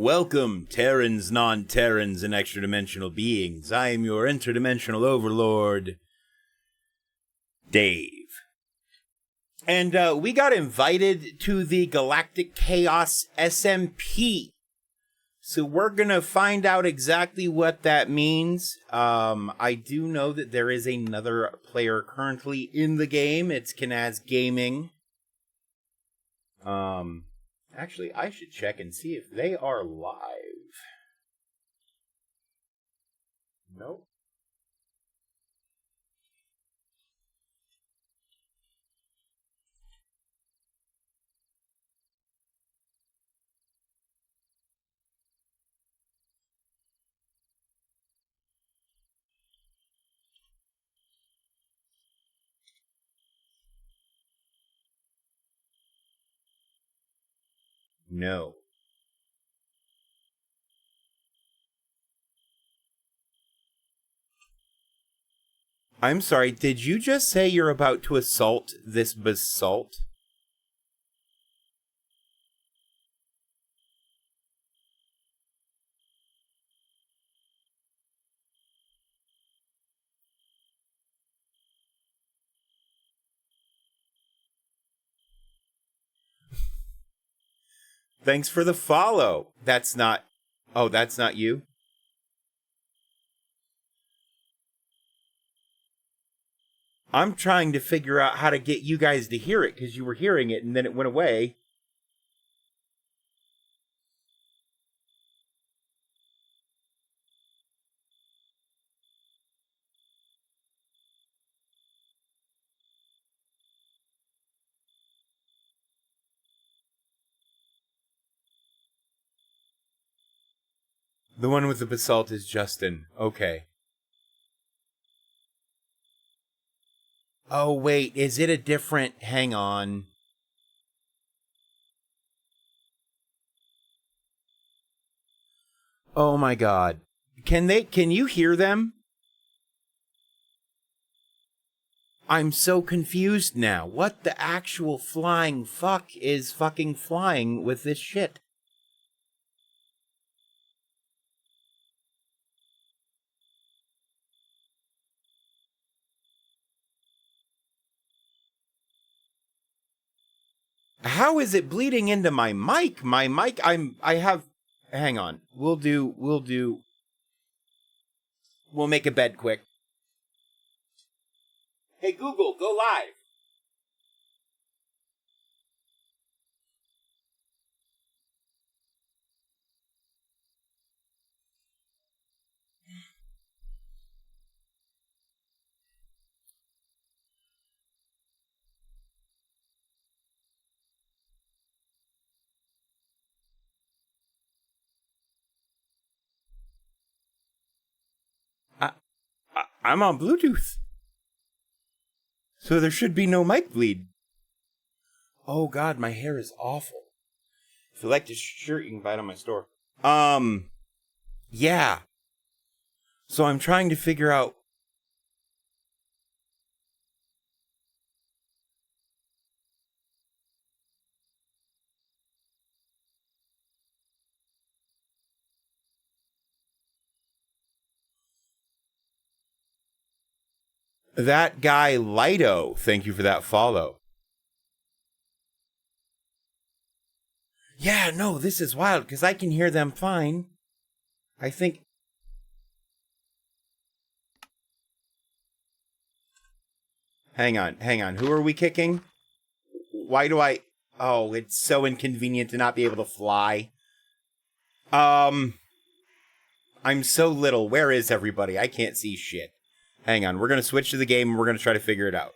Welcome, Terrans, non-Terrans, and extra-dimensional beings. I am your interdimensional overlord, Dave. And we got invited to the GalactiChaos SMP. So we're going to find out exactly what that means. I do know that there is another player currently in the game. It's Kanaz Gaming. Actually, I should check and see if they are live. Nope. No. I'm sorry, did you just say you're about to assault this basalt? Thanks for the follow. That's not... Oh, that's not you? I'm trying to figure out how to get you guys to hear it, because you were hearing it, and then it went away. The one with the basalt is Justin. Okay. Oh, wait. Is it a different... Hang on. Oh, my God. Can you hear them? I'm so confused now. What the actual flying fuck is fucking flying with this shit? How is it bleeding into my mic? My mic, hang on. We'll make a bed quick. Hey, Google, go live. I'm on Bluetooth. So there should be no mic bleed. Oh God, my hair is awful. If you like this shirt, you can buy it on my store. Yeah. So I'm trying to figure out. That guy, Lido, thank you for that follow. Yeah, no, this is wild, because I can hear them fine. I think... Hang on. Who are we kicking? Why do I... Oh, it's so inconvenient to not be able to fly. I'm so little. Where is everybody? I can't see shit. Hang on, we're going to switch to the game and we're going to try to figure it out.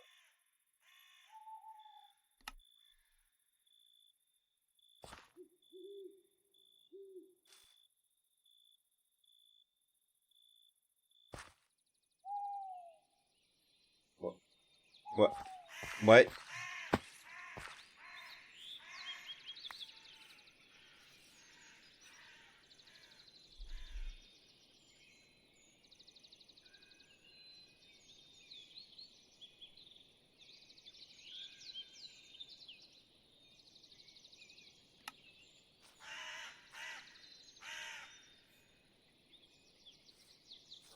What?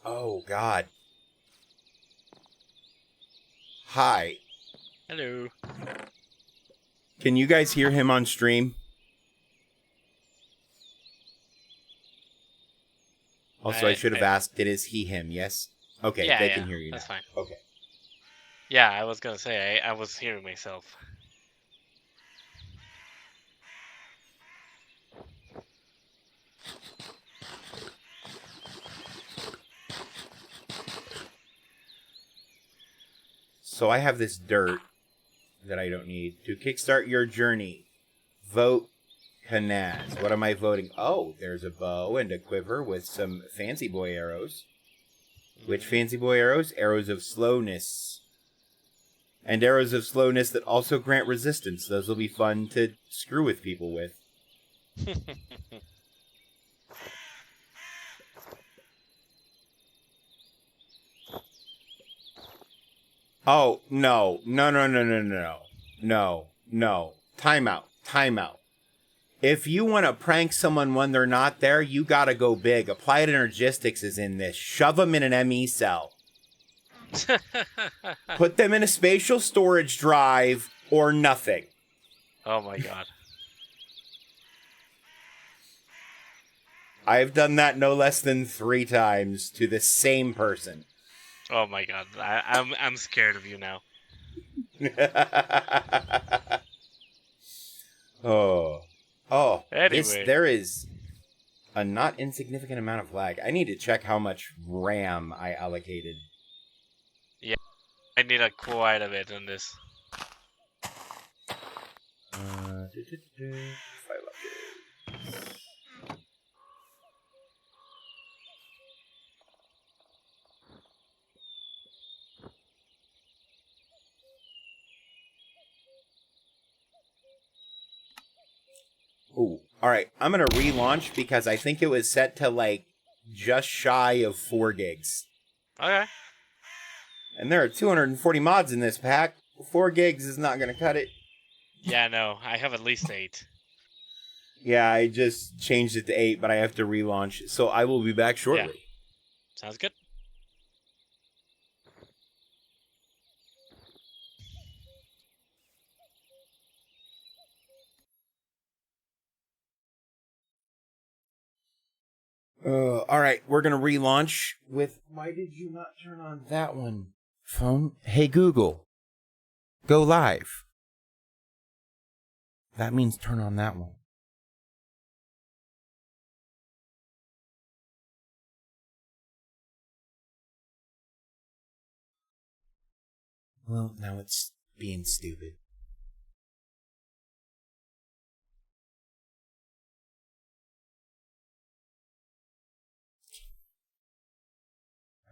Oh, God. Hi. Hello. Can you guys hear him on stream? Also, I should have asked, is he him? Yes? Okay, yeah, they yeah, can hear you that's now. fine. Okay. Yeah, I was gonna say, I was hearing myself. So I have this dirt that I don't need. To kickstart your journey, vote Kanaz. What am I voting? Oh, there's a bow and a quiver with some fancy boy arrows. Which fancy boy arrows? Arrows of slowness. And arrows of slowness that also grant resistance. Those will be fun to screw with people with. Oh, no. No, no, no, no, no. No, no. Time out. Time out. If you want to prank someone when they're not there, you gotta go big. Applied Energistics is in this. Shove them in an ME cell. Put them in a spatial storage drive or nothing. Oh my god. I've done that no less than 3 times to the same person. Oh my god. I'm scared of you now. Oh. Anyway. There is a not insignificant amount of lag. I need to check how much RAM I allocated. Yeah, I need quite a bit on this. Ooh. Alright, I'm gonna relaunch because I think it was set to like just shy of 4 gigs. Okay. And there are 240 mods in this pack. 4 gigs is not gonna cut it. Yeah, no, I have at least 8. Yeah, I just changed it to 8, but I have to relaunch. So I will be back shortly. Yeah. Sounds good. Alright, we're gonna relaunch with... Why did you not turn on that one? Phone? Hey Google. Go live. That means turn on that one. Well, now it's being stupid.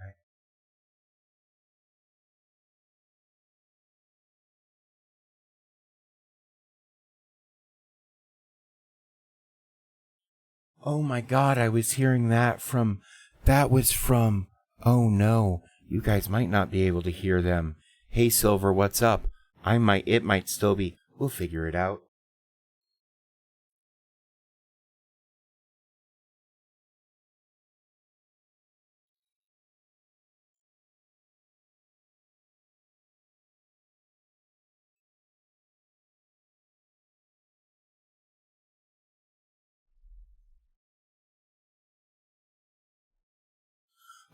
Right. Oh my god, I was hearing that from... That was from... Oh no, you guys might not be able to hear them. Hey Silver, what's up? It might still be... We'll figure it out.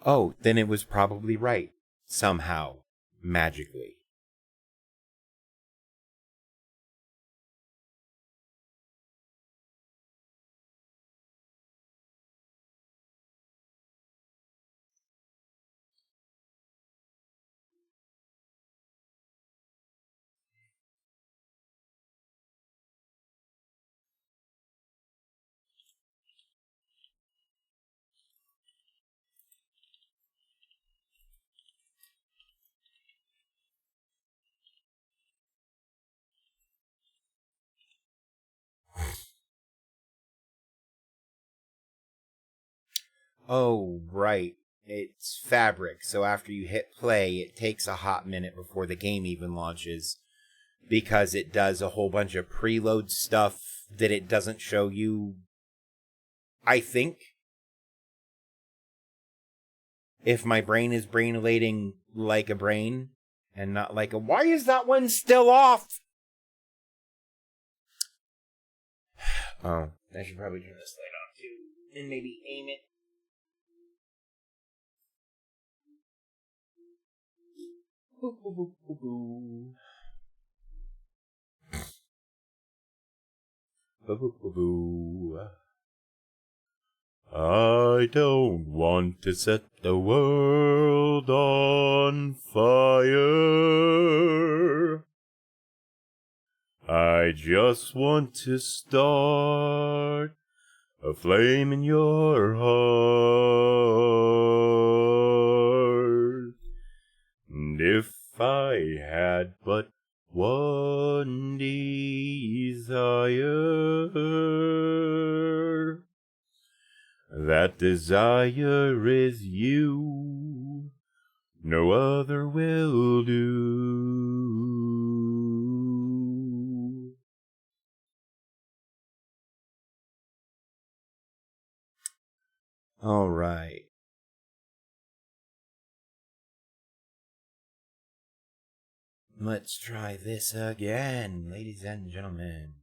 Oh, then it was probably right. Somehow. Magically. Oh, right. It's fabric, so after you hit play, it takes a hot minute before the game even launches. Because it does a whole bunch of preload stuff that it doesn't show you, I think. if my brain is brainulating like a brain and not like a, why is that one still off? Oh, I should probably turn this light on too and maybe aim it. Boo, boo, boo, boo, boo. Boo, boo, boo, boo. I don't want to set the world on fire. I just want to start a flame in your heart. And if I had but one desire, that desire is you, no other will do. All right. Let's try this again, ladies and gentlemen.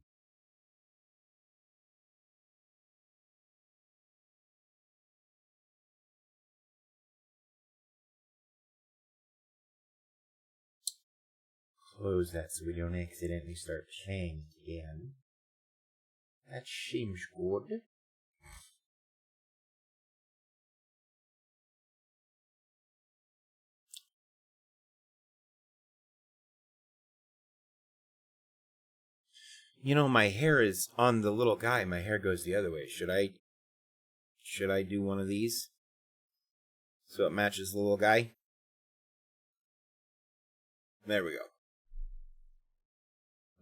Close that so we don't accidentally start playing again. That seems good. You know, my hair is on the little guy. My hair goes the other way. Should I do one of these? So it matches the little guy? There we go.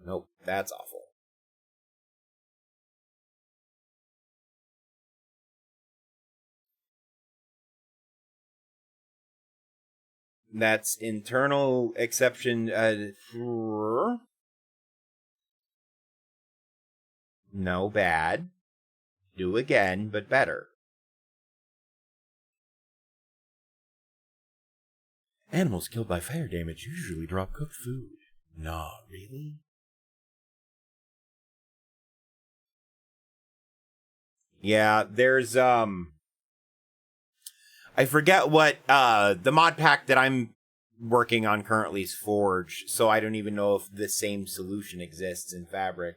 Nope, that's awful. That's internal exception. No, bad. Do again, but better. Animals killed by fire damage usually drop cooked food. Nah, really? Yeah, there's, I forget what, the mod pack that I'm working on currently is Forge, so I don't even know if the same solution exists in Fabric.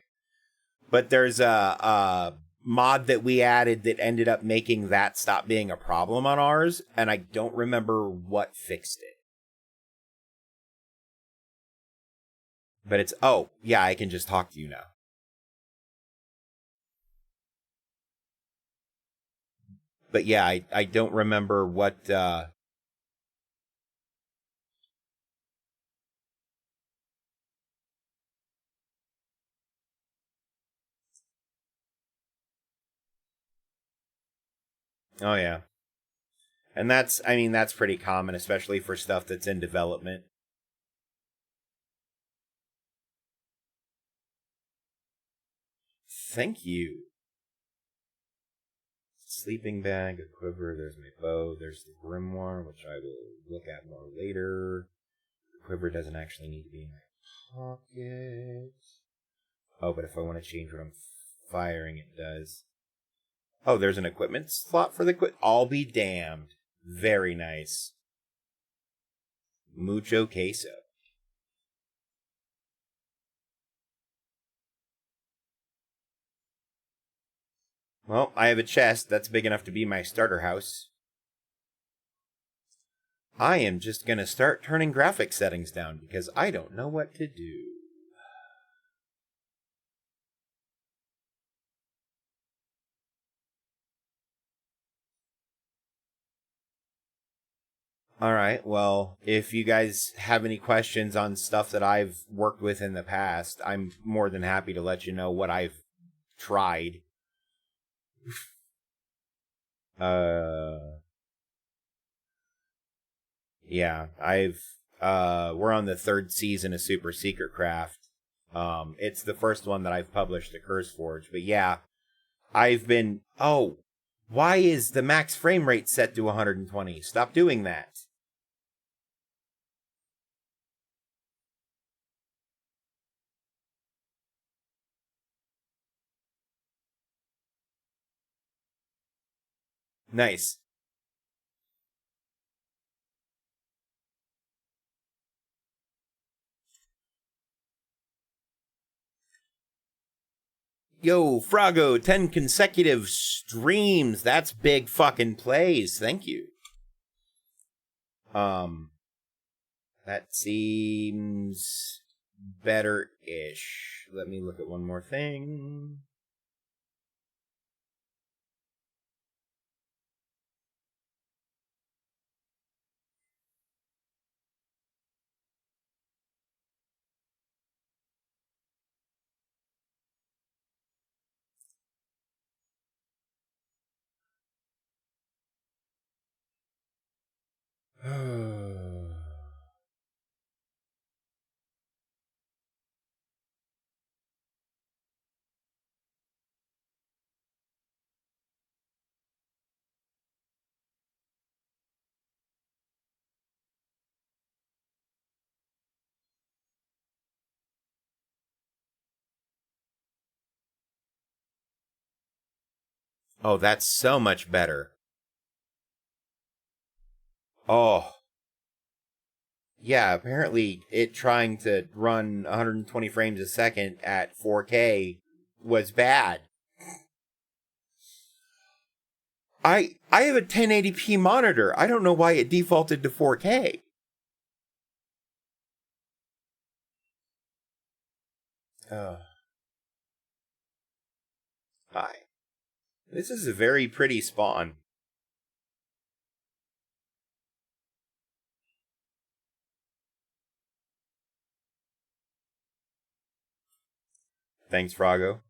But there's a mod that we added that ended up making that stop being a problem on ours, and I don't remember what fixed it. But it's, oh, yeah, I can just talk to you now. But yeah, I don't remember what, oh yeah. And that's, I mean, that's pretty common, especially for stuff that's in development. Thank you. Sleeping bag, a quiver, there's my bow, there's the grimoire, which I will look at more later. The quiver doesn't actually need to be in my pocket. Oh, but if I want to change what I'm firing, it does. Oh, there's an equipment slot for the I'll be damned. Very nice. Mucho queso. Well, I have a chest that's big enough to be my starter house. I am just gonna start turning graphic settings down because I don't know what to do. Alright, well, if you guys have any questions on stuff that I've worked with in the past, I'm more than happy to let you know what I've tried. Yeah, we're on the third season of Super Secret Craft. It's the first one that I've published, the Curse Forge, but yeah, I've been, Why is the max frame rate set to 120? Stop doing that. Nice. Yo, Frago, 10 consecutive streams. That's big fucking plays. Thank you. That seems better-ish. Let me look at one more thing. Oh, that's so much better. Oh. Yeah, apparently it trying to run 120 frames a second at 4K was bad. I have a 1080p monitor. I don't know why it defaulted to 4K. Hi. This is a very pretty spawn. Thanks, Frago.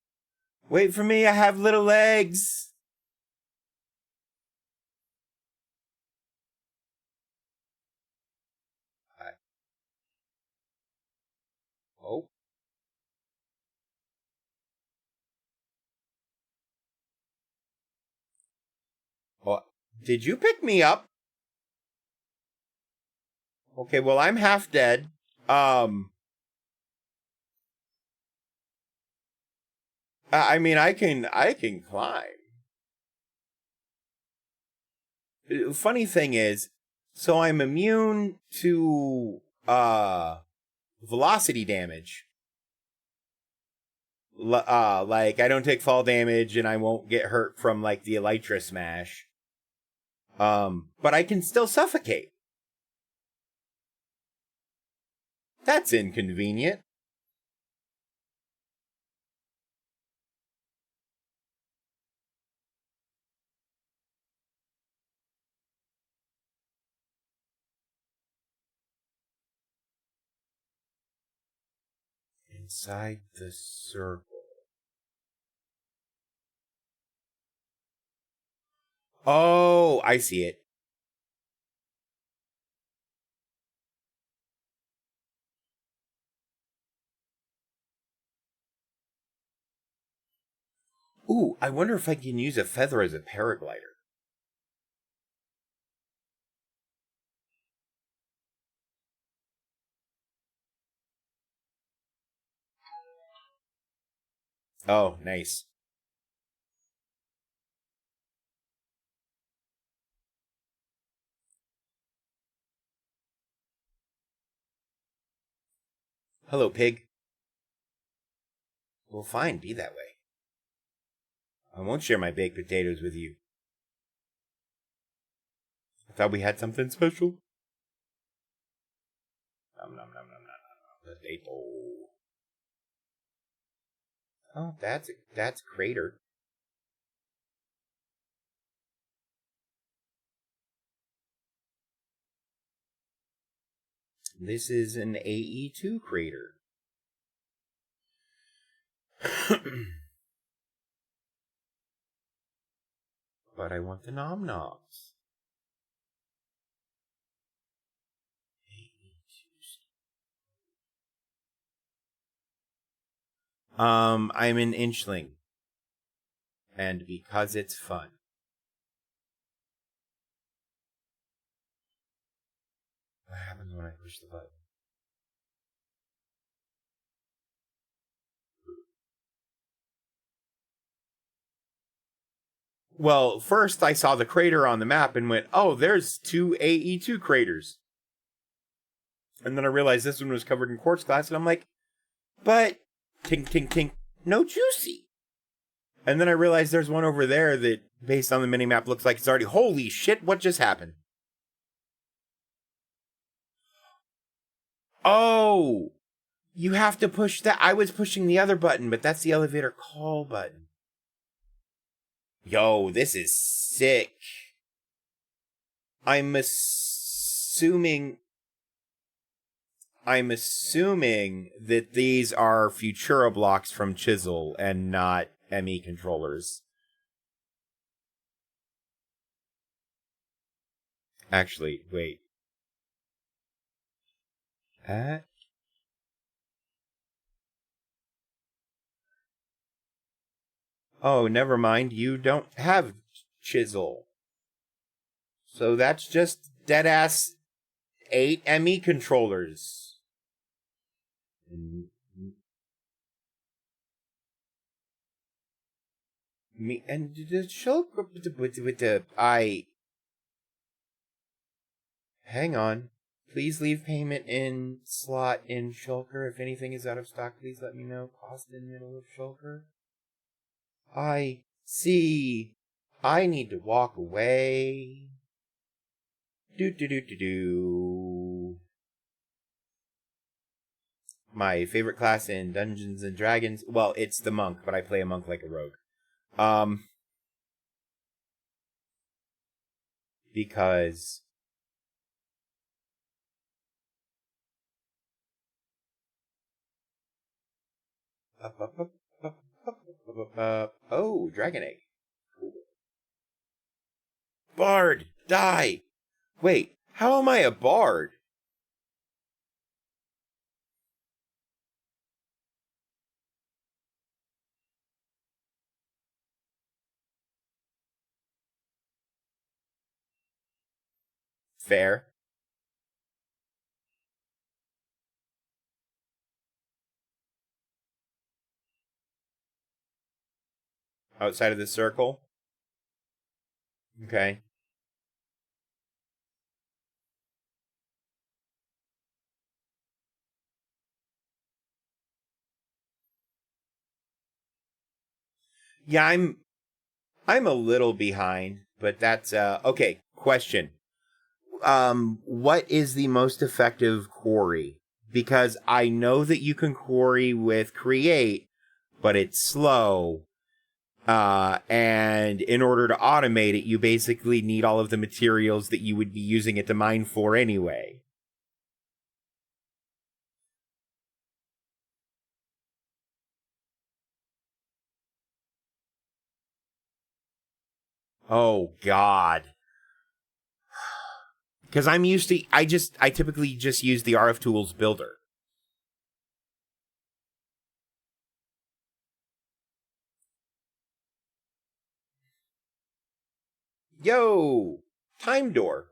Wait for me, I have little legs. Hi. Oh. Oh. Did you pick me up? Okay, well, I'm half dead. I mean, I can climb. Funny thing is, so I'm immune to velocity damage. Like I don't take fall damage and I won't get hurt from like the Elytra smash. But I can still suffocate. That's inconvenient. Inside the circle. Oh, I see it. Ooh, I wonder if I can use a feather as a paraglider. Oh, nice. Hello, pig. Well, fine, be that way. I won't share my baked potatoes with you. I thought we had something special. Nom nom nom nom nom. Potato. Oh, that's Crater. This is an AE2 Crater. But I want the nom noms. I'm an inchling. And because it's fun. when I push the button. Well, first I saw the crater on the map and went, oh, there's 2 AE2 craters. And then I realized this one was covered in quartz glass, and I'm like, but, tink, tink, tink, no juicy. And then I realized there's one over there that, based on the minimap, looks like it's already, holy shit, what just happened? Oh, you have to push that. I was pushing the other button, but that's the elevator call button. Yo, this is sick. I'm assuming that these are Futura blocks from Chisel and not ME controllers. Actually, wait. Oh, never mind. You don't have Chisel. So that's just deadass 8 ME controllers. Me and the show with the hang on. Please leave payment in slot in Shulker. If anything is out of stock, please let me know. Cost in middle of Shulker. I see. I need to walk away. Do. My favorite class in Dungeons and Dragons. Well, it's the monk, but I play a monk like a rogue. Because oh, Dragon Egg. Cool. Bard, die. Wait, how am I a bard? Fair. Outside of the circle? Okay. Yeah, I'm a little behind, but that's okay. Question. What is the most effective quarry? Because I know that you can quarry with create, but it's slow. And in order to automate it, you basically need all of the materials that you would be using it to mine for anyway. Oh God. Because I typically just use the RF Tools builder. Yo, time door.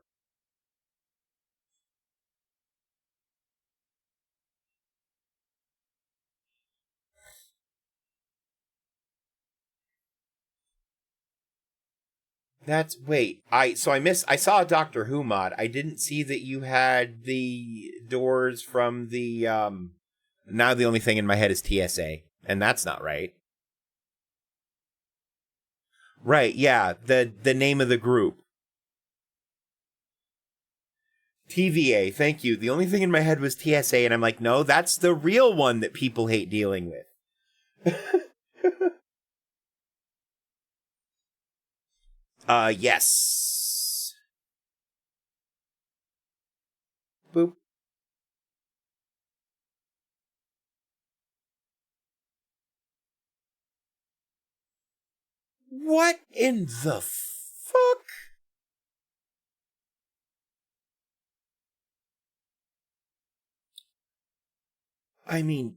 That's wait. I saw a Doctor Who mod. I didn't see that you had the doors from the now the only thing in my head is TSA, and that's not right. Right, yeah, the name of the group. TVA, thank you. The only thing in my head was TSA, and I'm like, no, that's the real one that people hate dealing with. Yes. Boop. What in the fuck? I mean,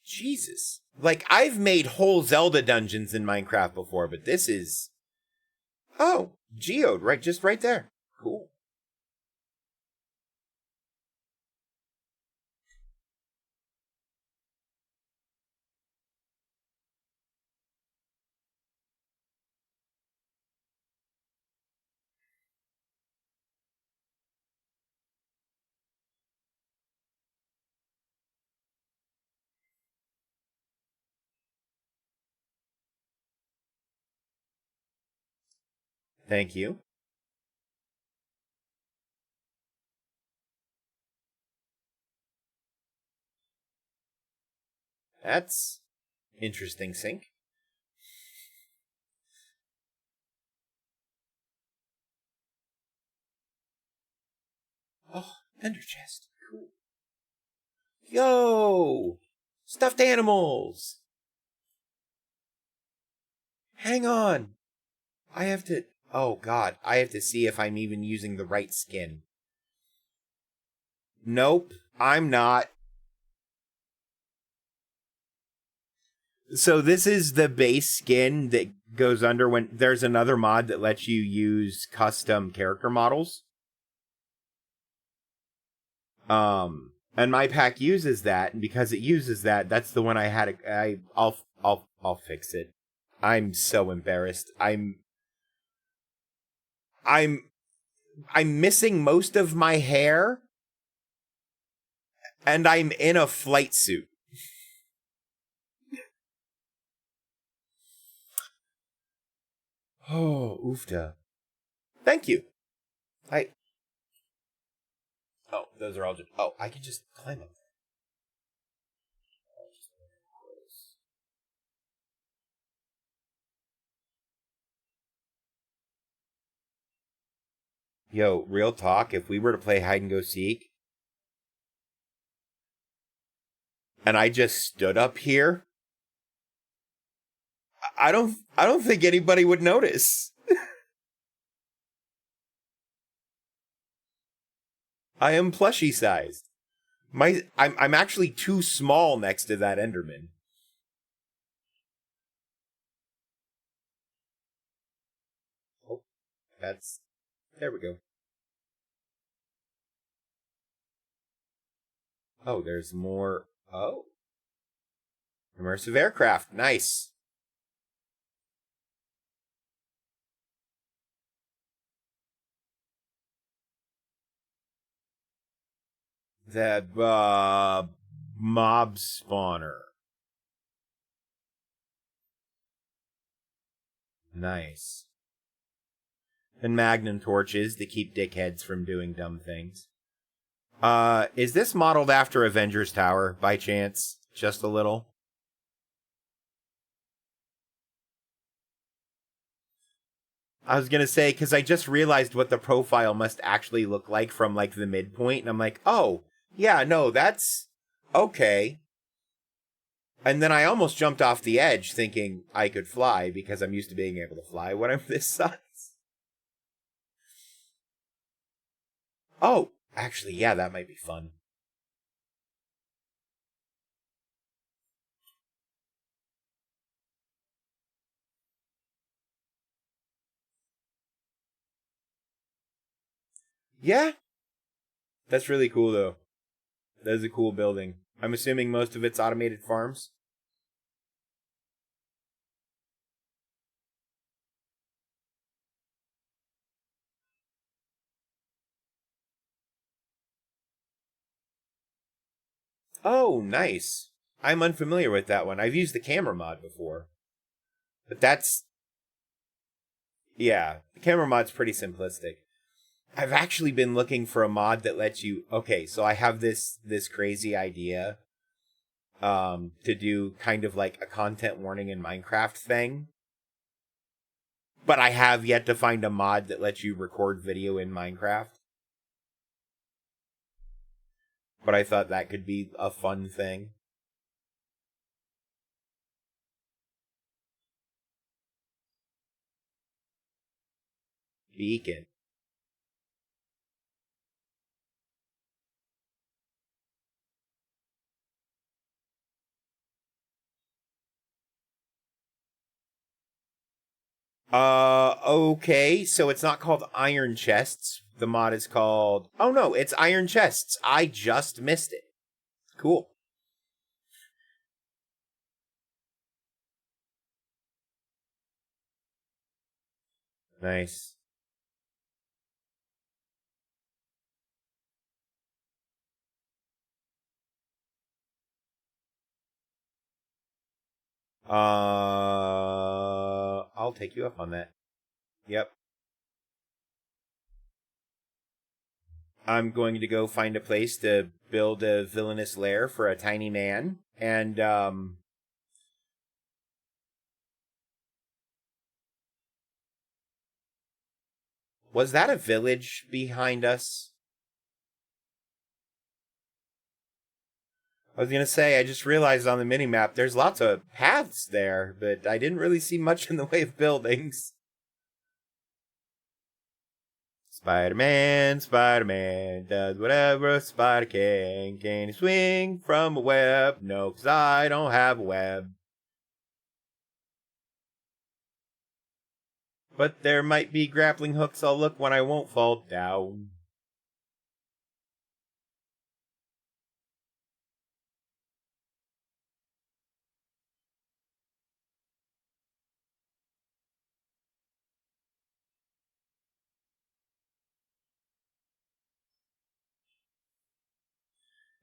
Jesus. Like, I've made whole Zelda dungeons in Minecraft before, but this is... Oh, Geode, right, just right there. Cool. Thank you. That's interesting sync. Oh, ender chest. Cool. Yo! Stuffed animals! Hang on! I have to... Oh, God. I have to see if I'm even using the right skin. Nope, I'm not. So this is the base skin that goes under when there's another mod that lets you use custom character models. And my pack uses that, and because it uses that, that's the one I had. I'll fix it. I'm so embarrassed. I'm missing most of my hair, and I'm in a flight suit. Oh, oofta. Thank you. Oh, those are all just... Oh, I can just climb them. Yo, real talk, if we were to play hide and go seek, and I just stood up here, I don't think anybody would notice. I am plushy sized. I'm actually too small next to that Enderman. Oh, there we go. Oh, there's more. Oh, immersive aircraft. Nice. That mob spawner. Nice. And magnum torches to keep dickheads from doing dumb things. Is this modeled after Avengers Tower by chance? Just a little? I was gonna say, because I just realized what the profile must actually look like from, like, the midpoint, and I'm like, oh, yeah, no, that's okay. And then I almost jumped off the edge thinking I could fly, because I'm used to being able to fly when I'm this size. Oh, actually, yeah, that might be fun. Yeah, that's really cool, though. That is a cool building. I'm assuming most of it's automated farms. Oh, nice. I'm unfamiliar with that one. I've used the camera mod before. But that's... Yeah, the camera mod's pretty simplistic. I've actually been looking for a mod that lets you... Okay, so I have this crazy idea to do kind of like a content warning in Minecraft thing. But I have yet to find a mod that lets you record video in Minecraft. But I thought that could be a fun thing. Beacon. Okay, so it's not called Iron Chests. The mod is called... Oh no, it's Iron Chests. I just missed it. Cool. Nice. I'll take you up on that. Yep. I'm going to go find a place to build a villainous lair for a tiny man. And, was that a village behind us? I was going to say, I just realized on the minimap there's lots of paths there, but I didn't really see much in the way of buildings. Spider-Man does whatever a spider can. Can he swing from a web? No, 'cause I don't have a web. But there might be grappling hooks I'll look when I won't fall down.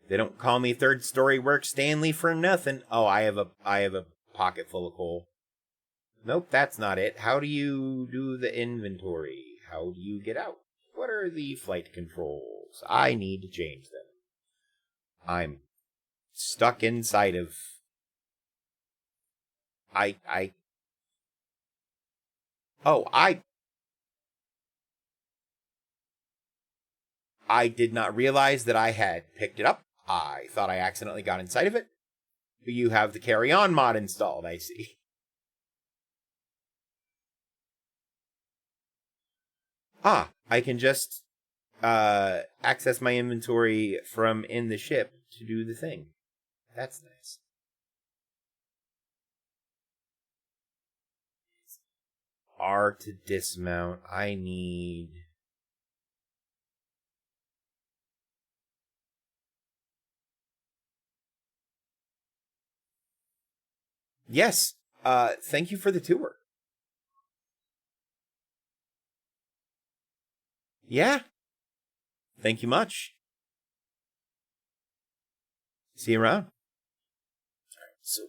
They don't call me third story work Stanley for nothing. Oh, I have a pocket full of coal. Nope, that's not it. How do you do the inventory? How do you get out? What are the flight controls? I need to change them. I'm stuck inside of I Oh, I did not realize that I had picked it up. I thought I accidentally got inside of it. But you have the carry on mod installed, I see. Ah, I can just access my inventory from in the ship to do the thing. That's nice. R to dismount. I need... Yes. Thank you for the tour. Yeah. Thank you much. See you around. So,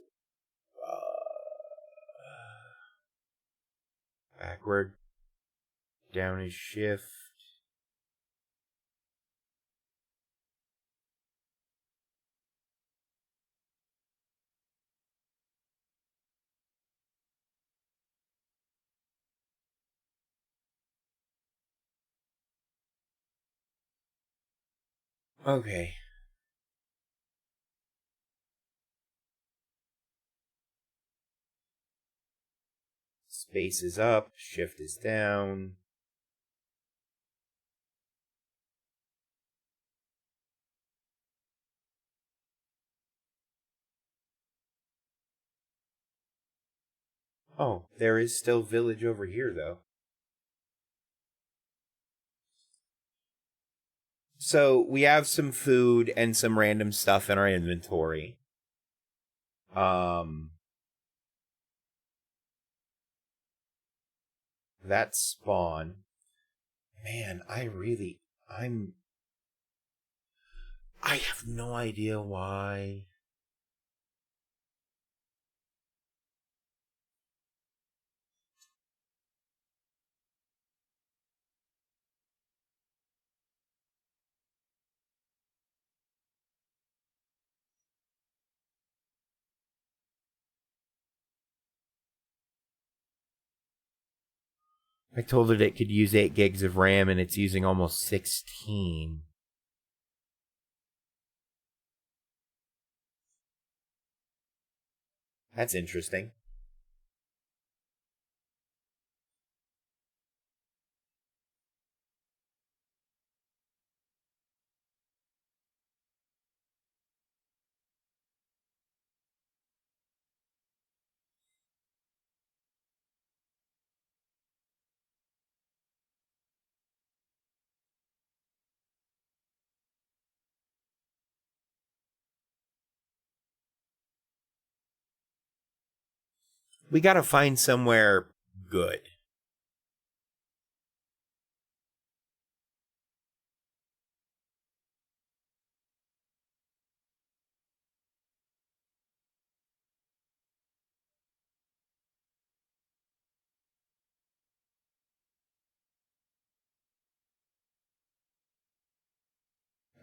backward. Down is shift. Okay. Space is up. Shift is down. Oh, there is still village over here, though. So we have some food and some random stuff in our inventory. That's spawn. Man, I have no idea why. I told it could use 8 gigs of RAM and it's using almost 16. That's interesting. We gotta find somewhere good.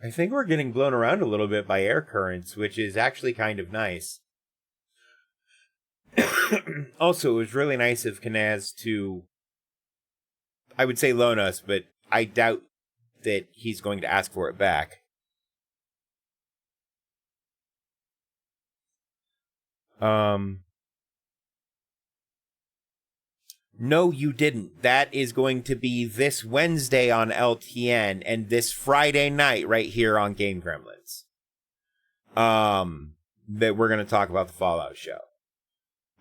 I think we're getting blown around a little bit by air currents, which is actually kind of nice. Also, it was really nice of Kanaz to, I would say, loan us, but I doubt that he's going to ask for it back. No, you didn't. That is going to be this Wednesday on LTN and this Friday night right here on Game Gremlins. That we're going to talk about the Fallout show.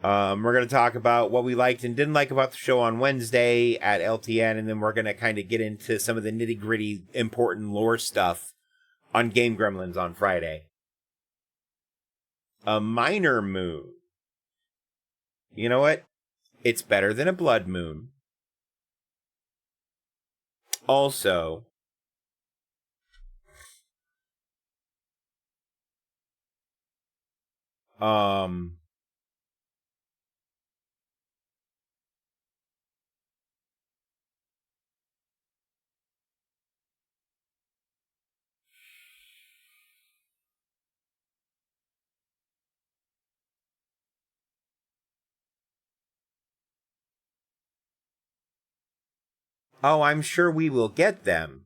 We're going to talk about what we liked and didn't like about the show on Wednesday at LTN, and then we're going to kind of get into some of the nitty-gritty important lore stuff on Game Gremlins on Friday. A minor moon. You know what? It's better than a blood moon. Also, oh, I'm sure we will get them.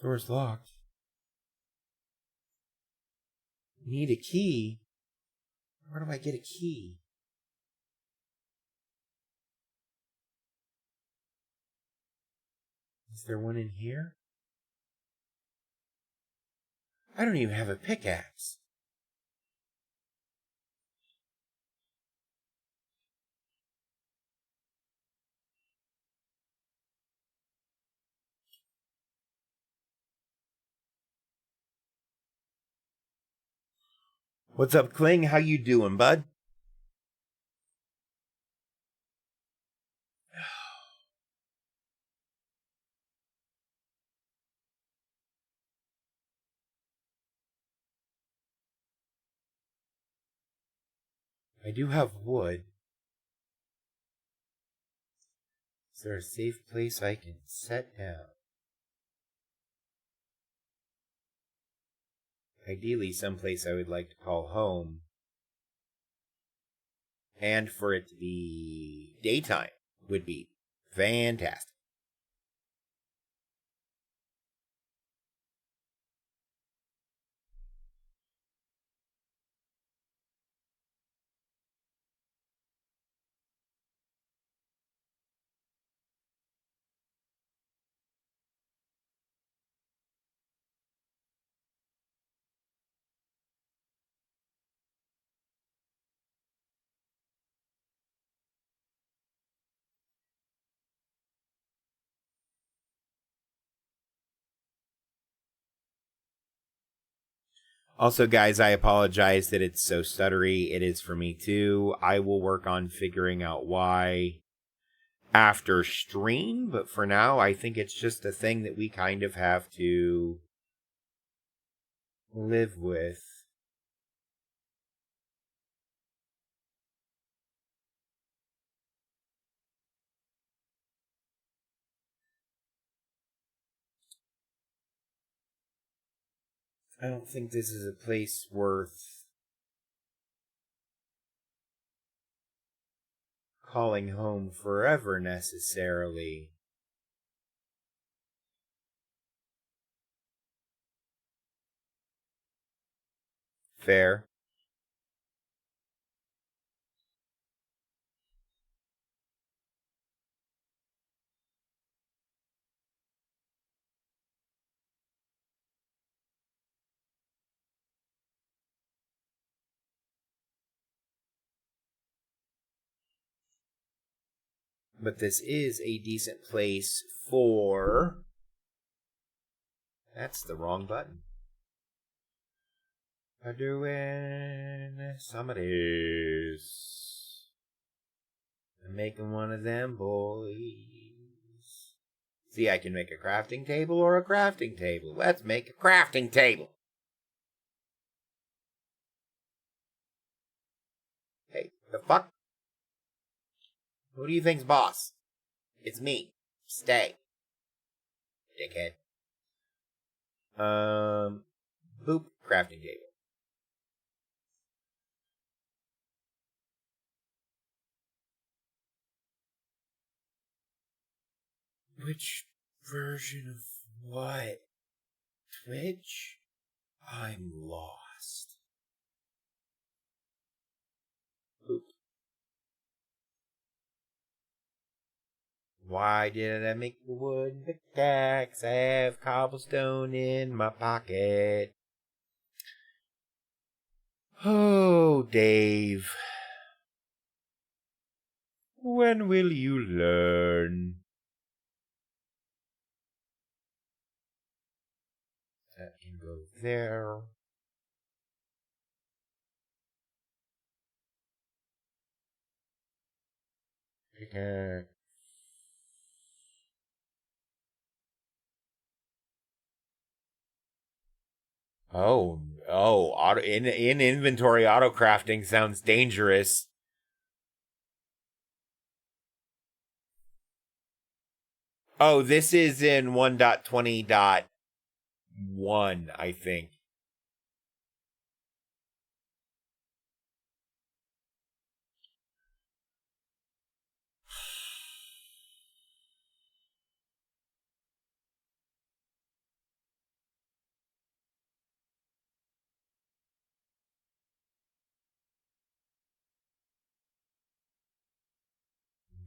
Door's locked. Need a key? Where do I get a key? Is there one in here? I don't even have a pickaxe. What's up, Kling? How you doing, bud? I do have wood. Is there a safe place I can set down? Ideally, someplace I would like to call home. And for it to be daytime would be fantastic. Also, guys, I apologize that it's so stuttery. It is for me, too. I will work on figuring out why after stream, but for now, I think it's just a thing that we kind of have to live with. I don't think this is a place worth calling home forever, necessarily. Fair. But this is a decent place for... That's the wrong button. I'm doing some of this. I'm making one of them boys. See, I can make a crafting table or a crafting table. Let's make a crafting table. Hey, the fuck? Who do you think's boss? It's me. Stay. Dickhead. Boop. Crafting table. Which version of what? Twitch? I'm lost. Boop. Why did I make the wooden pickaxe? I have cobblestone in my pocket. Oh, Dave. When will you learn? That can go there. Pickaxe. Auto in inventory auto crafting sounds dangerous. Oh, this is in 1.20.1, I think.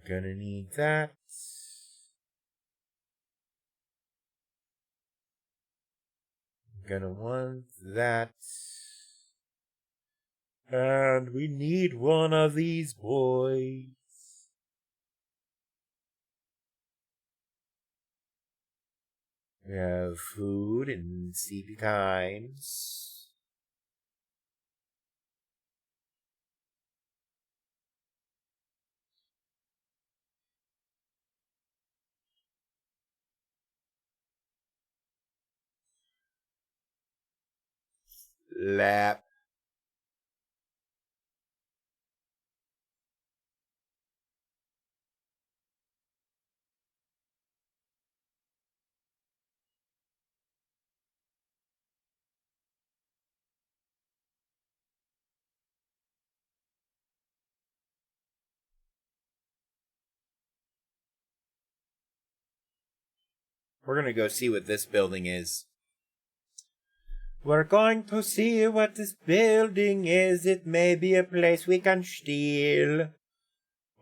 Gonna need that. Gonna want that. And we need one of these boys. We have food and sleepy times. Lap. We're gonna go see what this building is. We're going to see what this building is. It may be a place we can steal.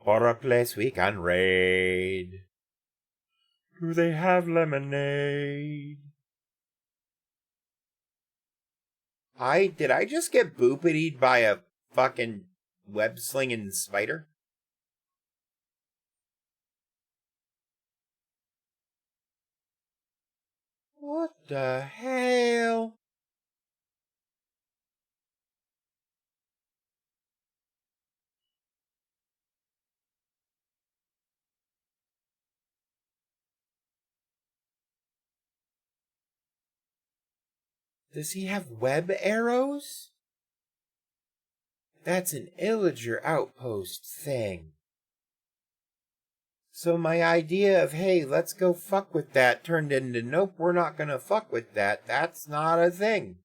Or a place we can raid. Do they have lemonade? Did I just get boopitied by a fucking web-slinging spider? What the hell? Does he have web arrows? That's an illager outpost thing. So my idea of, hey, let's go fuck with that turned into, nope, we're not gonna fuck with that. That's not a thing.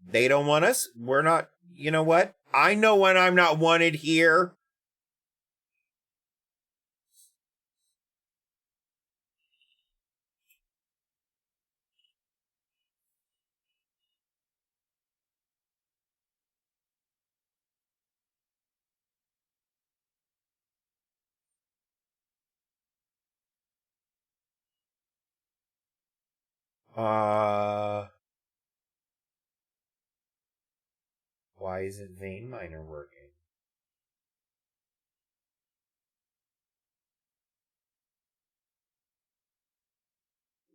They don't want us. We're not, you know what? I know when I'm not wanted here. Why isn't Vein Miner working?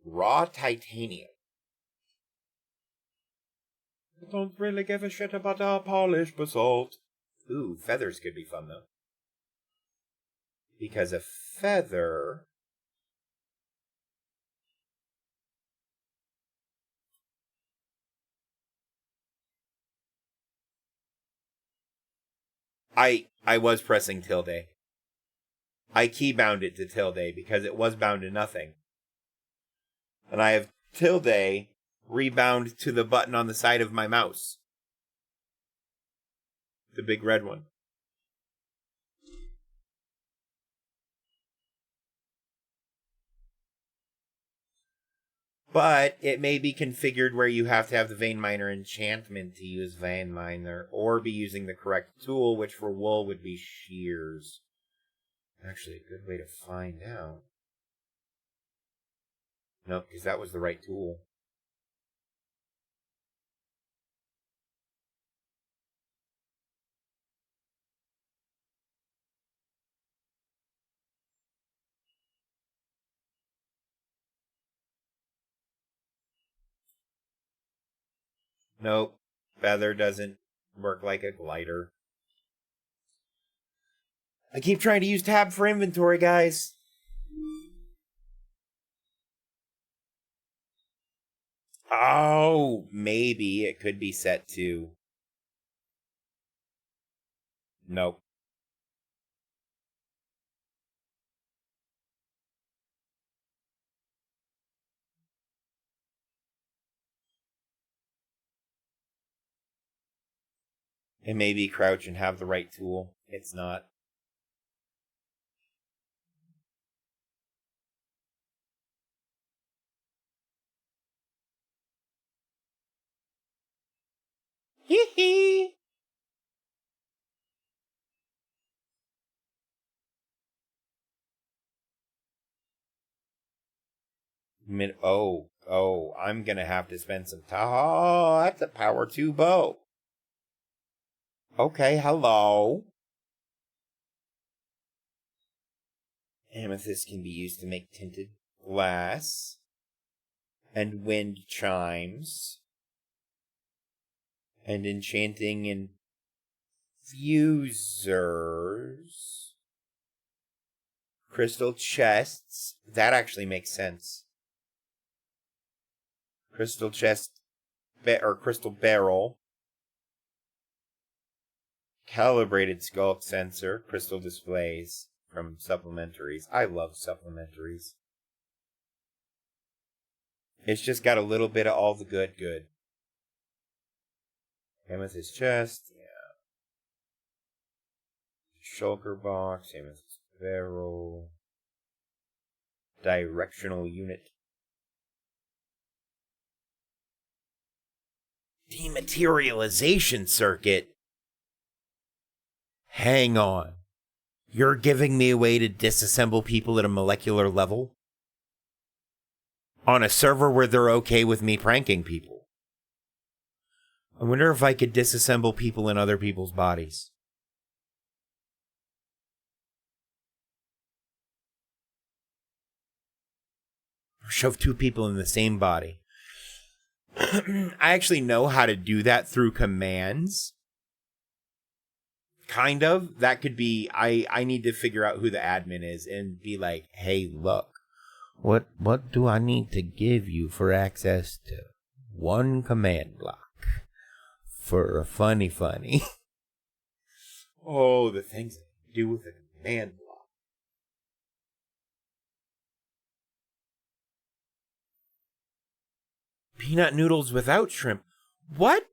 Raw titanium. I don't really give a shit about the polished basalt. Ooh, feathers could be fun though. Because a feather... I was pressing tilde. I keybound it to tilde because it was bound to nothing. And I have tilde rebound to the button on the side of my mouse. The big red one. But it may be configured where you have to have the Vein Miner enchantment to use Vein Miner, or be using the correct tool, which for wool would be shears. Actually, a good way to find out. Nope, because that was the right tool. Nope, feather doesn't work like a glider. I keep trying to use tab for inventory, guys. Oh, maybe it could be set to... Nope. It may be crouch and have the right tool. It's not. Hee hee! I'm gonna have to spend some time. Oh, that's a power 2 bow. Okay, hello. Amethyst can be used to make tinted glass and wind chimes and enchanting infusers. Crystal chests. That actually makes sense. Crystal chest or crystal barrel. Calibrated sculpt sensor. Crystal displays from supplementaries. I love supplementaries. It's just got a little bit of all the good. Amethyst chest. Yeah. Shulker box. Amethyst barrel. Directional unit. Dematerialization circuit. Hang on. You're giving me a way to disassemble people at a molecular level? On a server where they're okay with me pranking people. I wonder if I could disassemble people in other people's bodies. Or shove two people in the same body. I actually know how to do that through commands. Kind of. That could be, I need to figure out who the admin is and be like, hey, look, what do I need to give you for access to one command block for a funny? Oh, the things I do with a command block. Peanut noodles without shrimp. What?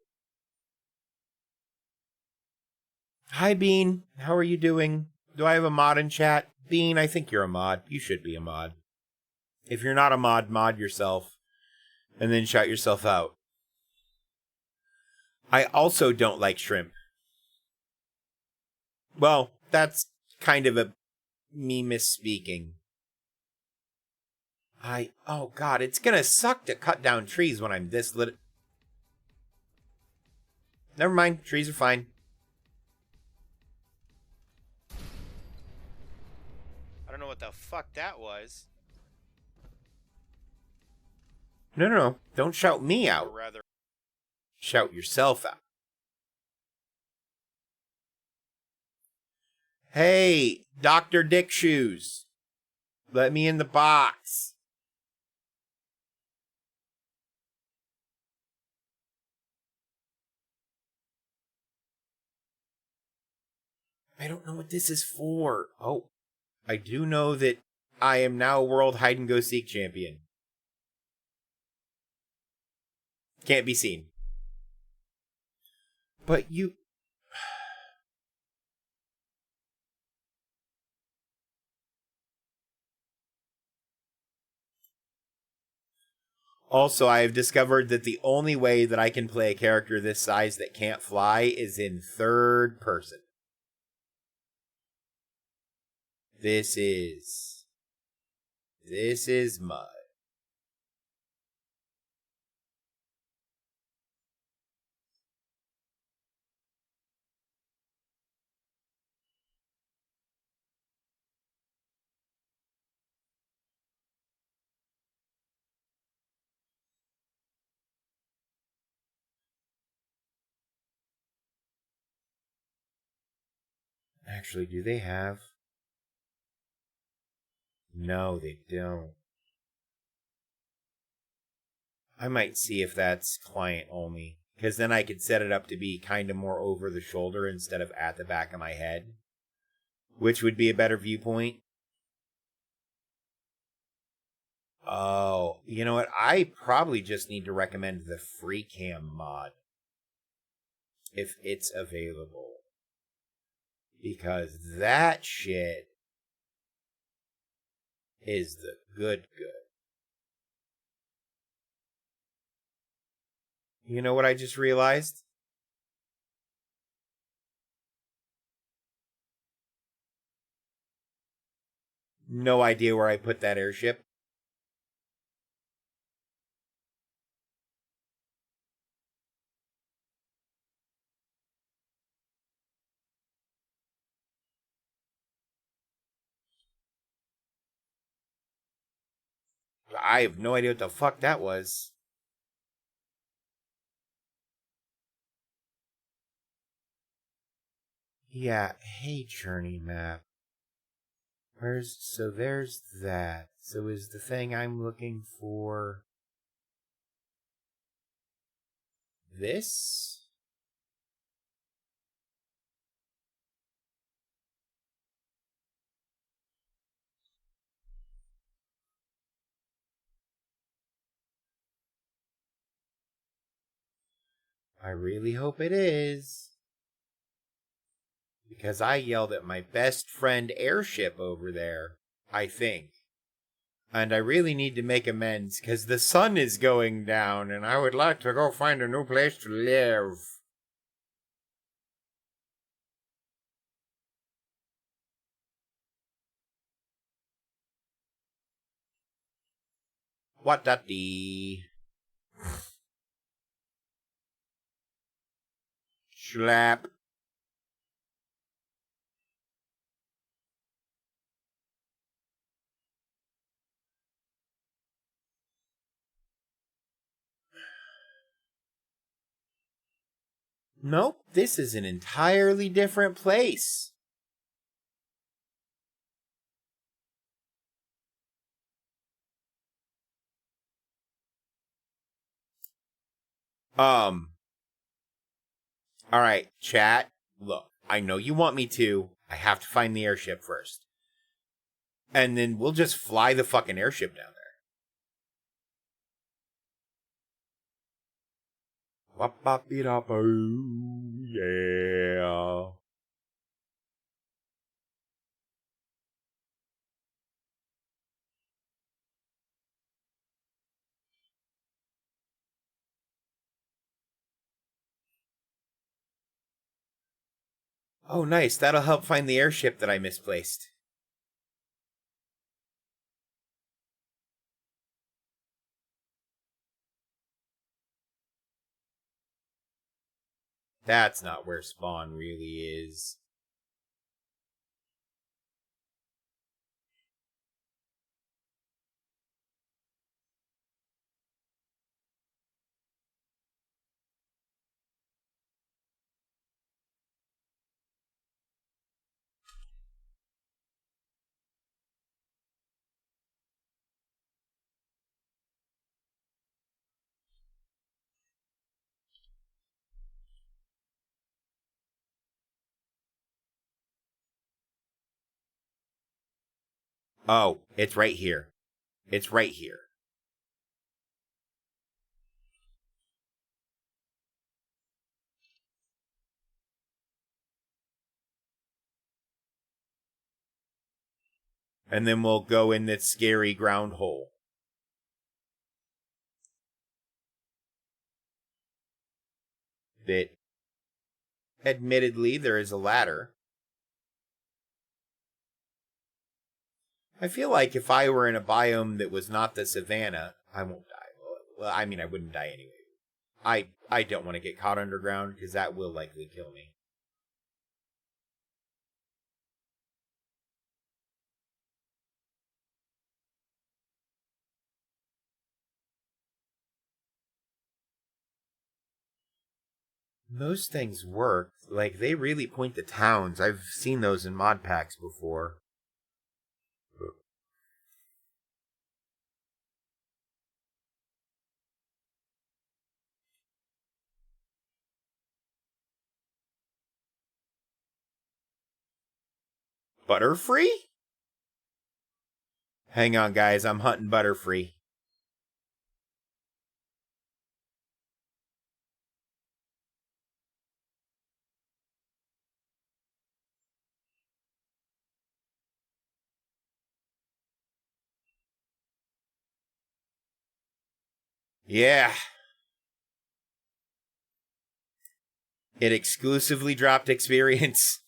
Hi, Bean. How are you doing? Do I have a mod in chat? Bean, I think you're a mod. You should be a mod. If you're not a mod, mod yourself. And then shout yourself out. I also don't like shrimp. Well, that's kind of me misspeaking. Oh god, it's gonna suck to cut down trees when I'm this lit. Never mind, trees are fine. I don't know what the fuck that was. No. Don't shout me out. Or rather, shout yourself out. Hey, Dr. Dick Shoes. Let me in the box. I don't know what this is for. Oh, I do know that I am now world hide and go seek champion. Can't be seen. But you... Also, I have discovered that the only way that I can play a character this size that can't fly is in third person. This is mud. Actually, do they have? No, they don't. I might see if that's client only, because then I could set it up to be kind of more over the shoulder instead of at the back of my head, which would be a better viewpoint. Oh, you know what? I probably just need to recommend the free cam mod if it's available. Because that shit is the good. You know what I just realized? No idea where I put that airship. I have no idea what the fuck that was. Yeah, hey, journey map. There's that. So is the thing I'm looking for this? I really hope it is. Because I yelled at my best friend airship over there, I think. And I really need to make amends because the sun is going down and I would like to go find a new place to live. What that the? Slap. Nope, this is an entirely different place. Alright, chat. Look, I know you want me to. I have to find the airship first. And then we'll just fly the fucking airship down there. Wap-bop-beep-bop-oo, yeah. Oh, nice. That'll help find the airship that I misplaced. That's not where spawn really is. Oh, it's right here. It's right here. And then we'll go in that scary ground hole. That, admittedly, there is a ladder. I feel like if I were in a biome that was not the savannah, I won't die. Well, I mean, I wouldn't die anyway. I don't want to get caught underground because that will likely kill me. Those things work. Like, they really point to towns. I've seen those in mod packs before. Butterfree? Hang on, guys. I'm hunting Butterfree. Yeah. It exclusively dropped experience.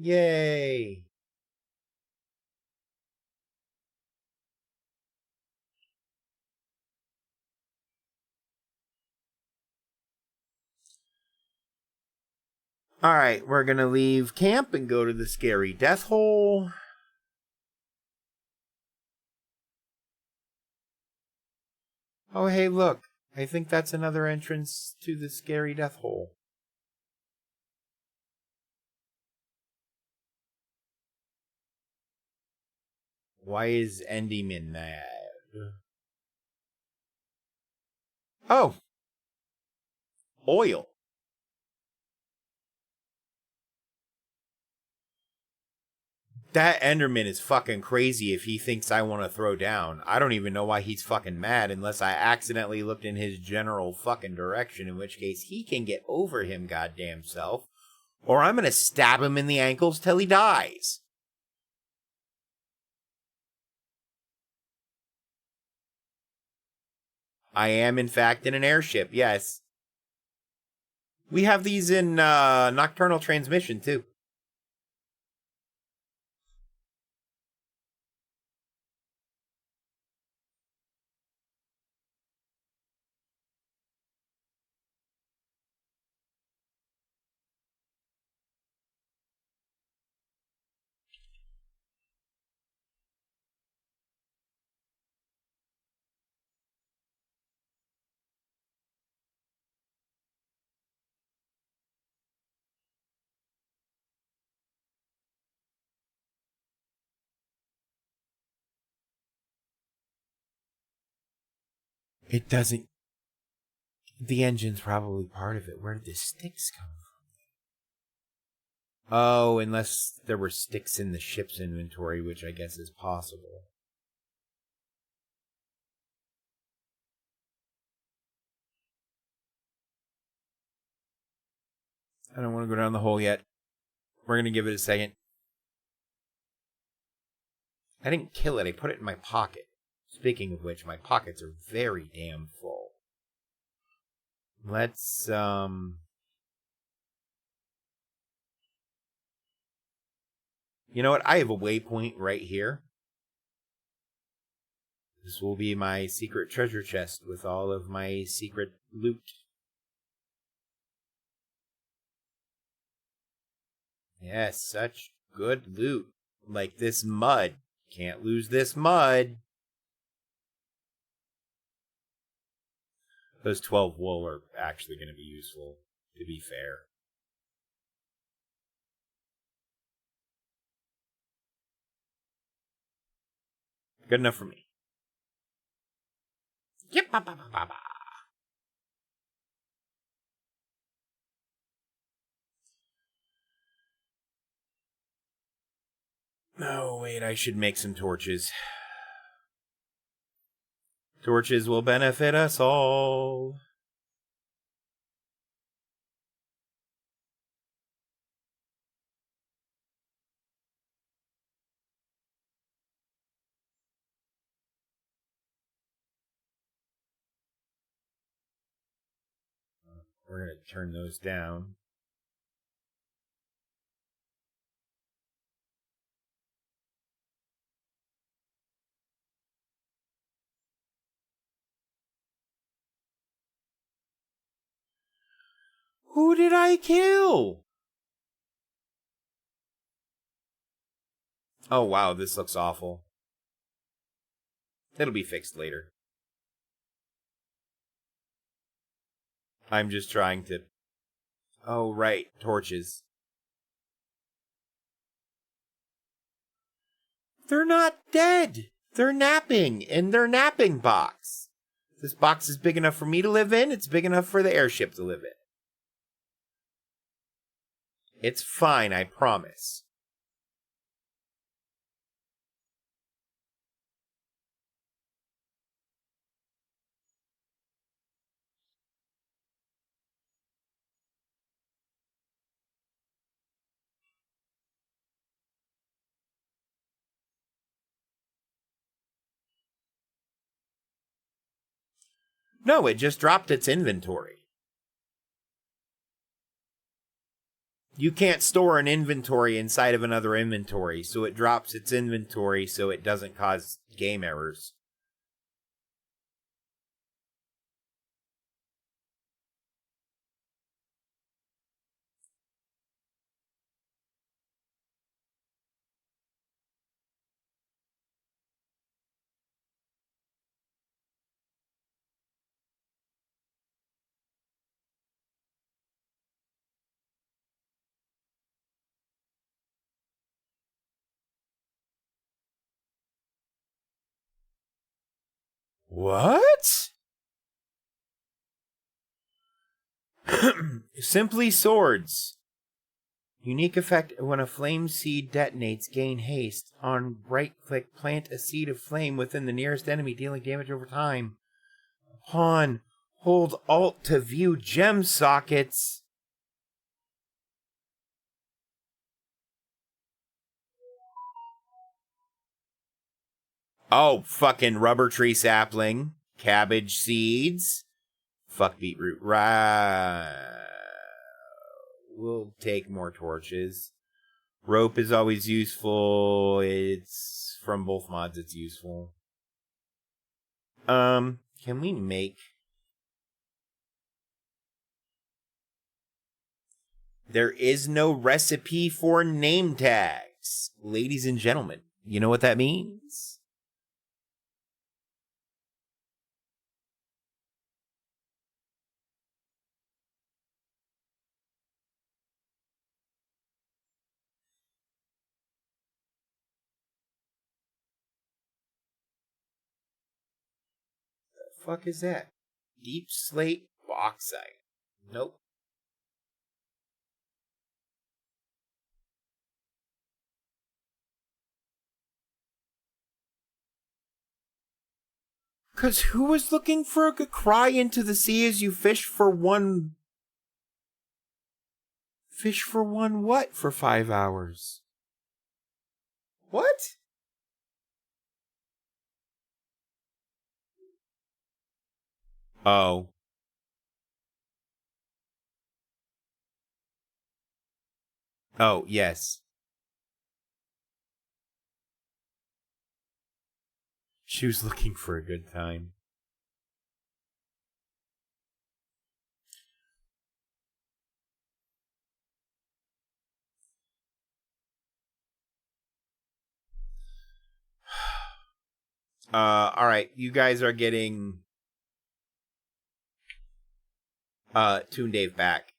Yay. Alright, we're gonna leave camp and go to the scary death hole. Oh, hey, look. I think that's another entrance to the scary death hole. Why is Endyman mad? Oh. Oil. That Enderman is fucking crazy if he thinks I want to throw down. I don't even know why he's fucking mad unless I accidentally looked in his general fucking direction, in which case he can get over him goddamn self, or I'm gonna stab him in the ankles till he dies. I am, in fact, in an airship, yes. We have these in Nocturnal Transmission, too. It doesn't... The engine's probably part of it. Where did the sticks come from? Oh, unless there were sticks in the ship's inventory, which I guess is possible. I don't want to go down the hole yet. We're going to give it a second. I didn't kill it. I put it in my pocket. Speaking of which, my pockets are very damn full. Let's, You know what? I have a waypoint right here. This will be my secret treasure chest with all of my secret loot. Yes, such good loot. Like this mud. Can't lose this mud. Those 12 wool are actually going to be useful, to be fair. Good enough for me. Yep. Oh, wait, I should make some torches. Torches will benefit us all. We're going to turn those down. Who did I kill? Oh, wow, this looks awful. It'll be fixed later. I'm just trying to... Oh, right, torches. They're not dead. They're napping in their napping box. This box is big enough for me to live in. It's big enough for the airship to live in. It's fine, I promise. No, it just dropped its inventory. You can't store an inventory inside of another inventory, so it drops its inventory so it doesn't cause game errors. What? Simply swords. Unique effect when a flame seed detonates, gain haste. On right click, plant a seed of flame within the nearest enemy, dealing damage over time. Upon hold Alt to view gem sockets. Oh, fucking rubber tree sapling. Cabbage seeds. Fuck beetroot. Right. We'll take more torches. Rope is always useful. It's from both mods, it's useful. Can we make... There is no recipe for name tags. Ladies and gentlemen, you know what that means? The fuck is that? Deep slate bauxite. Nope. Cause who was looking for a cry into the sea as you fish for one Fish for one what for 5 hours? What? Oh. Oh, yes. She was looking for a good time. All right. You guys are getting Toon Dave back.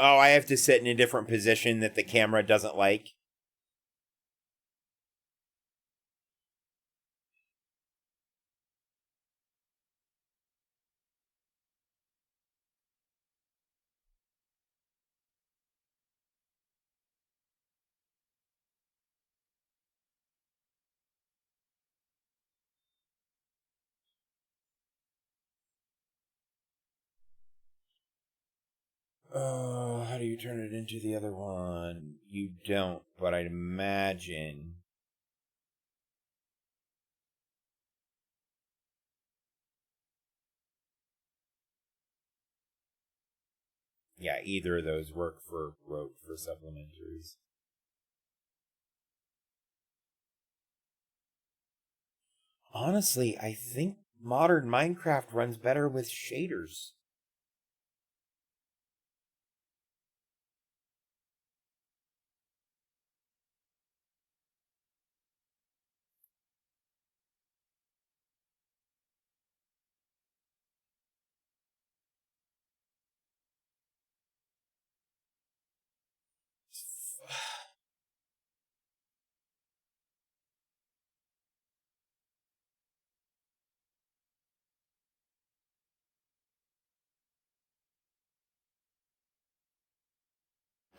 Oh, I have to sit in a different position that the camera doesn't like. Oh, how do you turn it into the other one? You don't, but I'd imagine. Yeah, either of those work for supplementaries. Honestly, I think modern Minecraft runs better with shaders.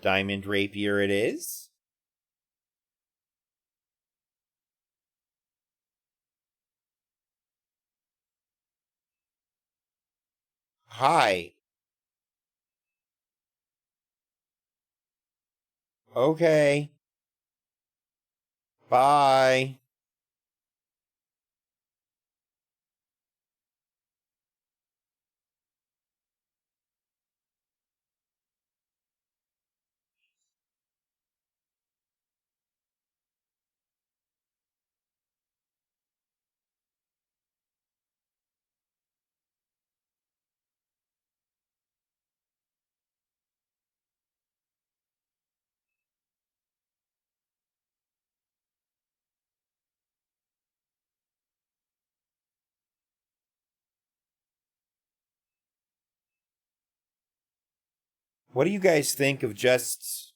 Diamond rapier it is. Hi. Okay. Bye. What do you guys think of just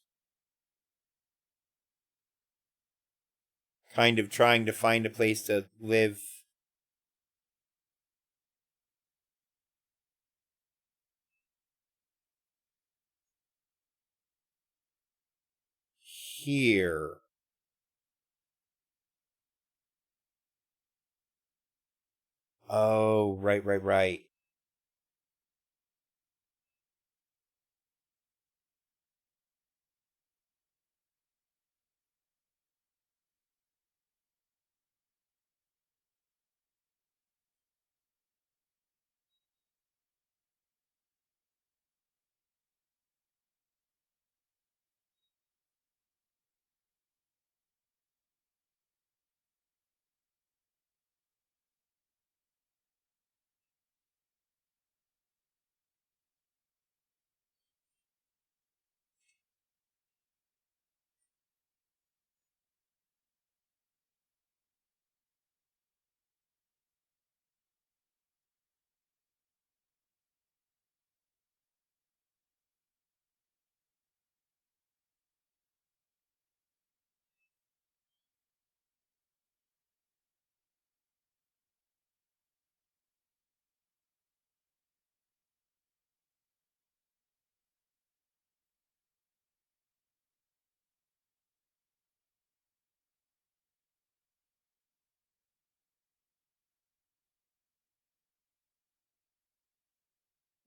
kind of trying to find a place to live here? Oh, right.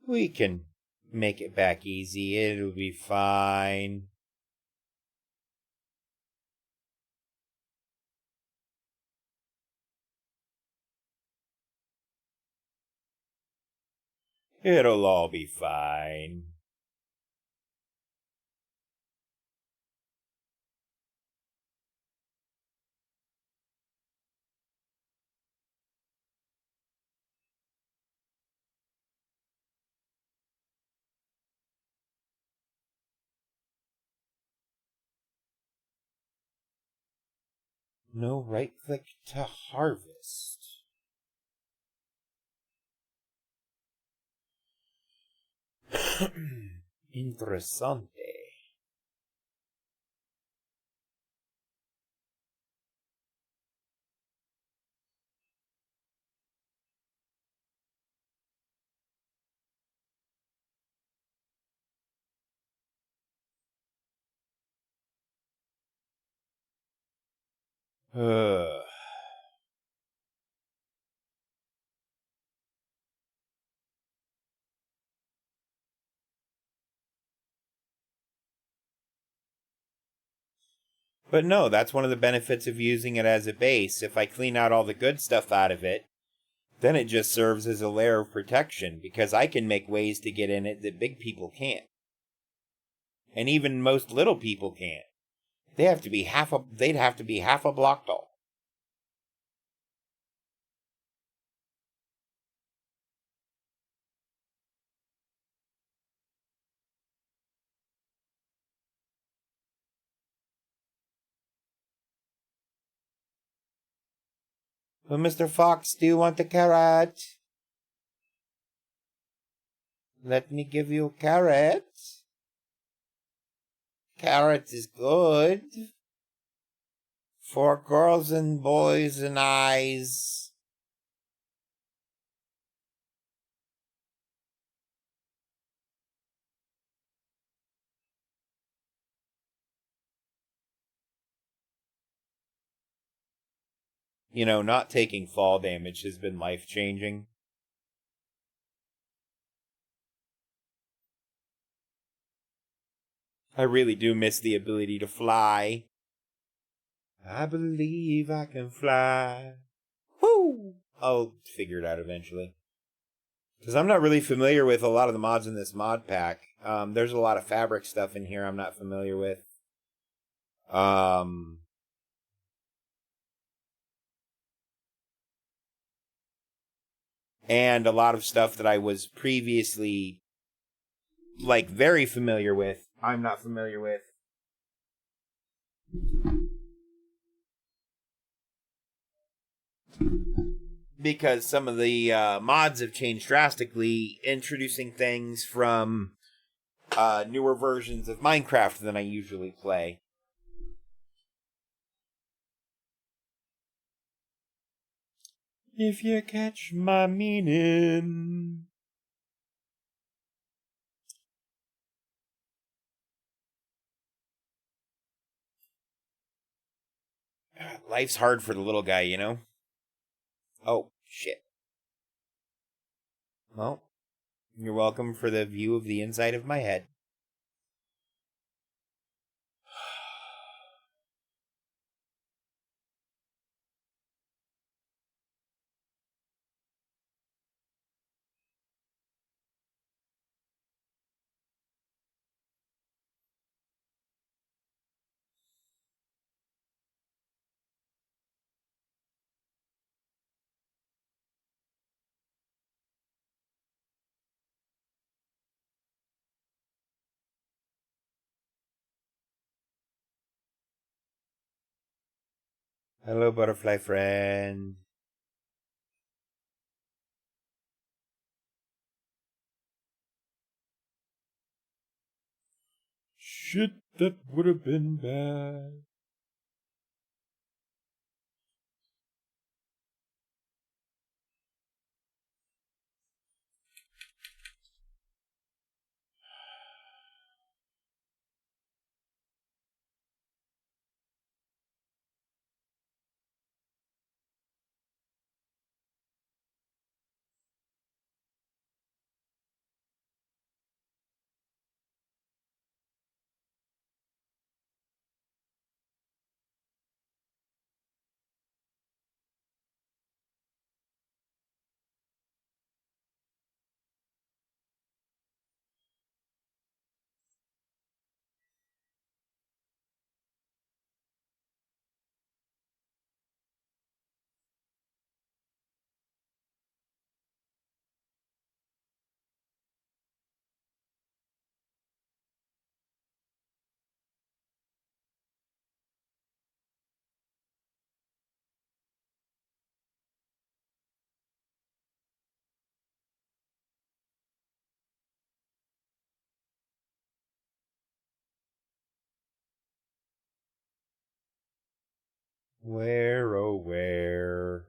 We can make it back easy. It'll be fine. It'll all be fine. No right click to harvest. Interessante. Uh. But no, that's one of the benefits of using it as a base. If I clean out all the good stuff out of it, then it just serves as a layer of protection, because I can make ways to get in it that big people can't. And even most little people can't. They'd have to be half a block tall. Well, Mr. Fox, do you want a carrot? Let me give you a carrot. Carrot is good. For girls and boys and eyes. You know, not taking fall damage has been life-changing. I really do miss the ability to fly. I believe I can fly. Woo! I'll figure it out eventually. Because I'm not really familiar with a lot of the mods in this mod pack. There's a lot of fabric stuff in here I'm not familiar with. And a lot of stuff that I was previously, like, very familiar with, I'm not familiar with. Because some of the mods have changed drastically, introducing things from newer versions of Minecraft than I usually play. If you catch my meaning. Life's hard for the little guy, you know? Oh, shit. Well, you're welcome for the view of the inside of my head. Hello, butterfly friend. Shit, that would have been bad. Where, oh, where?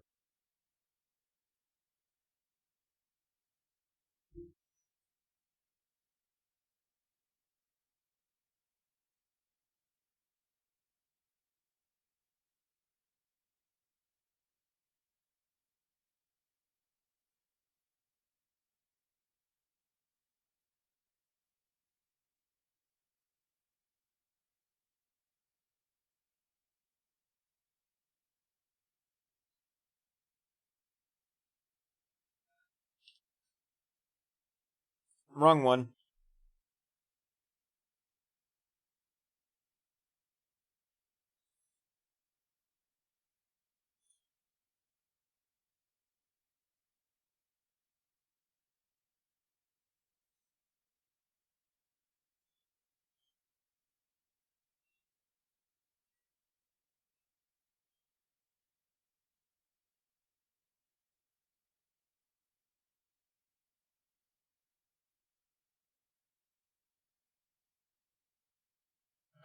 Wrong one.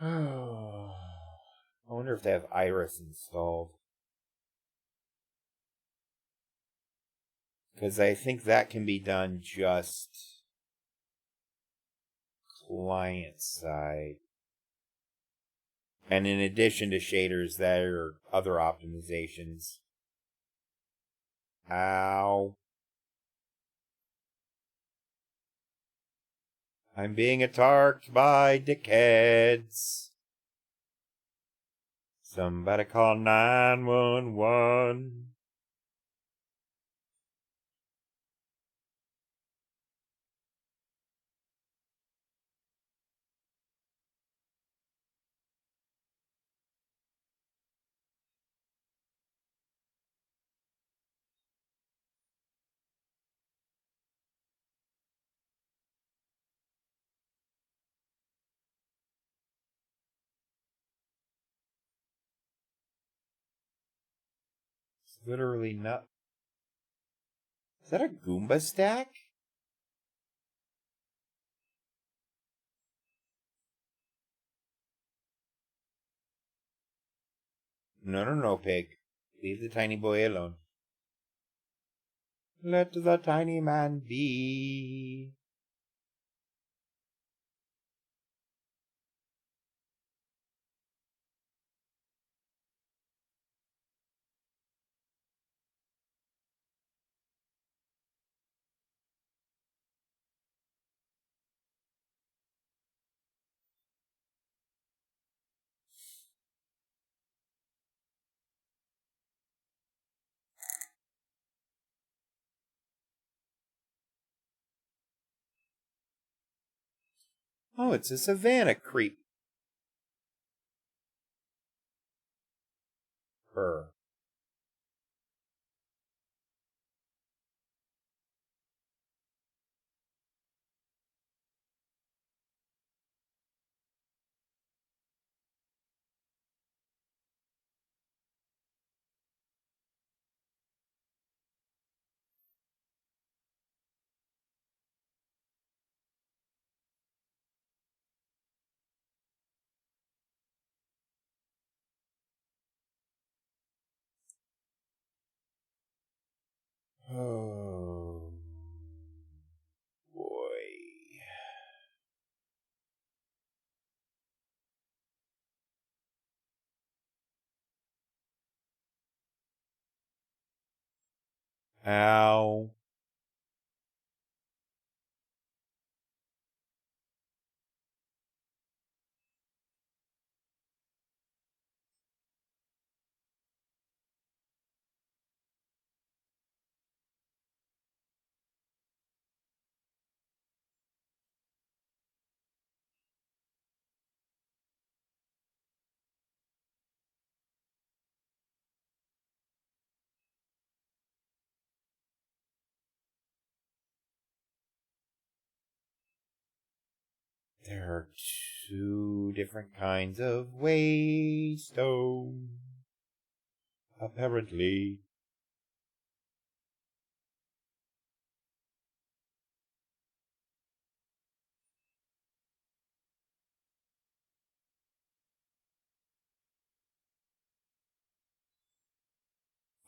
I wonder if they have Iris installed. Because I think that can be done just client side. And in addition to shaders, there are other optimizations. Ow. I'm being attacked by dickheads. Somebody call 911. It's literally not. Is that a Goomba stack? No, no, no, pig. Leave the tiny boy alone. Let the tiny man be. Oh, it's a savannah creep. Her. Oh, boy. Ow. There are two different kinds of waystone. Apparently.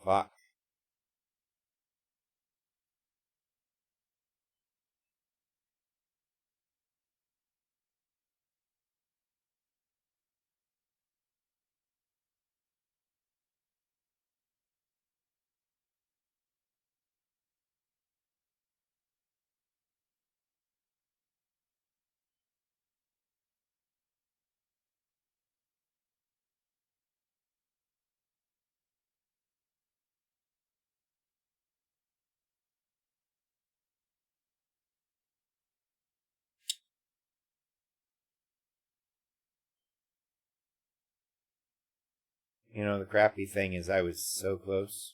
Fuck. You know, the crappy thing is I was so close.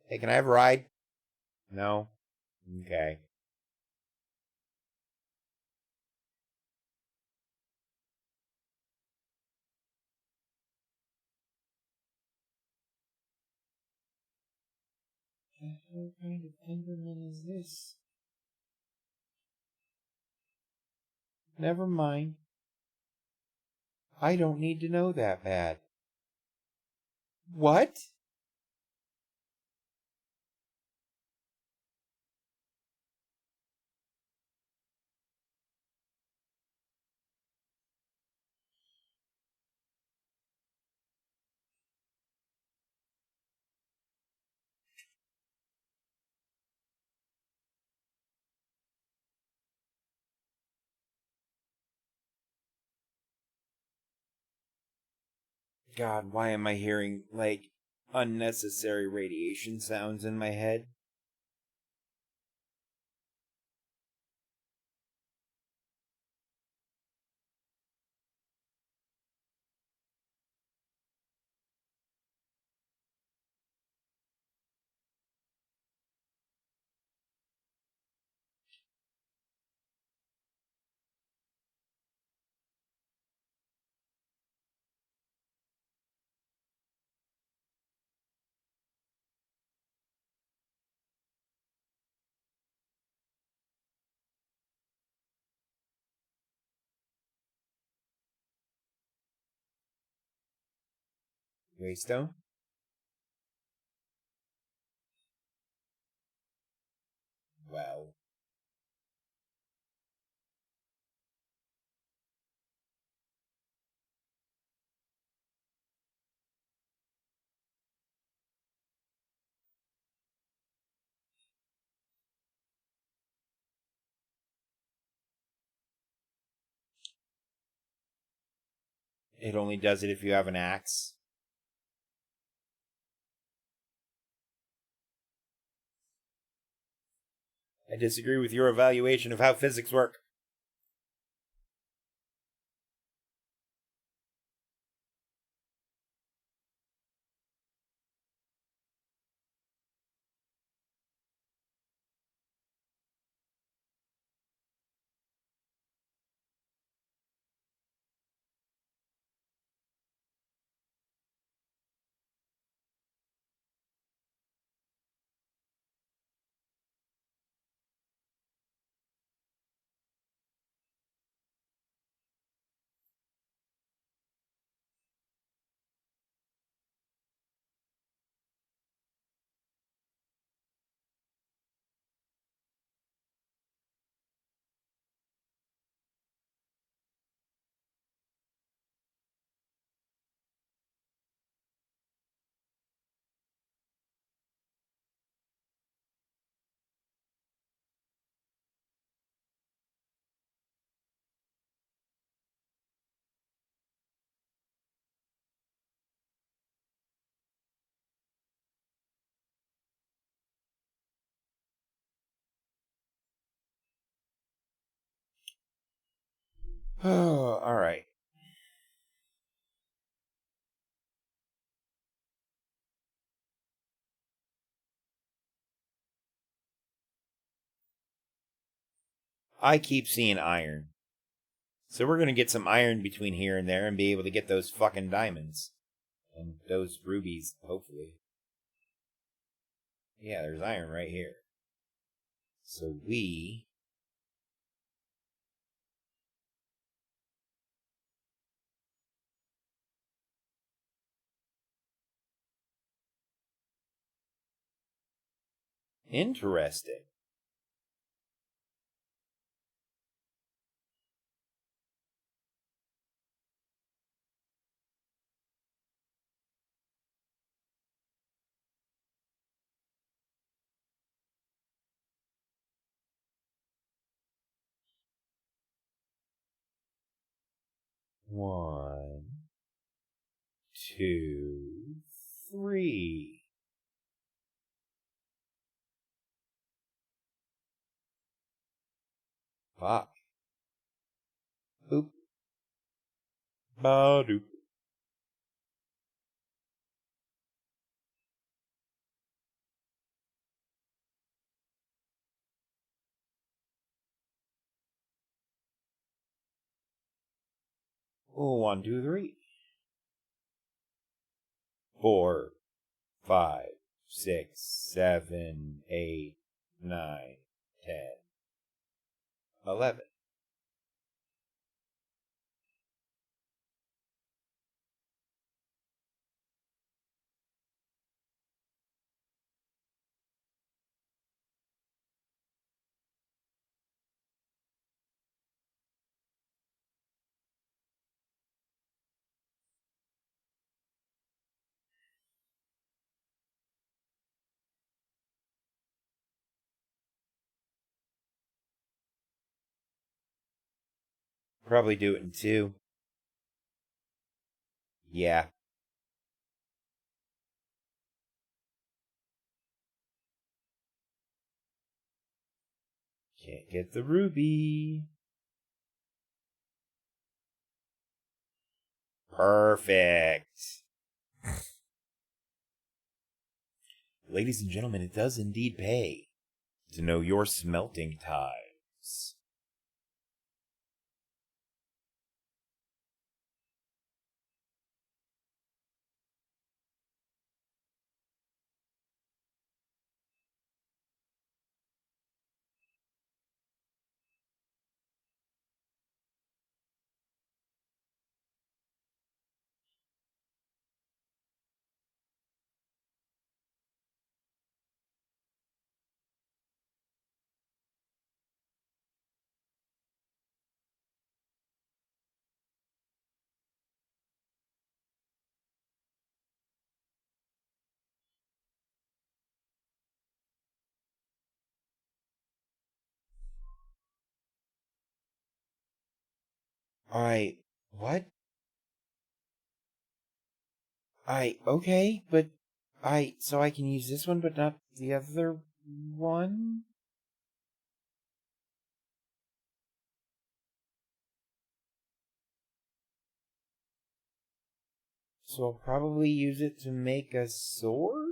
Hey, can I have a ride? No? Okay. What kind of Enderman is this? Never mind. I don't need to know that bad. What? God, why am I hearing, like, unnecessary radiation sounds in my head? Greystone? Well. It only does it if you have an axe. I disagree with your evaluation of how physics work. Oh, alright. I keep seeing iron. So we're gonna get some iron between here and there and be able to get those fucking diamonds. And those rubies, hopefully. Yeah, there's iron right here. So we... Interesting. One, two, three. Fuck. Boop. Ba-doop. Oh, 1, 2, 3. 4, 5, 6, 7, 8, 9, 10, 11. Probably do it in 2. Yeah. Can't get the ruby. Perfect. Ladies and gentlemen, it does indeed pay to know your smelting times. What? Okay, but so I can use this one, but not the other one? So I'll probably use it to make a sword?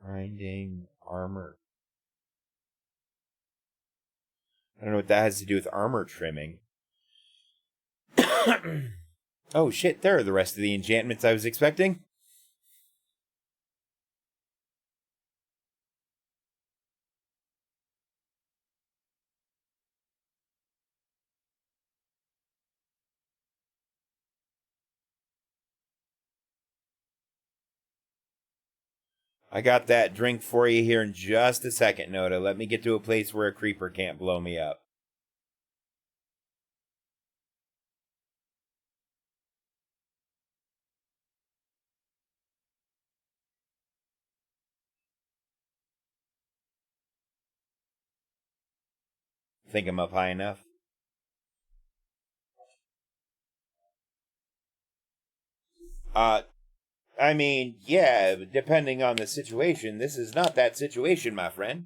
Grinding armor. I don't know what that has to do with armor trimming. Oh shit, there are the rest of the enchantments I was expecting. I got that drink for you here in just a second, Noda. Let me get to a place where a creeper can't blow me up. Think I'm up high enough? I mean, yeah, depending on the situation, this is not that situation, my friend.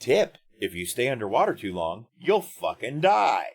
Tip: if you stay underwater too long, you'll fucking die.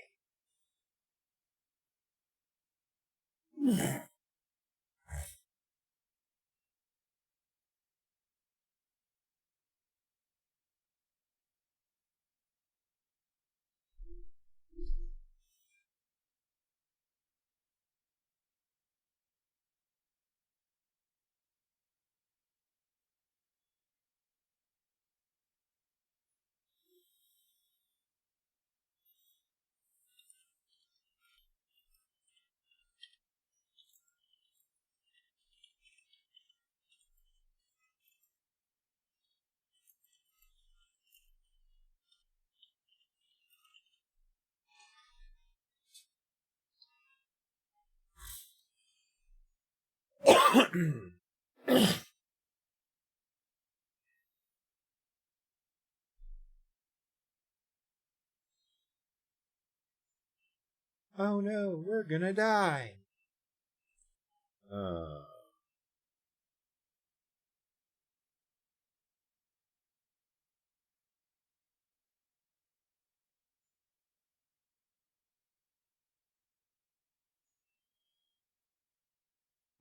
Oh no, we're gonna die.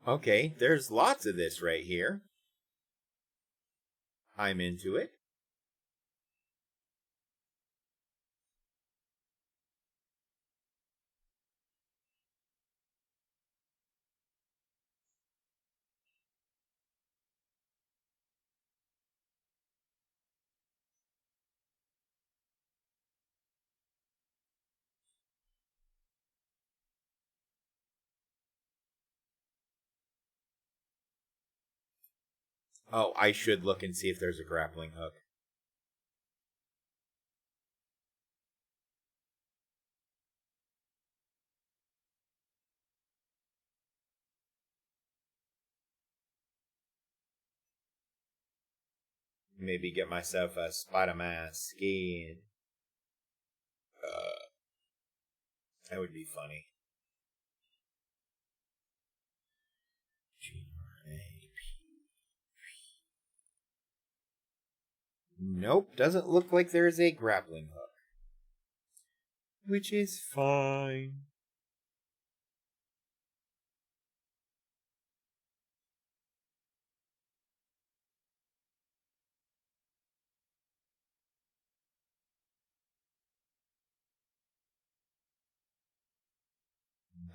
Okay, there's lots of this right here. I'm into it. Oh, I should look and see if there's a grappling hook. Maybe get myself a Spider-Man skin. That would be funny. Nope, doesn't look like there's a grappling hook. Which is fine.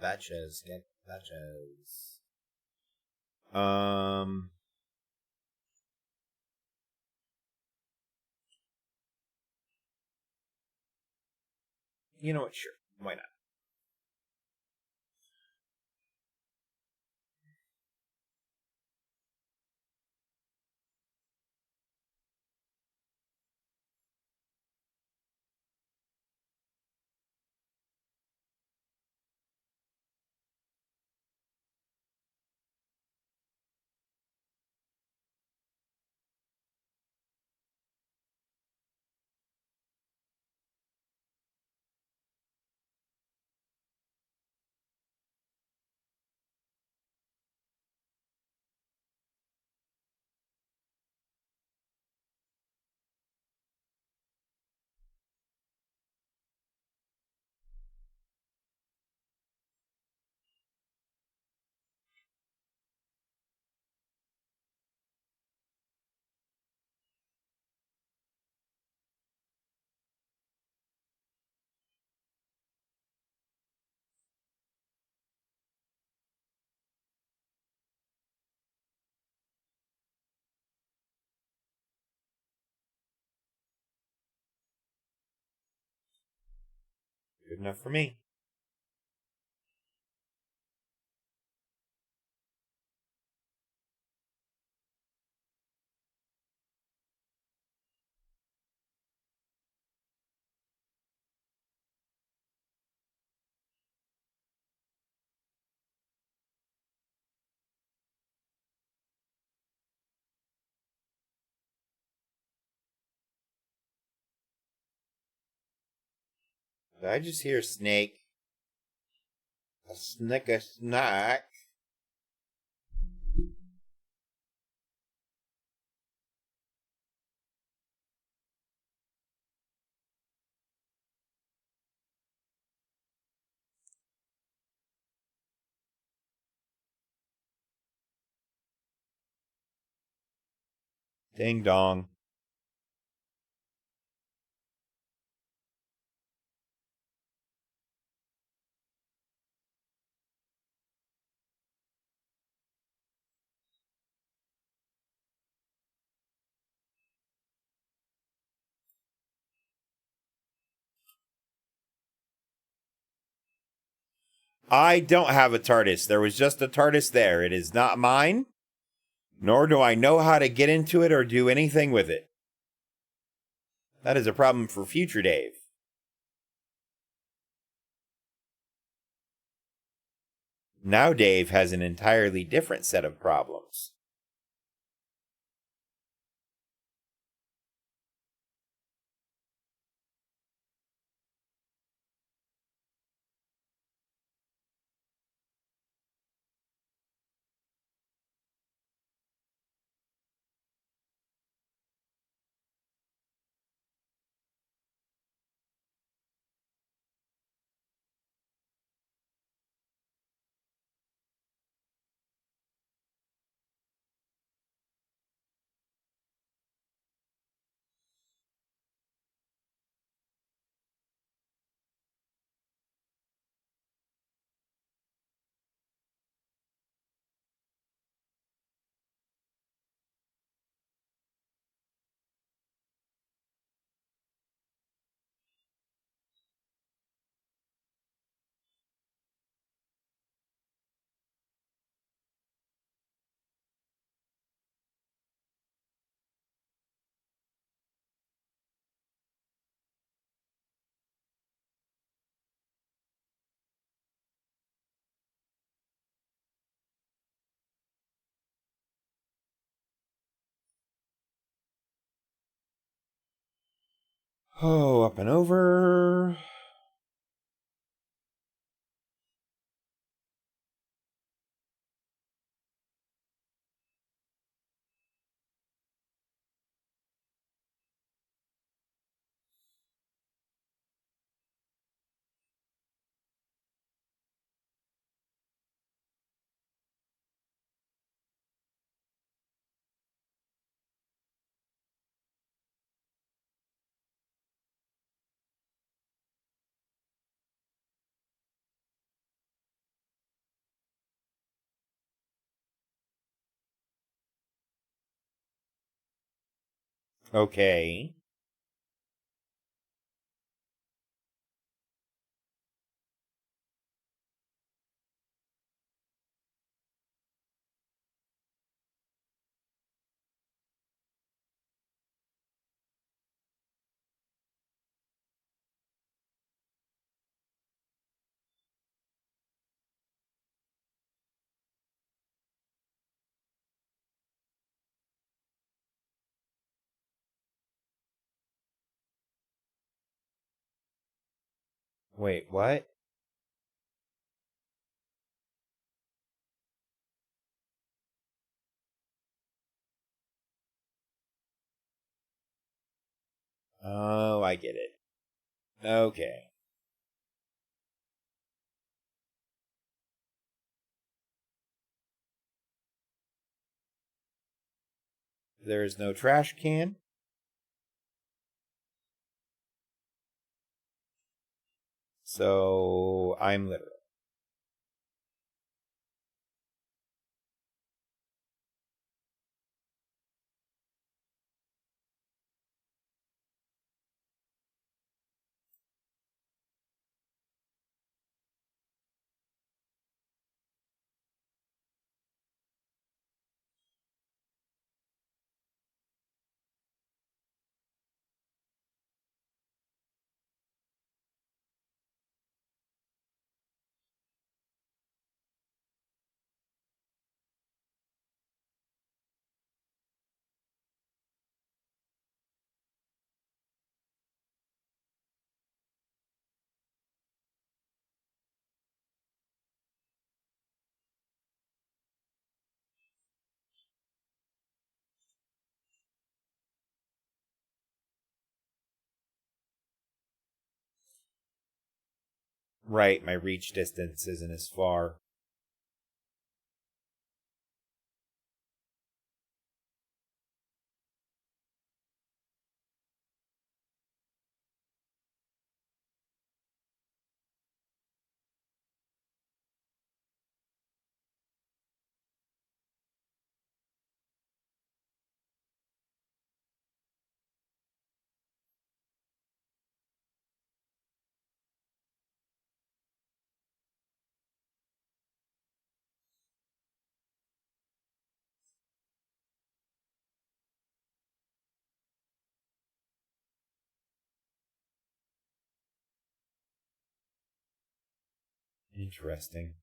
Batches, get batches. You know what? Sure, why not? Good enough for me. Did I just hear snake? A snack. Ding dong. I don't have a TARDIS. There was just a TARDIS there. It is not mine, nor do I know how to get into it or do anything with it. That is a problem for future Dave. Now Dave has an entirely different set of problems. Oh, up and over. Okay. Wait, what? Oh, I get it. Okay. There is no trash can. So I'm literal. Right, my reach distance isn't as far. Interesting.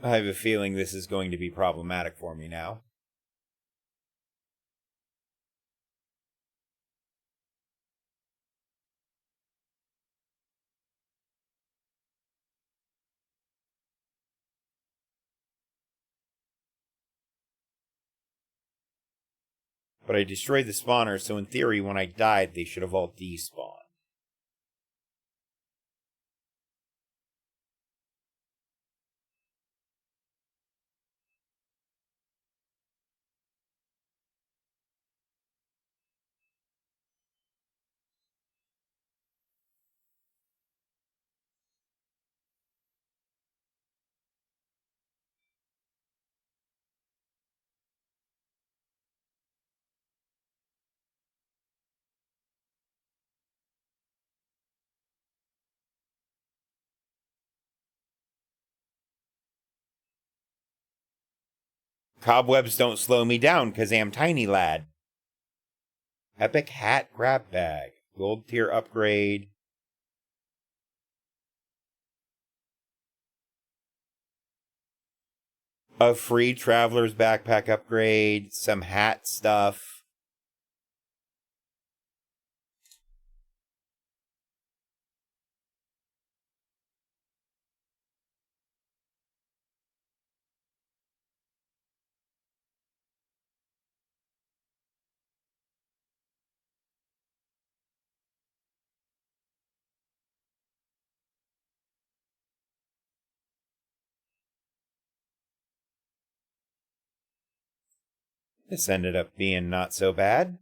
I have a feeling this is going to be problematic for me now. But I destroyed the spawner, so in theory, when I died, they should have all despawned. Cobwebs don't slow me down, because I'm tiny lad. Epic hat grab bag. Gold tier upgrade. A free traveler's backpack upgrade. Some hat stuff. This ended up being not so bad.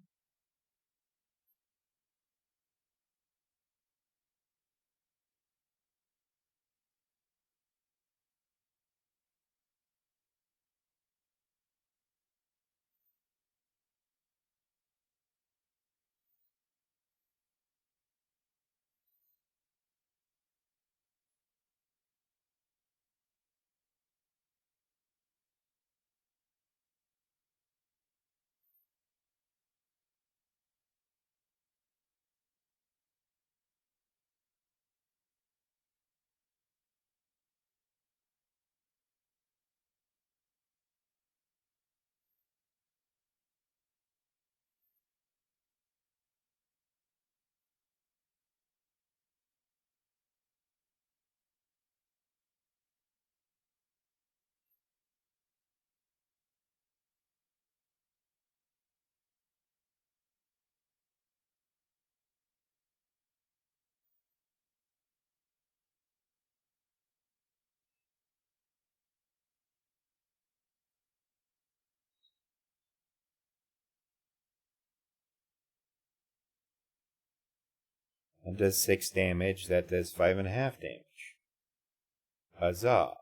That does 6 damage. That does 5.5 damage. Huzzah.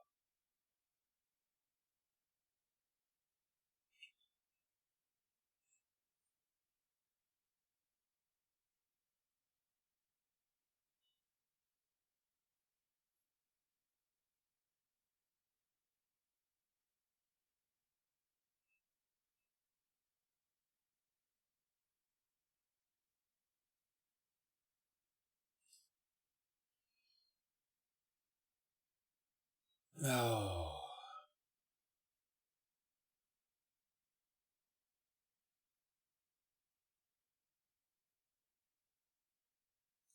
Oh.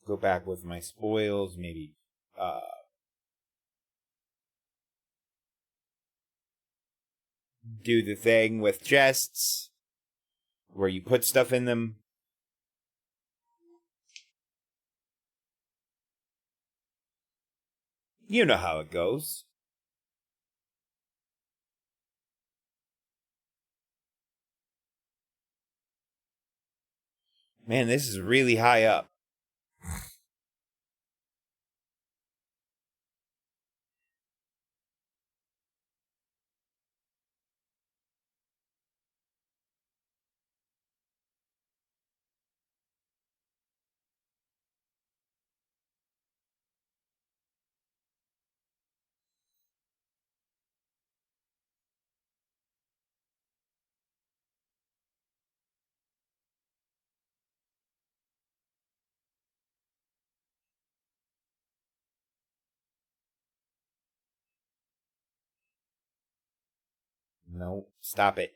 go back with my spoils, maybe do the thing with chests where you put stuff in them. You know how it goes. Man, this is really high up. No, stop it.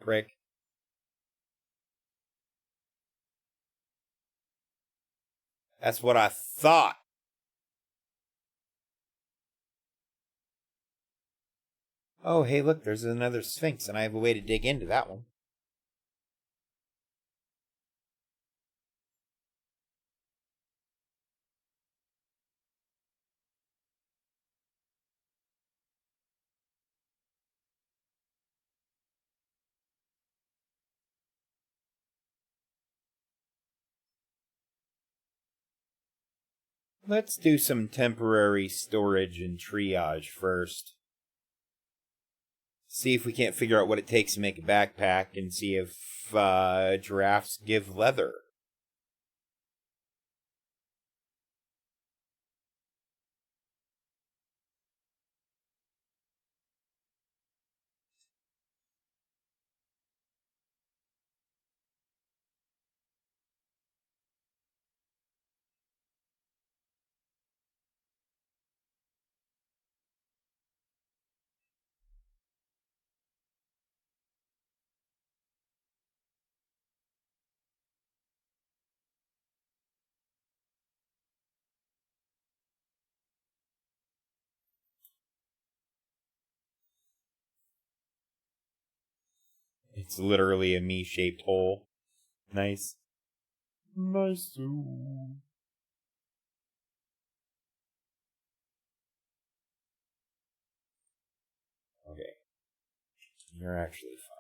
Prick. That's what I thought. Oh, hey, look, there's another Sphinx, and I have a way to dig into that one. Let's do some temporary storage and triage first. See if we can't figure out what it takes to make a backpack, and see if giraffes give leather. It's literally a me-shaped hole. Nice. Nice. Okay. You're actually fine.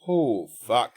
Oh, fuck.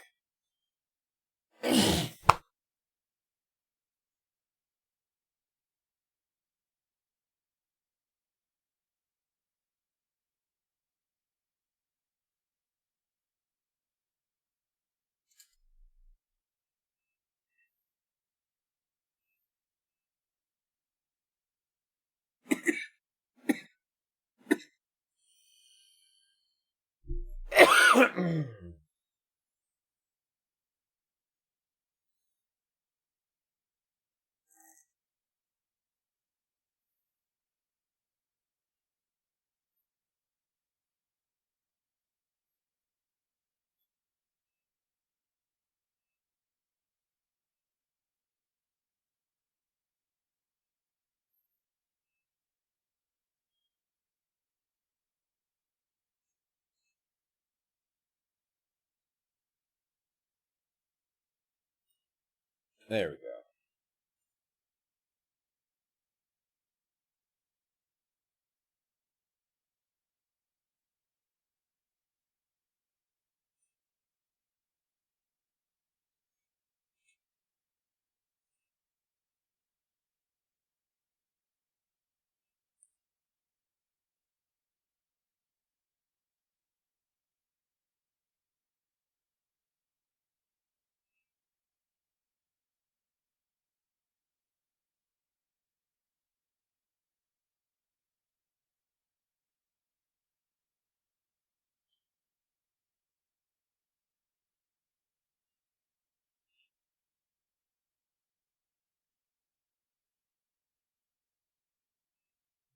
There we go.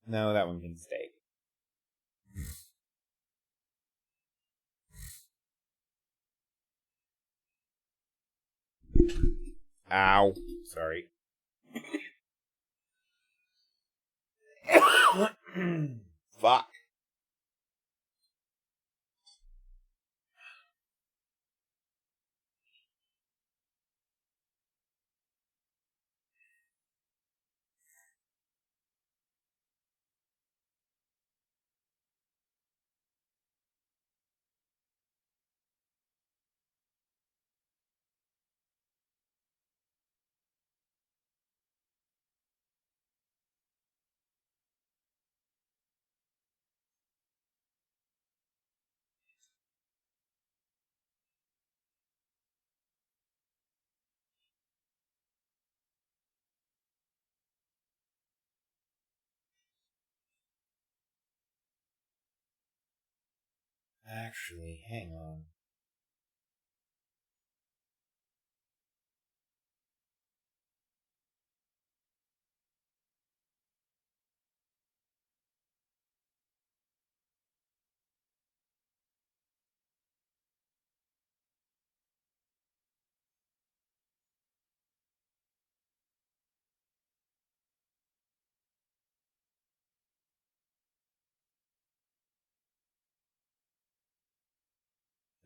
No, that one can stay. Ow. Sorry. Fuck. Actually, hang on.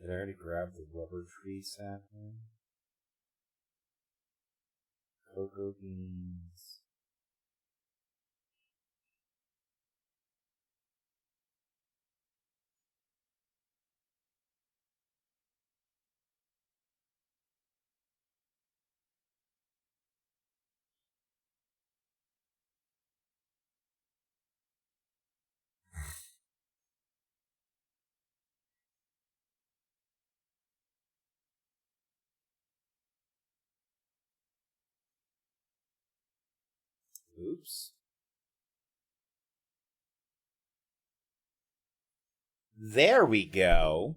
Did I already grab the rubber tree sapling? Cocoa beans. Oops. There we go.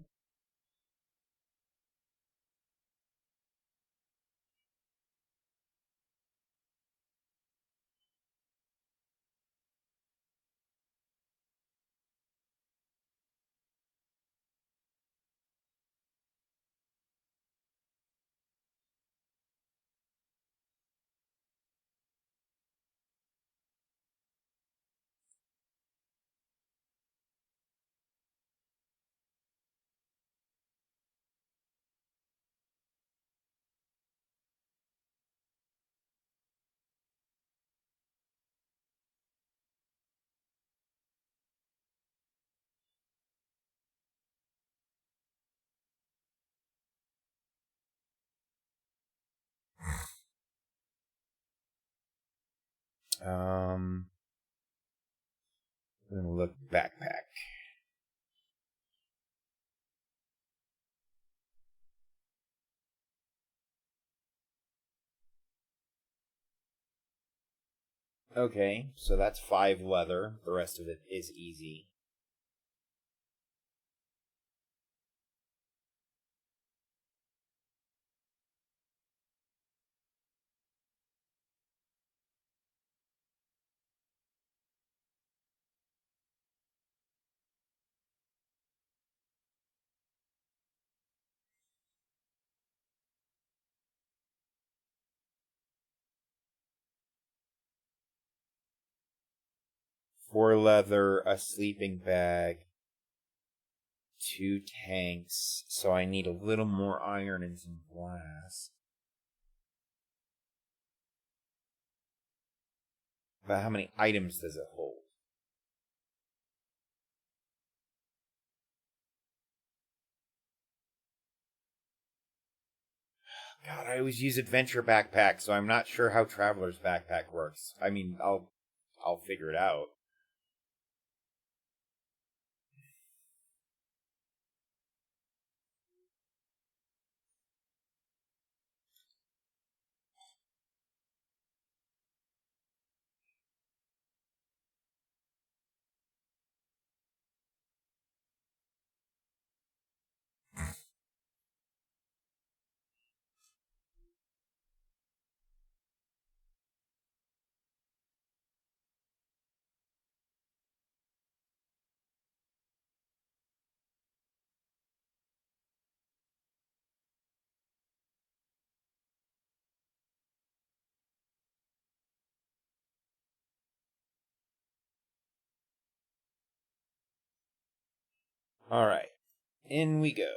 I'm gonna look backpack. Okay, so that's 5 leather. The rest of it is easy. Four leather, a sleeping bag, 2 tanks. So I need a little more iron and some glass. But how many items does it hold? God, I always use adventure backpack, so I'm not sure how traveler's backpack works. I mean, I'll figure it out. All right, in we go.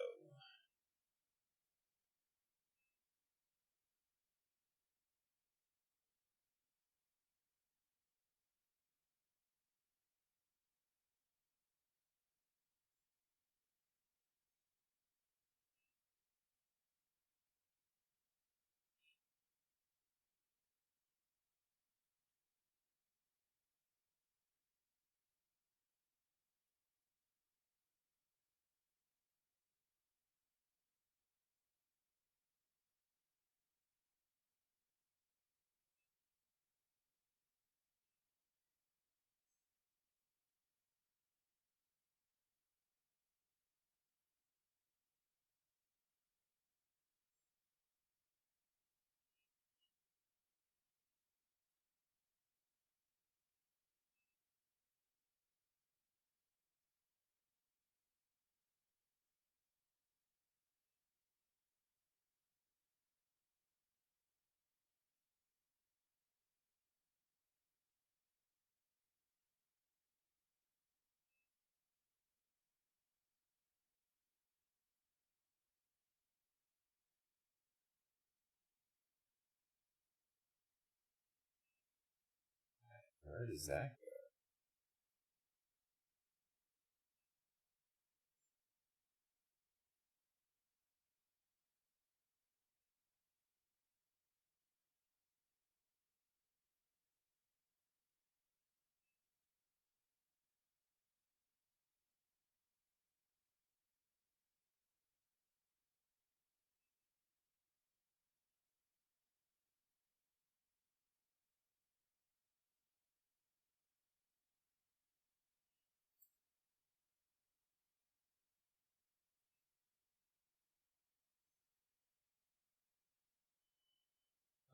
Where does that go?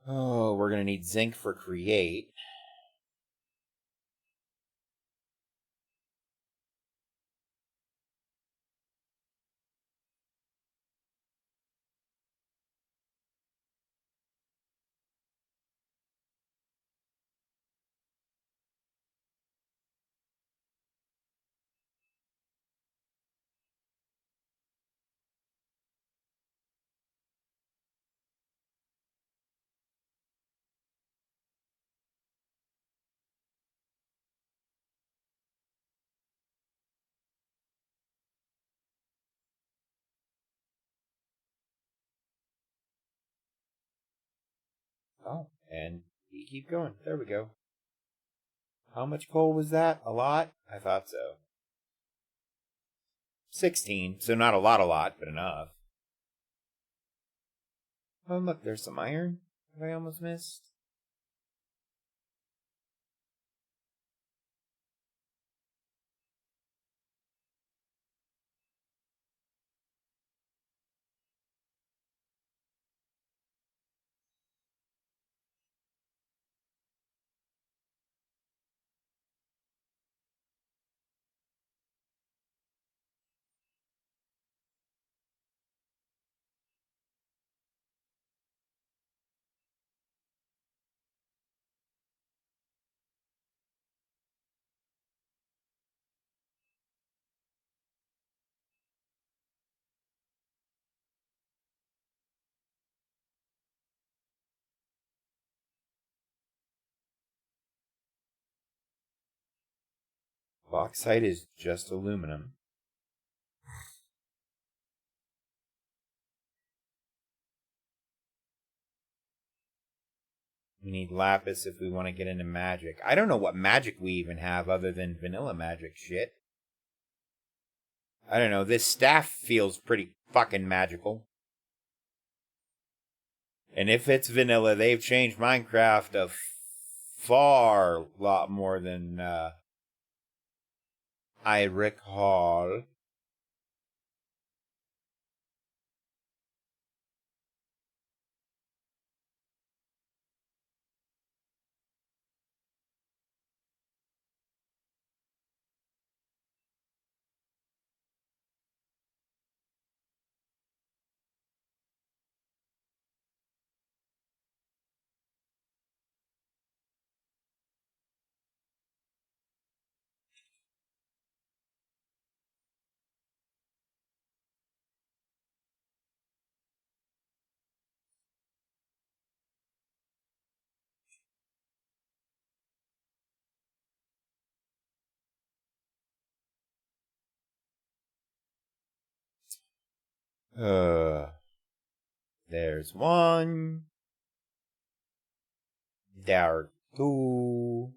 Oh, we're gonna need zinc for create. Oh, and we keep going. There we go. How much coal was that? A lot? I thought so. 16, so not a lot, but enough. Oh, look, there's some iron that I almost missed. Bauxite is just aluminum. We need lapis if we want to get into magic. I don't know what magic we even have other than vanilla magic shit. I don't know. This staff feels pretty fucking magical. And if it's vanilla, they've changed Minecraft a far lot more than I recall. There's one. There are two.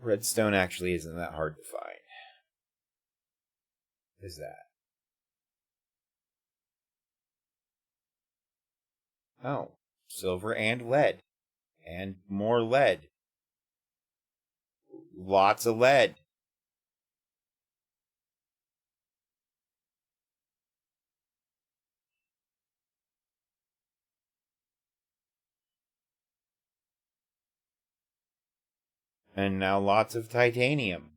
Redstone actually isn't that hard to find. Is that? Oh, silver and lead. And more lead. Lots of lead. And now lots of titanium.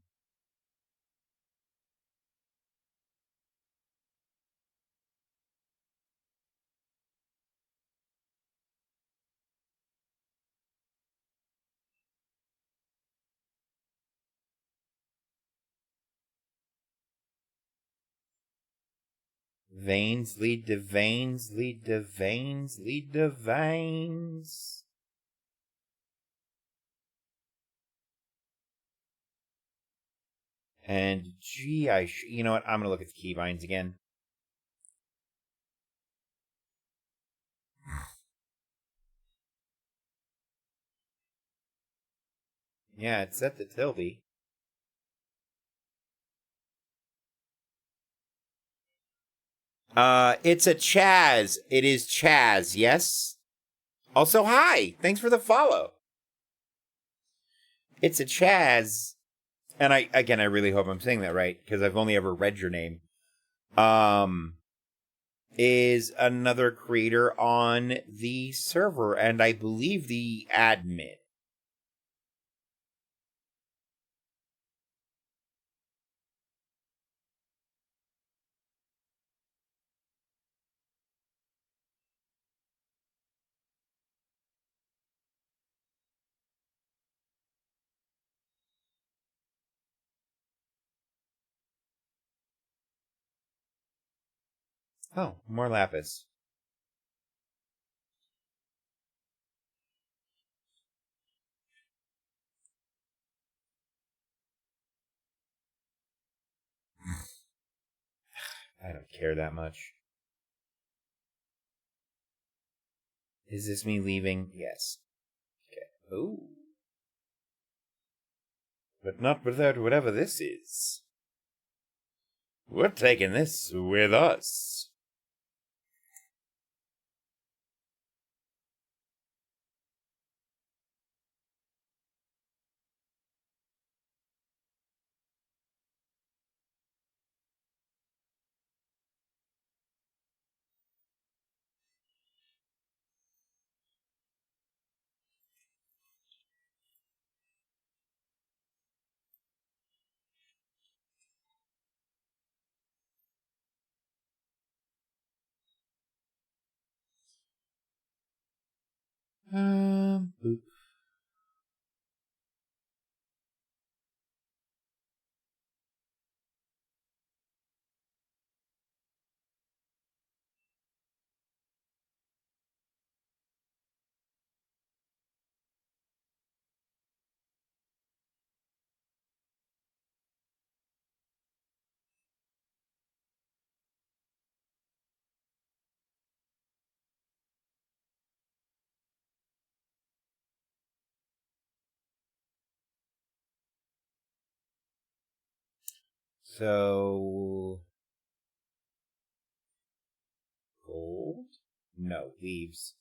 Veins lead to veins, lead to veins, lead to veins. And gee, you know what? I'm gonna look at the keybinds again. Yeah, it's set to tilde. It's a Chaz. It is Chaz, yes? Also, hi! Thanks for the follow. It's a Chaz. And I really hope I'm saying that right, because I've only ever read your name. Is another creator on the server, and I believe the admin. Oh, more lapis. care that much. Is this me leaving? Yes. Okay. Ooh. But not without whatever this is. We're taking this with us. Boop. So... Gold? No, leaves.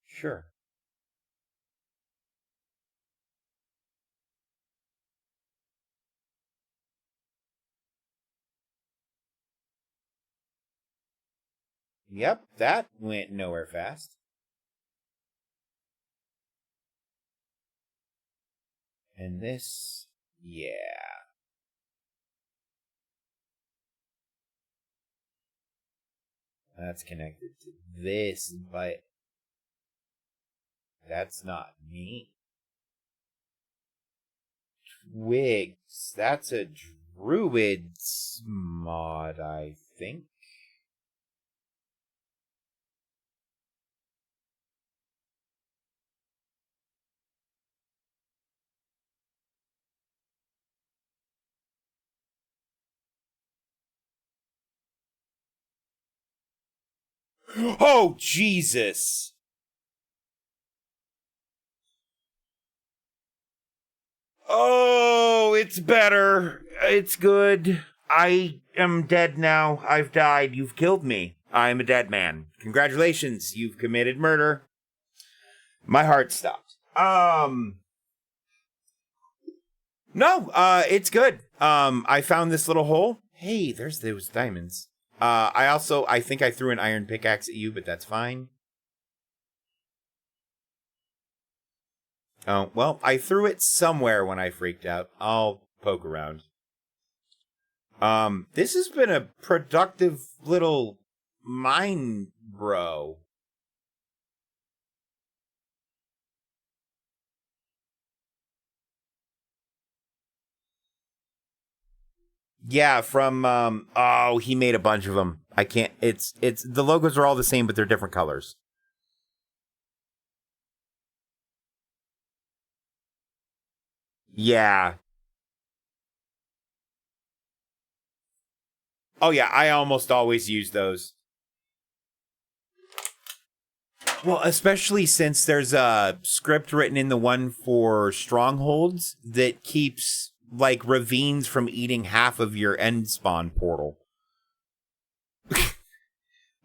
Sure. Yep, that went nowhere fast. And this... Yeah. That's connected to this, but... That's not me. Twigs. That's a druid's mod, I think. Oh, Jesus! Oh, it's better. It's good. I am dead now. I've died. You've killed me. I'm a dead man. Congratulations. You've committed murder. My heart stopped. No, it's good. I found this little hole. Hey, there's those diamonds. I think I threw an iron pickaxe at you, but that's fine. Oh, well, I threw it somewhere when I freaked out. I'll poke around. This has been a productive little mine, bro. Yeah, from oh, he made a bunch of them. I can't it's the logos are all the same but they're different colors. Yeah. Oh yeah, I almost always use those. Well, especially since there's a script written in the one for strongholds that keeps like ravines from eating half of your end spawn portal.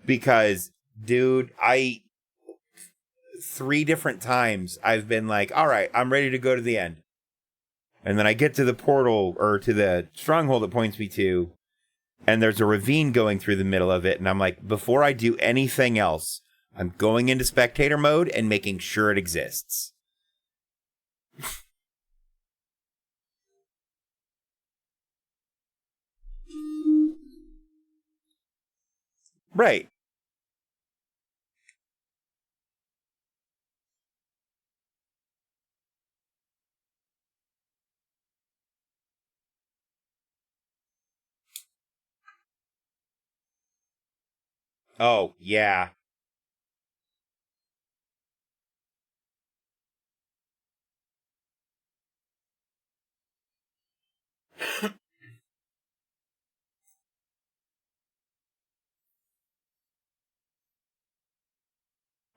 Because, dude, I 3 different times I've been like, all right, I'm ready to go to the end. And then I get to the portal or to the stronghold that points me to, and there's a ravine going through the middle of it. And I'm like, before I do anything else, I'm going into spectator mode and making sure it exists. Right. Oh, yeah.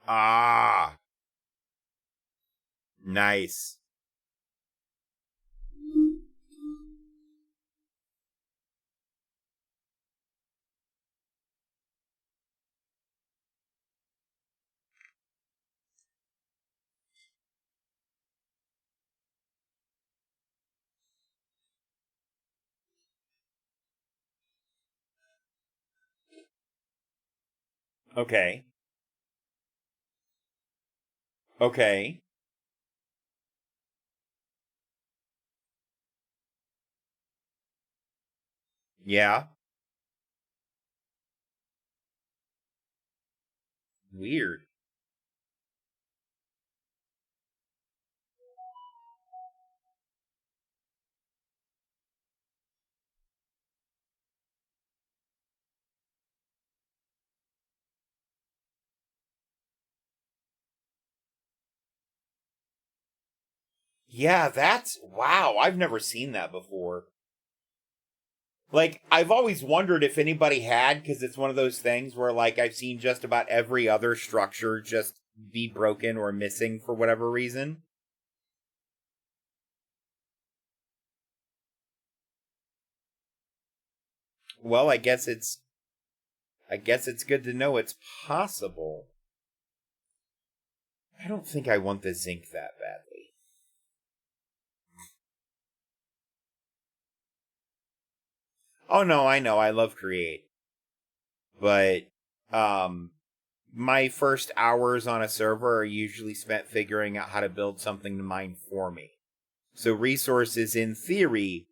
Ah, nice. Okay. Okay. Yeah. Weird. Yeah, that's wow. I've never seen that before. Like, I've always wondered if anybody had, because it's one of those things where, like, I've seen just about every other structure just be broken or missing for whatever reason. Well, I guess it's good to know it's possible. I don't think I want the zinc that badly. Oh no, I know, I love create. But um my first hours on a server are usually spent figuring out how to build something to mine for me. So resources in theory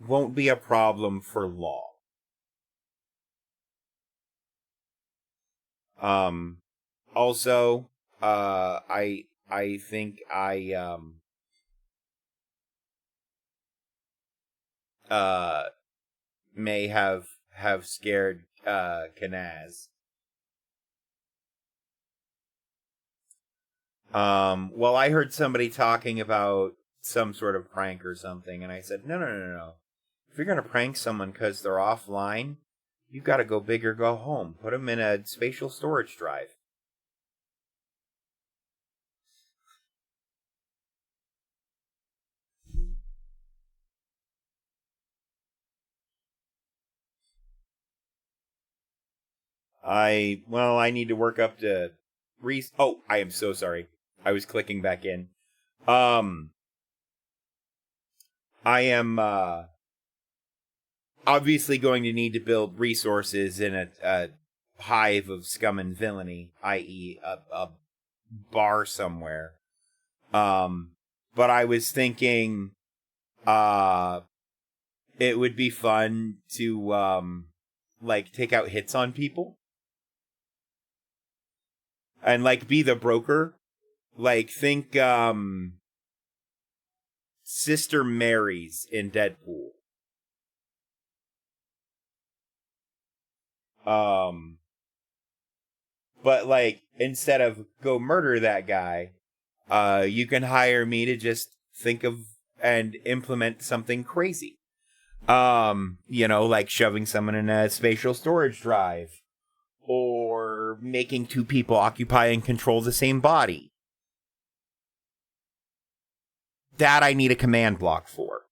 won't be a problem for long. Um Also, I think I uh may have scared Kanaz. Well, I heard somebody talking about some sort of prank or something, and I said, no, no, no, no, no. If you're gonna prank someone because they're offline, you gotta go big or go home. Put them in a spatial storage drive. I need to work up to Oh, I am so sorry. I was clicking back in. Um, I am obviously going to need to build resources in a hive of scum and villainy, i.e., a bar somewhere. But I was thinking, uh, it would be fun to like take out hits on people and like be the broker. Like think Sister Mary's in Deadpool. Um, but like instead of go murder that guy, you can hire me to just think of and implement something crazy. Like shoving someone in a spatial storage drive or making two people occupy and control the same body. That I need a command block for.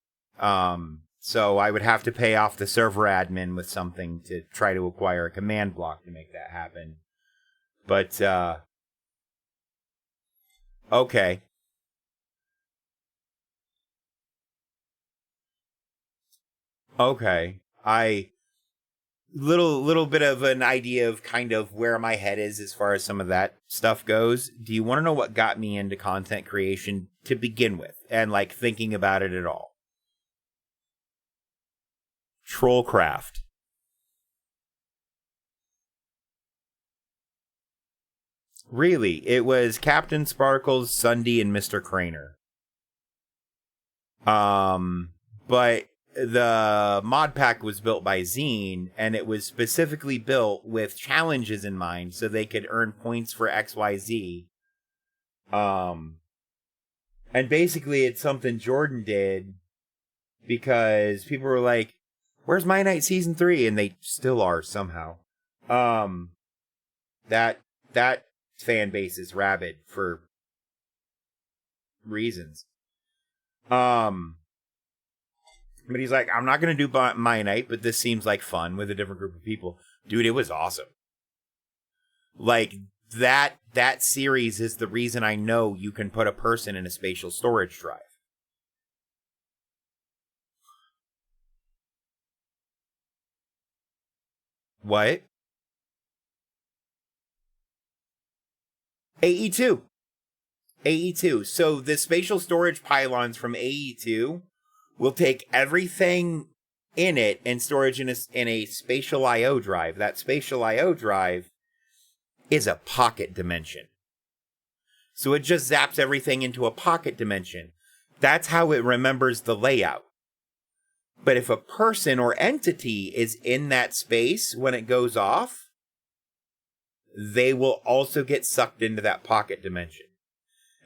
So I would have to pay off the server admin with something to try to acquire a command block to make that happen. But okay. Okay. I little bit of an idea of kind of where my head is as far as some of that stuff goes. Do you want to know what got me into content creation to begin with and like thinking about it at all? Trollcraft. Really, it was Captain Sparkles, Sunday, and Mr. Craner. Um, but the mod pack was built by Zine, and it was specifically built with challenges in mind, so they could earn points for XYZ. And basically, it's something Jordan did because people were like, "Where's My Knight Season 3?" And they still are somehow. That fan base is rabid for reasons. But he's like, I'm not going to do My Knight, but this seems like fun with a different group of people. Dude, it was awesome. Like, that series is the reason I know you can put a person in a spatial storage drive. What? AE2. AE2. So the spatial storage pylons from AE2 will take everything in it and storage in a spatial I/O drive. That spatial I/O drive is a pocket dimension. So it just zaps everything into a pocket dimension. That's how it remembers the layout. But if a person or entity is in that space when it goes off, they will also get sucked into that pocket dimension.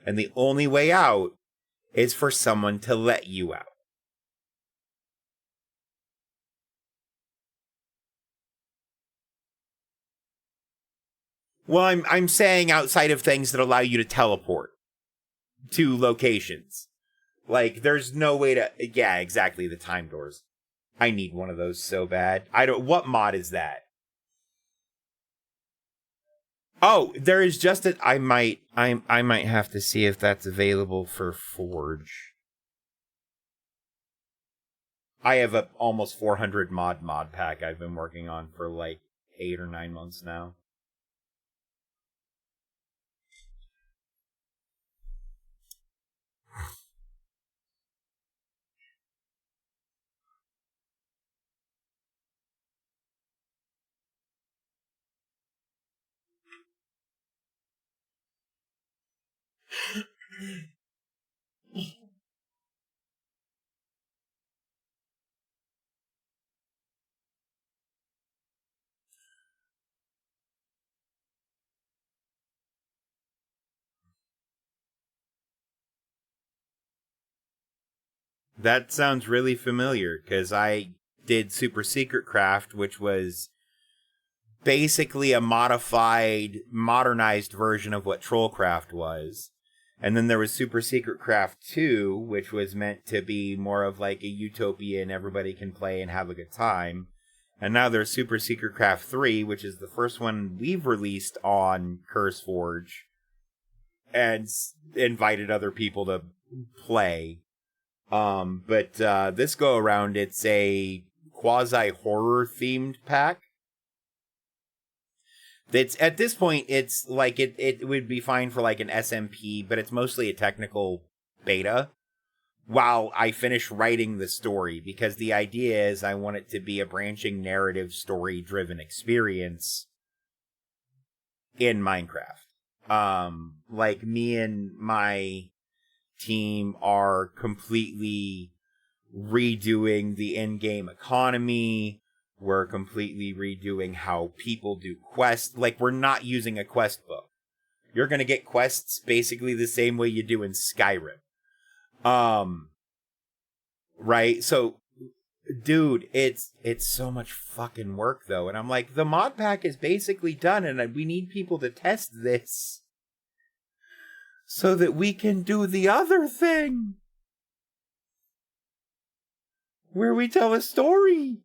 And the only way out is for someone to let you out. Well, I'm saying outside of things that allow you to teleport to locations. Like, there's no way to... Yeah, exactly, the time doors. I need one of those so bad. What mod is that? Oh, there is just a... I might have to see if that's available for Forge. I have a almost 400 mod pack I've been working on for like 8 or 9 months now. That sounds really familiar, because I did Super Secret Craft, which was basically a modified, modernized version of what Trollcraft was. And then there was Super Secret Craft 2, which was meant to be more of like a utopia and everybody can play and have a good time. And now there's Super Secret Craft 3, which is the first one we've released on CurseForge and invited other people to play. But this go around, it's a quasi-horror themed pack. It's at this point, it's like it would be fine for like an SMP, but it's mostly a technical beta while I finish writing the story, because the idea is I want it to be a branching narrative story-driven experience in Minecraft. Like me and my team are completely redoing the in-game economy. We're completely redoing how people do quests. Like, we're not using a quest book. You're going to get quests basically the same way you do in Skyrim. Right? So, dude, it's so much fucking work, though. And I'm like, the mod pack is basically done, and we need people to test this so that we can do the other thing, where we tell a story.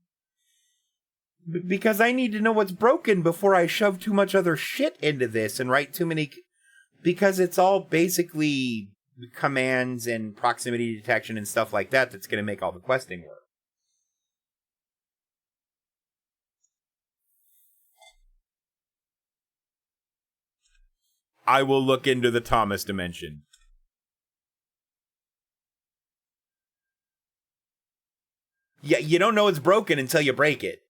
Because I need to know what's broken before I shove too much other shit into this and write too many... Because it's all basically commands and proximity detection and stuff like that that's going to make all the questing work. I will look into the Thomas dimension. Yeah, you don't know it's broken until you break it.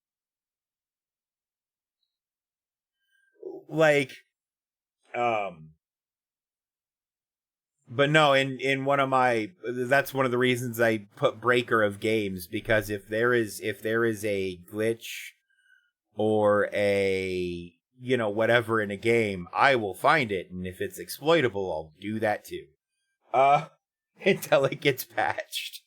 Like, But no, in one of my, that's one of the reasons I put breaker of games, because if there is a glitch or a, whatever in a game, I will find it, and if it's exploitable, I'll do that too. Until it gets patched.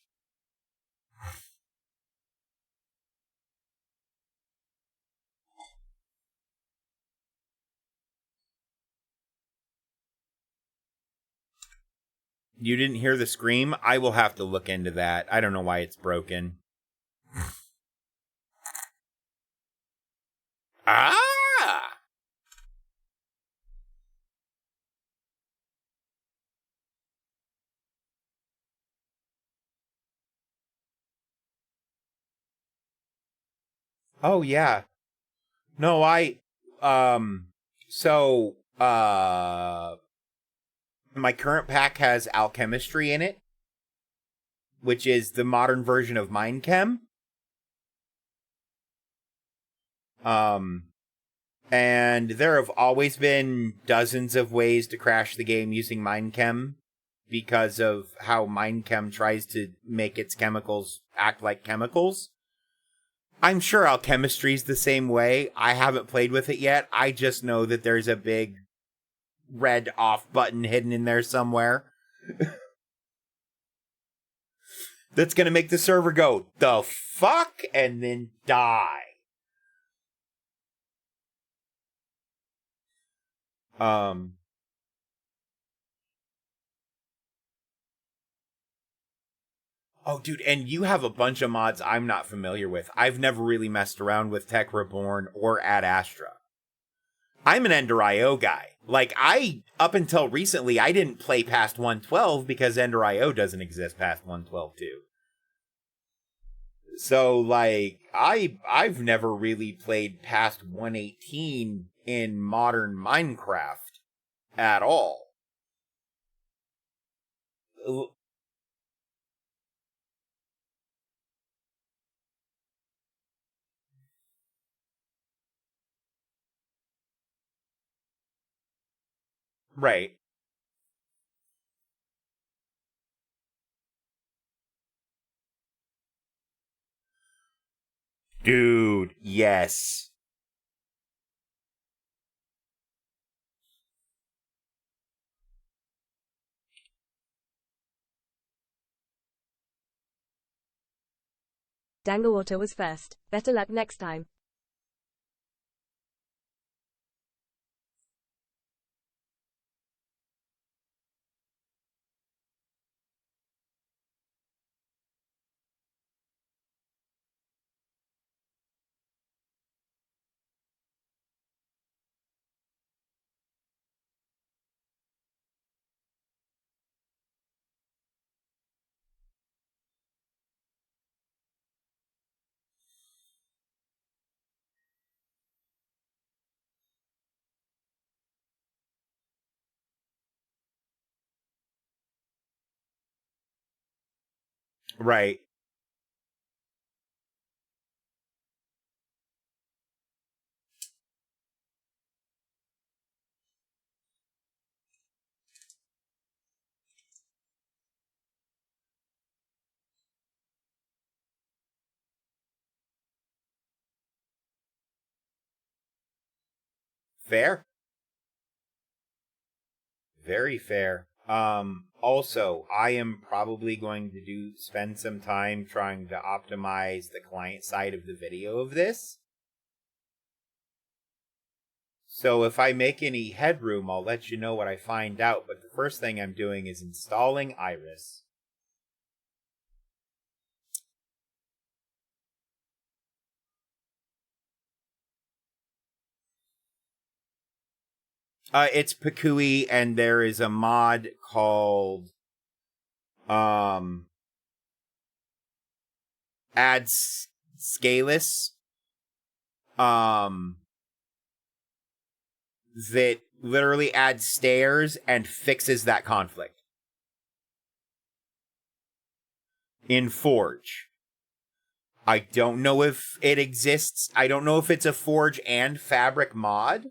You didn't hear the scream? I will have to look into that. I don't know why it's broken. Ah! Oh, yeah. No, so, my current pack has alchemistry in it, which is the modern version of Mindchem. And there have always been dozens of ways to crash the game using Mindchem because of how Mindchem tries to make its chemicals act like chemicals. I'm sure alchemistry's the same way. I haven't played with it yet. I just know that there's a big red off button hidden in there somewhere. That's gonna make the server go, the fuck? And then die. Oh, dude, and you have a bunch of mods I'm not familiar with. I've never really messed around with Tech Reborn or Ad Astra. I'm an Ender.io guy. Like, up until recently, I didn't play past 112 because Ender.io doesn't exist past 112 too. So, like, I've never really played past 118 in modern Minecraft at all. Right. Dude, yes. Dangle Water was first. Better luck next time. Right. Fair. Very fair. Also, I am probably going to spend some time trying to optimize the client side of the video of this. So if I make any headroom, I'll let you know what I find out, but the first thing I'm doing is installing Iris. It's Pakui, and there is a mod called Add Scaleless that literally adds stairs and fixes that conflict in Forge. I don't know if it exists. I don't know if it's a Forge and Fabric mod,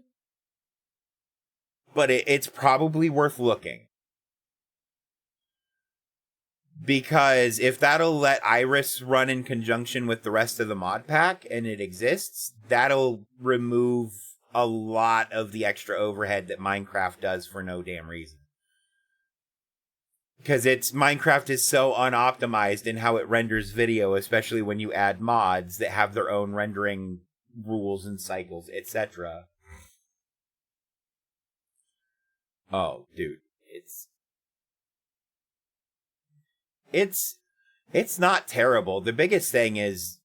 but it's probably worth looking. Because if that'll let Iris run in conjunction with the rest of the mod pack and it exists, that'll remove a lot of the extra overhead that Minecraft does for no damn reason. Because Minecraft is so unoptimized in how it renders video, especially when you add mods that have their own rendering rules and cycles, etc. Oh, dude, it's not terrible. The biggest thing is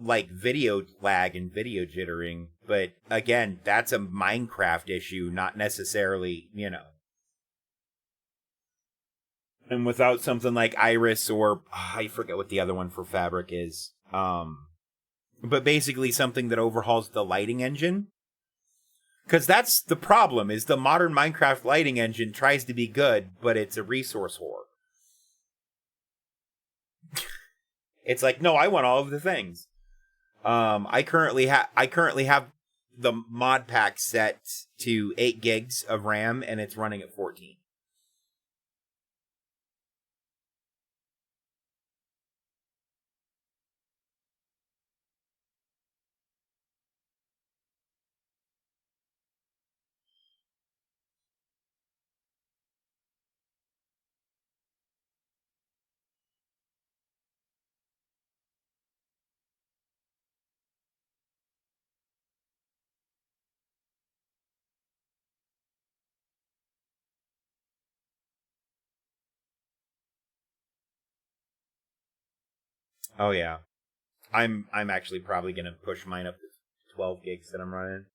like video lag and video jittering, but again, that's a Minecraft issue, not necessarily, And without something like Iris or I forget what the other one for Fabric is. But basically something that overhauls the lighting engine. Because that's the problem, is the modern Minecraft lighting engine tries to be good, but it's a resource whore. It's like, no, I want all of the things. I currently have the mod pack set to 8 gigs of RAM, and it's running at 14. Oh yeah. I'm actually probably gonna push mine up to 12 gigs that I'm running.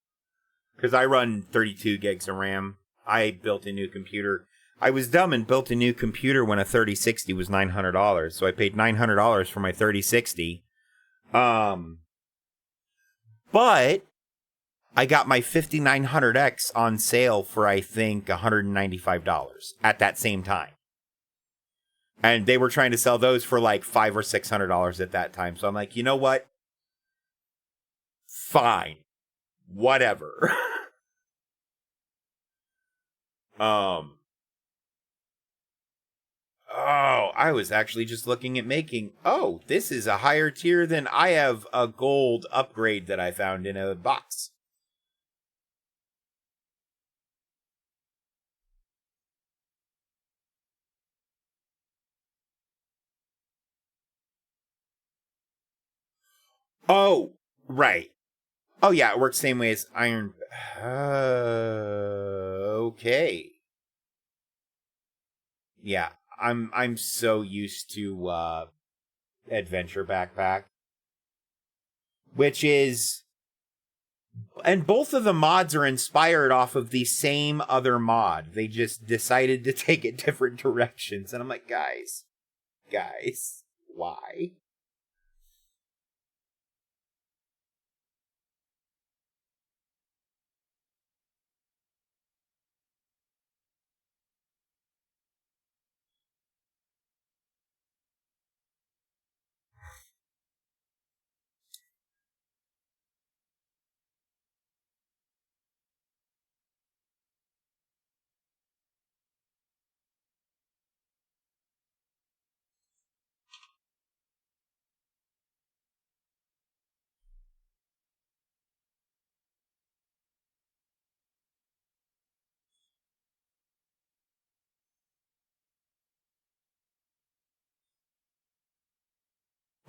Because I run 32 gigs of RAM. I built a new computer. I was dumb and built a new computer when a 3060 was $900. So I paid $900 for my 3060. But I got my 5900X on sale for, I think, $195 at that same time. And they were trying to sell those for like $500 or $600 at that time. So I'm like, you know what? Fine. Whatever. Oh, I was actually just looking at making... Oh, this is a higher tier than I have a gold upgrade that I found in a box. Oh, right. Oh, yeah, it works same way as iron... Okay. Yeah, I'm so used to Adventure Backpack. Which is... And both of the mods are inspired off of the same other mod. They just decided to take it different directions. And I'm like, guys, why?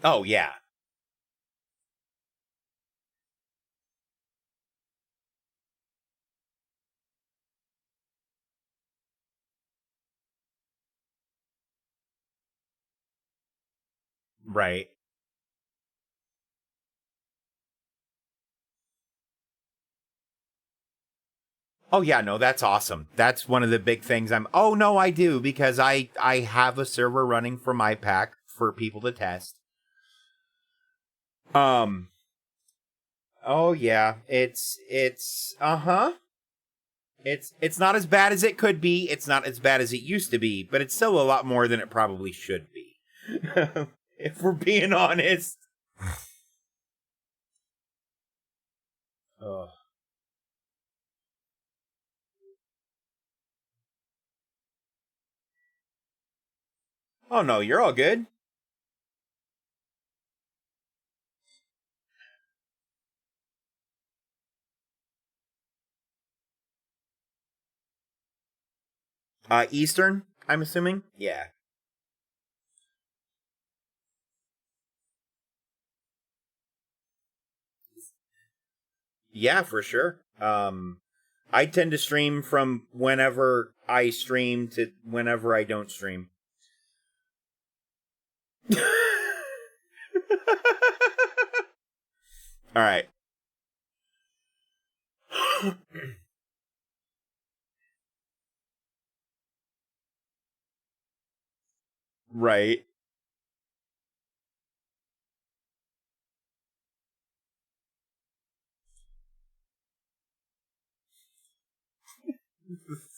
Oh, yeah. Right. Oh, yeah, no, that's awesome. That's one of the big things Oh, no, I do, because I have a server running for my pack for people to test. Oh, yeah, uh-huh. It's not as bad as it could be. It's not as bad as it used to be, but it's still a lot more than it probably should be. If we're being honest. Ugh. Oh no, you're all good. Eastern, I'm assuming? Yeah. Yeah, for sure. I tend to stream from whenever I stream to whenever I don't stream. All right. Right.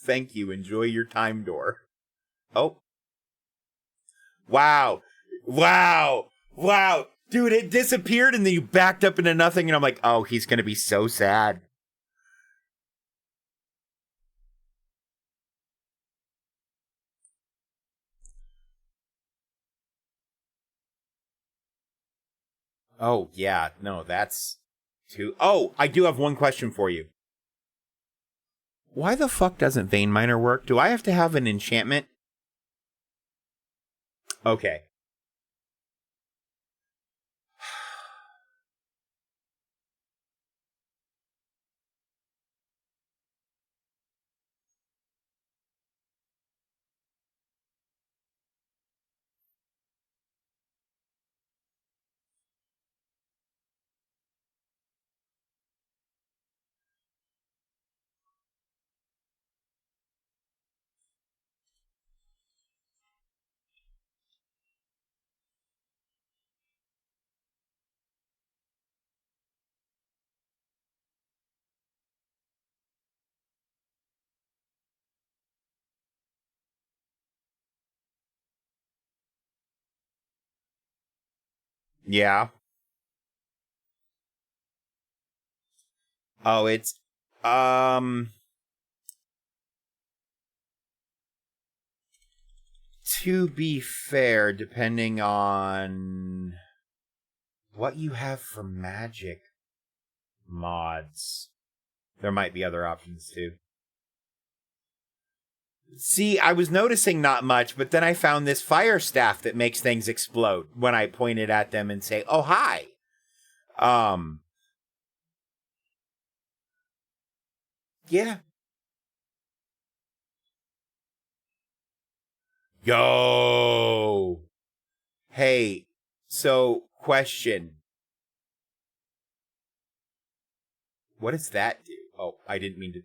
Thank you. Enjoy your time door. Oh. Wow. Wow. Wow. Dude, it disappeared and then you backed up into nothing and I'm like, oh, he's going to be so sad. Oh, yeah. No, that's too... Oh, I do have one question for you. Why the fuck doesn't Vein Miner work? Do I have to have an enchantment? Okay. Yeah. Oh, it's... Um... To be fair, depending on what you have for magic mods, there might be other options too. See, I was noticing not much, but then I found this fire staff that makes things explode when I point it at them and say, "Oh, hi." Um, yeah. Yo. Hey, so question. What does that do? Oh, I didn't mean to.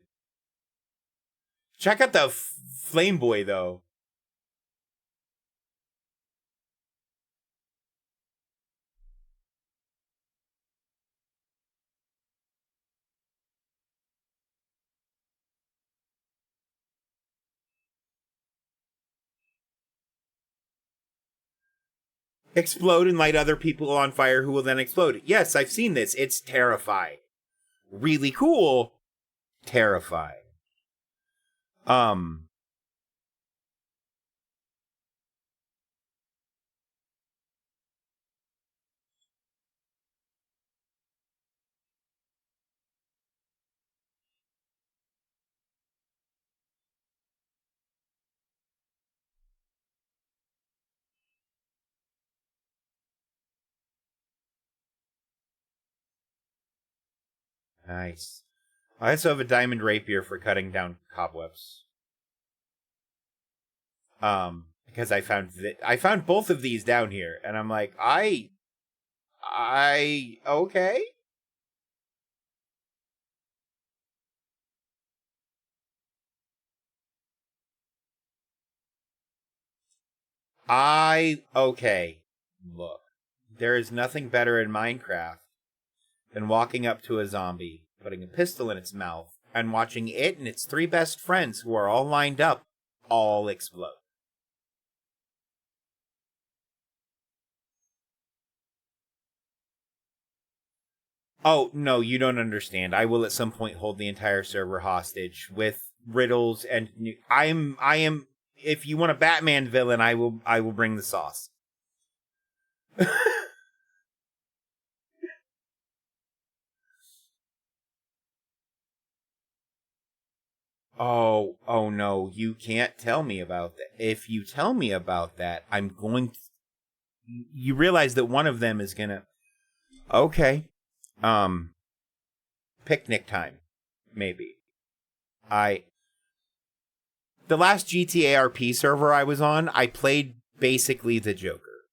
Check out the Flame Boy, though. Explode and light other people on fire who will then explode. Yes, I've seen this. It's terrifying. Really cool. Terrifying. Um, nice. I also have a diamond rapier for cutting down cobwebs. Because I found both of these down here, and I'm like, okay. Okay. Look, there is nothing better in Minecraft than walking up to a zombie, putting a pistol in its mouth, and watching it and its three best friends, who are all lined up, all explode. Oh, no, you don't understand. I will at some point hold the entire server hostage with riddles and I am if you want a Batman villain, I will bring the sauce. Oh no, you can't tell me about that. If you tell me about that, I'm going to, you realize that one of them is gonna, okay, picnic time, maybe. The last GTA RP server I was on, I played basically the Joker.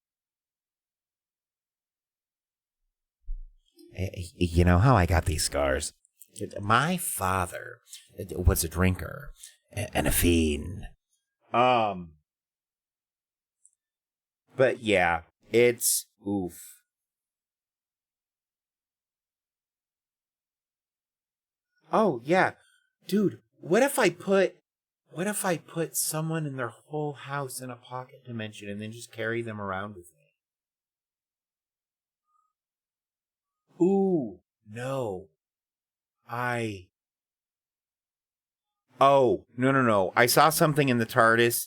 You know how I got these scars? My father was a drinker and a fiend. But yeah, it's oof. Oh yeah, dude. What if I put someone in their whole house in a pocket dimension and then just carry them around with me? Ooh, no. Oh, no. I saw something in the TARDIS.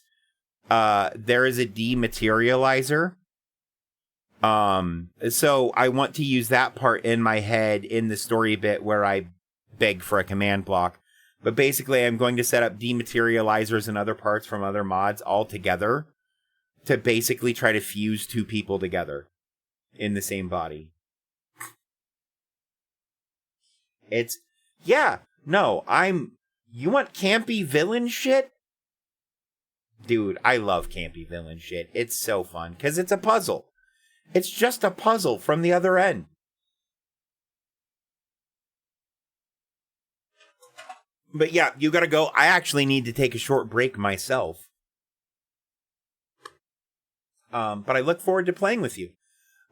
There is a dematerializer. So I want to use that part in my head in the story bit where I beg for a command block. But basically, I'm going to set up dematerializers and other parts from other mods all together to basically try to fuse two people together in the same body. You want campy villain shit? Dude, I love campy villain shit. It's so fun, because it's a puzzle. It's just a puzzle from the other end. But yeah, you gotta go. I actually need to take a short break myself. But I look forward to playing with you.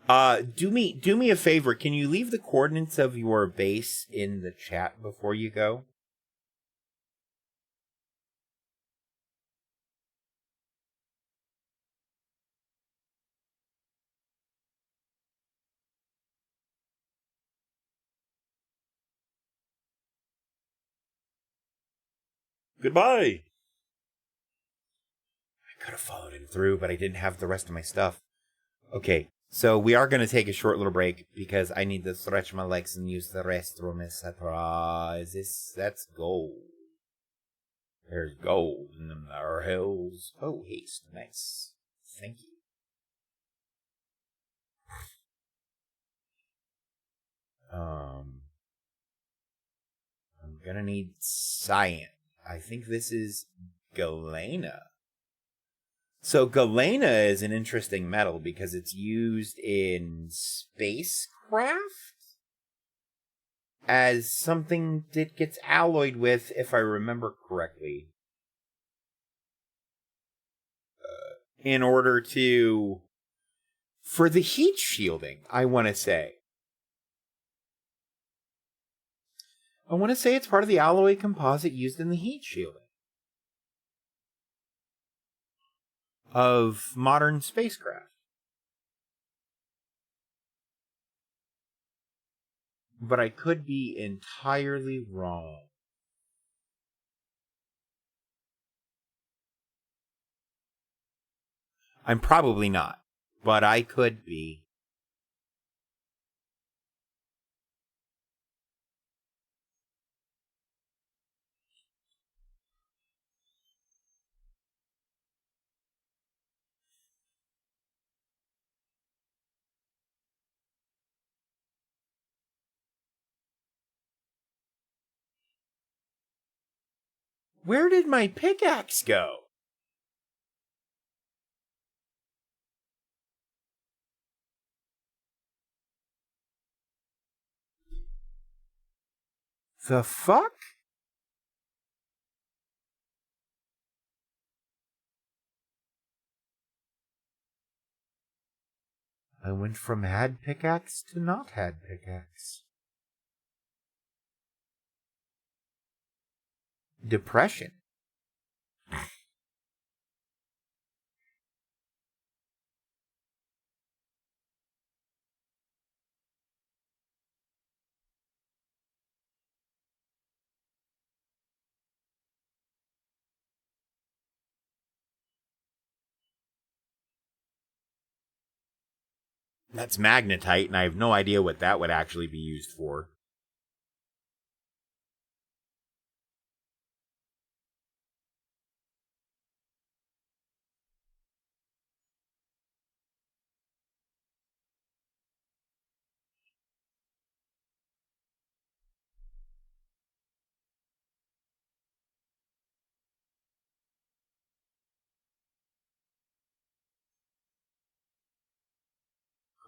Do me a favor. Can you leave the coordinates of your base in the chat before you go? Goodbye. I could have followed him through, but I didn't have the rest of my stuff. Okay, so we are going to take a short little break because I need to stretch my legs and use the restroom, etc. That's gold. There's gold in our hills. Oh, haste. Nice. Thank you. I'm gonna need cyan. I think this is galena. So galena is an interesting metal because it's used in spacecraft as something that gets alloyed with, if I remember correctly, in order for the heat shielding, I want to say. It's part of the alloy composite used in the heat shielding of modern spacecraft. But I could be entirely wrong. I'm probably not, but I could be. Where did my pickaxe go? The fuck? I went from had pickaxe to not had pickaxe. Depression. That's magnetite, and I have no idea what that would actually be used for.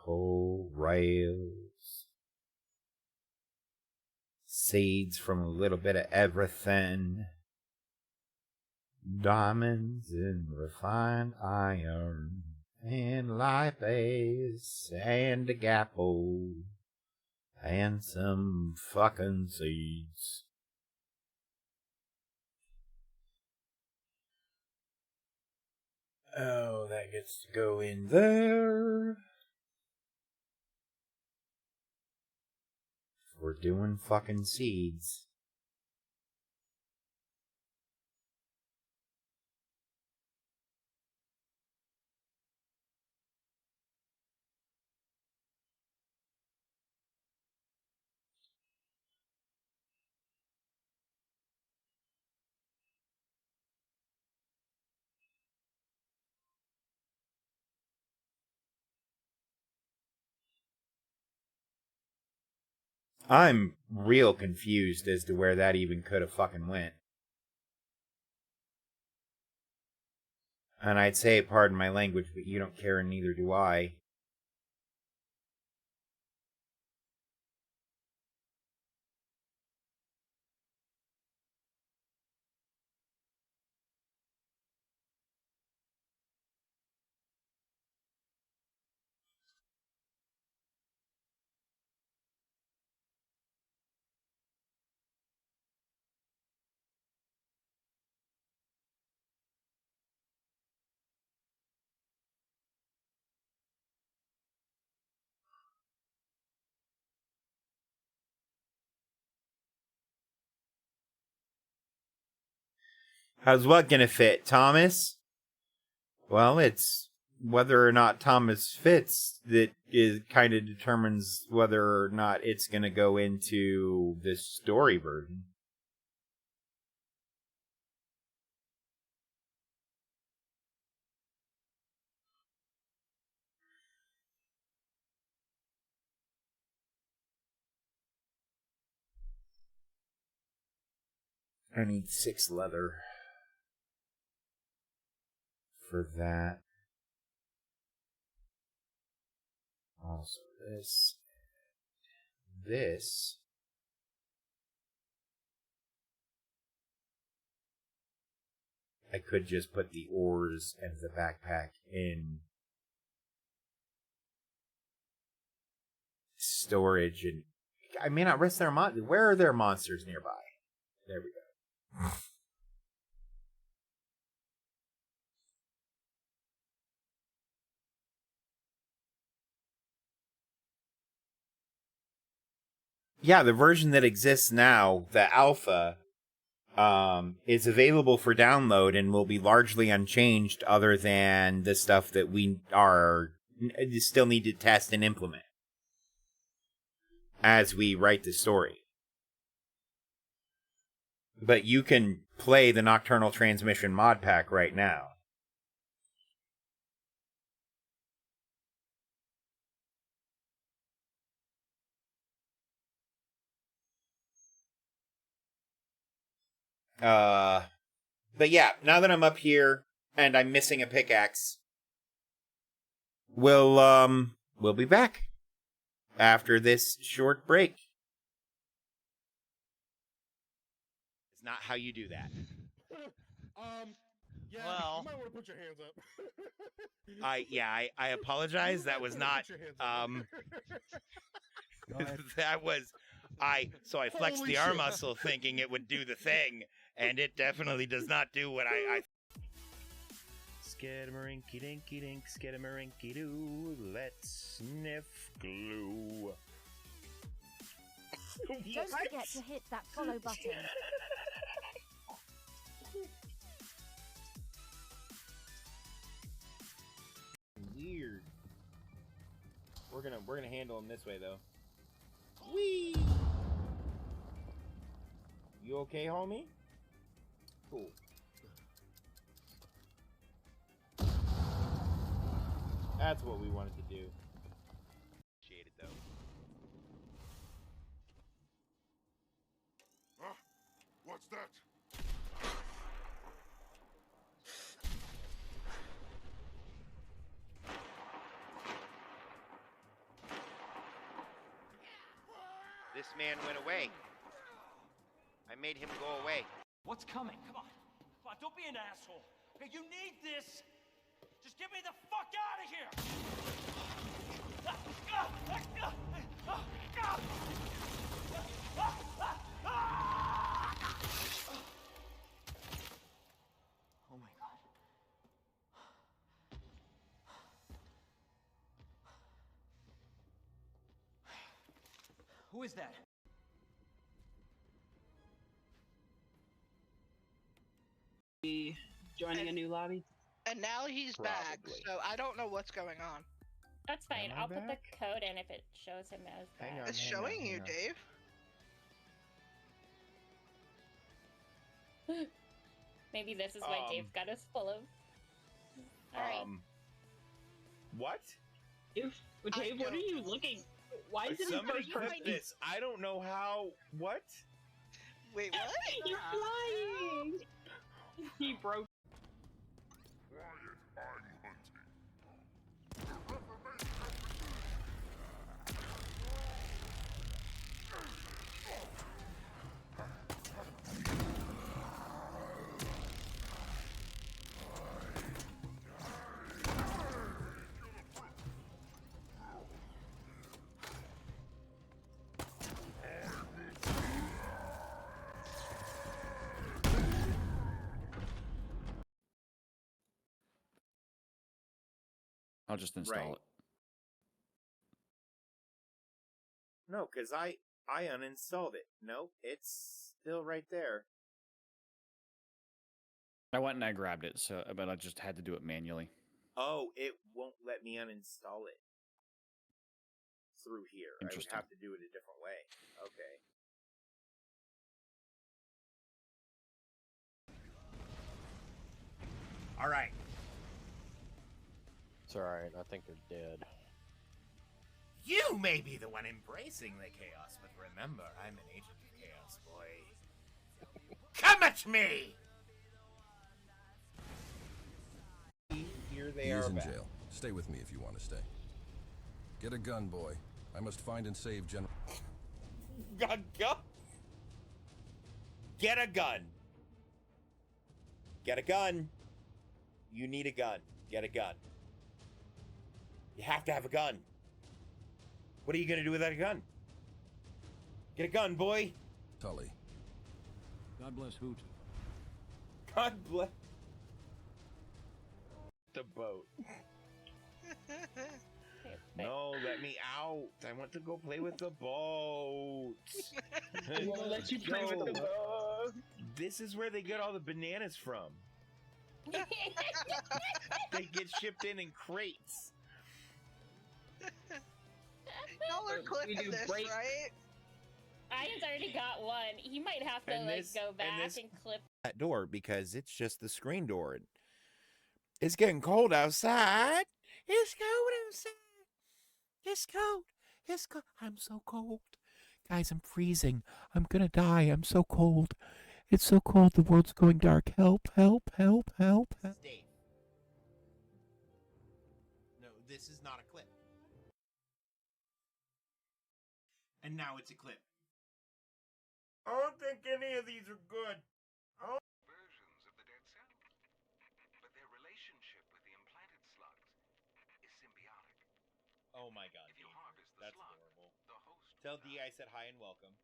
Coal, rails, seeds from a little bit of everything. Diamonds and refined iron, and lipase, and a gapple, and some fucking seeds. Oh, that gets to go in there. We're doing fucking seeds. I'm real confused as to where that even could have fucking went. And I'd say, pardon my language, but you don't care and neither do I. How's what gonna fit, Thomas? Well, it's whether or not Thomas fits that is kind of determines whether or not it's gonna go into this story version. I need 6 leather for that. Also, this. I could just put the ores and the backpack in storage, and I may not risk their Where are their monsters nearby? There we go. Yeah, the version that exists now, the alpha, is available for download and will be largely unchanged other than the stuff that we still need to test and implement as we write the story. But you can play the Nocturnal Transmission mod pack right now. But yeah, now that I'm up here and I'm missing a pickaxe, we'll be back after this short break. It's not how you do that. Yeah, Well. you might want to put your hands up. I apologize. That was not that was I flexed Holy the arm shit. muscle thinking it would do the thing, and it definitely does not do what I Skidamarinky dinky dink, skidamarinky doo, let's sniff glue. Don't forget to hit that follow button. Weird. We're We're gonna handle him this way though. Whee! You okay, homie? Cool. That's what we wanted to do. Shaded though. Huh? What's that? This man went away. I made him go away. What's coming? Come on. Come on, don't be an asshole. Okay, you need this. Just get me the fuck out of here. Oh my God. Who is that? Joining a new lobby. And now he's back, Probably. so I don't know what's going on. That's fine. Am I I'll put the back? code in if it shows him as Hang back. on. It's showing you, hang on. Dave. Maybe this is why Dave's got us full of. Alright. What? Dave, what are you looking? Why is it in Somebody first clip person? this. I don't know how. What? Wait, what? You're flying! He broke. Quiet, I'm hunting. I'll just install Right. it. No, because I uninstalled it. Nope, it's still right there. I went and I grabbed it, so but I just had to do it manually. Oh, it won't let me uninstall it through here. I would Interesting. have to do it a different way. Okay. All right. It's alright, I think they're dead. You may be the one embracing the chaos, but remember, I'm an agent of chaos, boy. Come at me! Here they He are is in back. jail. Stay with me if you want to stay. Get a gun, boy. I must find and save General. Go. Get a gun. Get a gun. You need a gun. Get a gun. You have to have a gun. What are you gonna do without a gun? Get a gun, boy. Tully. God bless Hoot. God bless. The boat. No, let me out. I want to go play with the boat. I won't let you play with the boat. This is where they get all the bananas from. They get shipped in crates. Y'all are We clipping do this, break- right? Ian's already got one. He might have to And like this- go and back this- and clip. That door because it's just the screen door. It's getting cold outside. It's cold outside. It's cold. It's cold. I'm so cold. Guys, I'm freezing. I'm gonna die. I'm so cold. It's so cold. The world's going dark. Help, help, help, help. Dave. No, this is not a clip. And now it's a clip. I don't think any of these are good. Versions of the dead cell. But their relationship with the implanted slugs is symbiotic. Oh my god, If you dude. harvest the That's slug, horrible. the host Tell will D die. I said hi and welcome to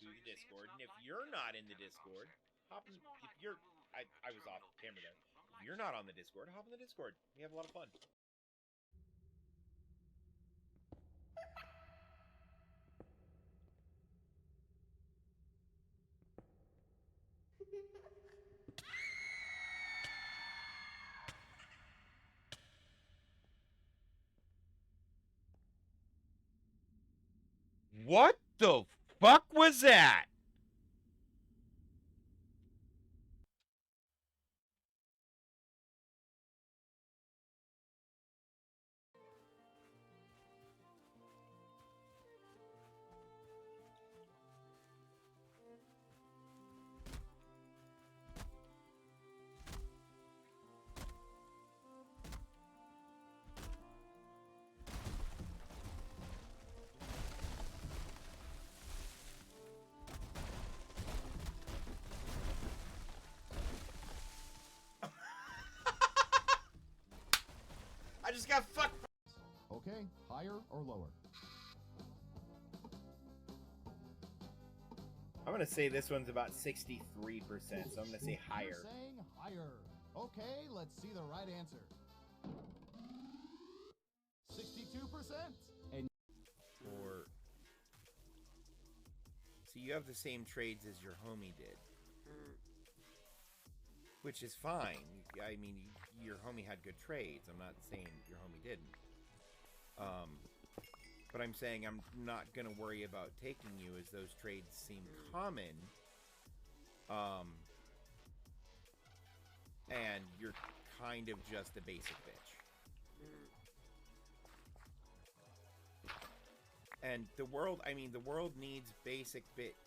So the you see, it's Discord. And not if like you're the not in the Pentagon Discord, said. hop in. It's more If like you're, removing I was off terminal camera there. patient from If you're life not on support. the Discord, hop in the Discord. We have a lot of fun. What the fuck was that? I just got fucked. Okay, higher or lower? I'm gonna say this one's about 63%, so I'm gonna say higher. You're saying higher. Okay, let's see the right answer. 62%. And Or so you have the same trades as your homie did, which is fine. I mean, your homie had good trades. I'm not saying your homie didn't. But I'm saying I'm not gonna worry about taking you as those trades seem common. And you're kind of just a basic bitch. And the world, I mean, the world needs basic bit.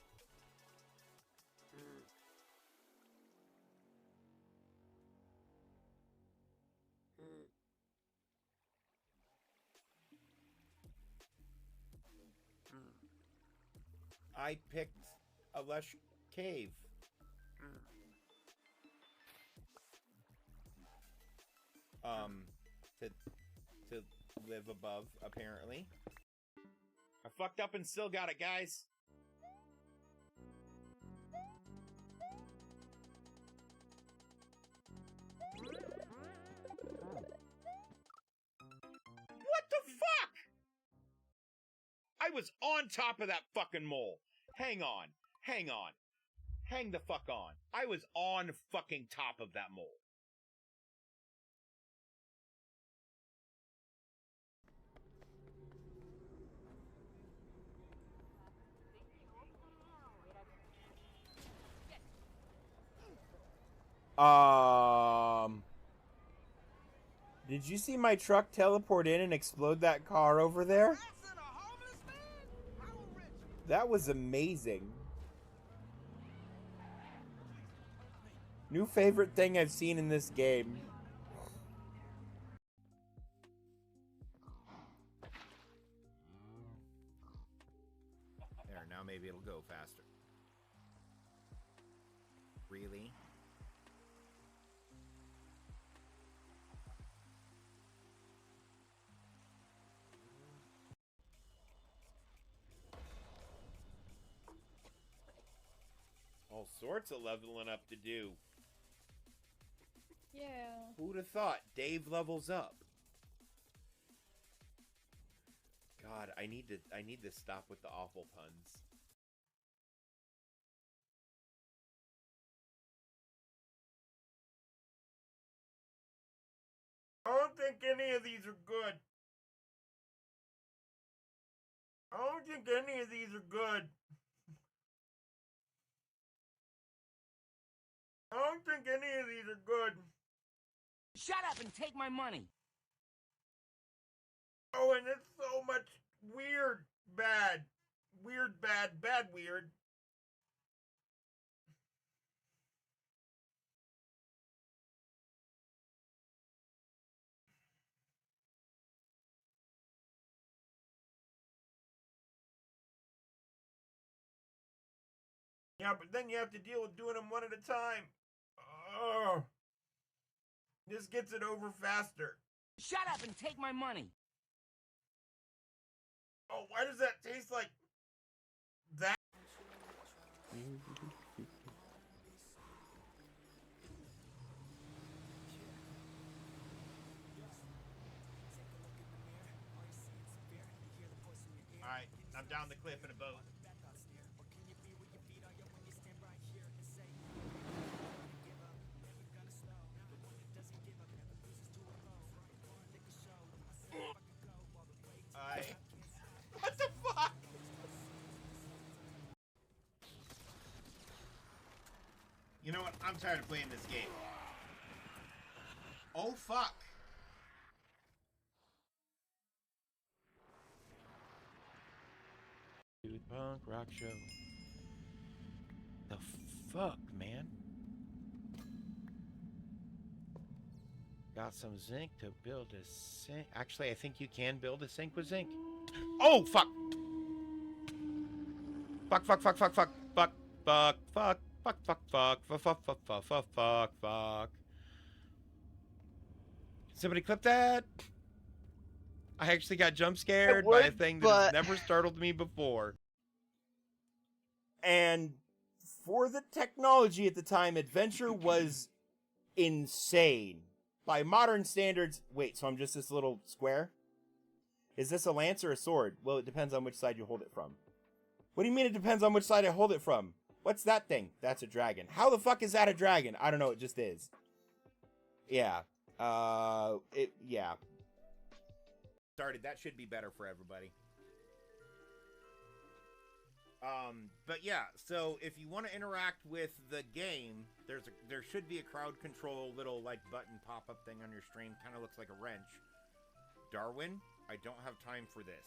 I picked a lush cave. To live above, apparently. I fucked up and still got it, guys. What the fuck? I was on top of that fucking mole. Hang on. Hang on. Hang the fuck on. I was on fucking top of that mole. Did you see my truck teleport in and explode that car over there? That was amazing. New favorite thing I've seen in this game. There, now maybe it'll go faster. Really? All sorts of leveling up to do. Yeah. Who'd have thought Dave levels up? God, I need to stop with the awful puns. I don't think any of these are good. I don't think any of these are good. I don't think any of these are good. Shut up and take my money. Oh, and it's so much weird, bad. Weird, bad, bad, weird. Yeah, but then you have to deal with doing them one at a time. Oh, this gets it over faster. Shut up and take my money. Oh, why does that taste like that? Alright, I'm down the cliff in a boat. What the fuck? know what? I'm tired of playing this game. Oh, fuck. Dude, punk rock show. The fuck, man? Got some zinc to build a sink. Actually, I think you can build a sink with zinc. Oh, fuck! Fuck, fuck, fuck, fuck, fuck, fuck, fuck, fuck, fuck, fuck, fuck, fuck, fuck, fuck, fuck, fuck, fuck, fuck. Somebody clip that? I actually got jump scared by a thing that has never startled me before. And for the technology at the time, Adventure was insane. By modern standards... Wait, so I'm just this little square? Is this a lance or a sword? Well, it depends on which side you hold it from. What do you mean it depends on which side I hold it from? What's that thing? That's a dragon. How the fuck is that a dragon? I don't know, it just is. Yeah. Yeah. Started, that should be better for everybody. But yeah, so if you want to interact with the game, there should be a crowd control little like button pop-up thing on your stream. Kind of looks like a wrench. Darwin, I don't have time for this.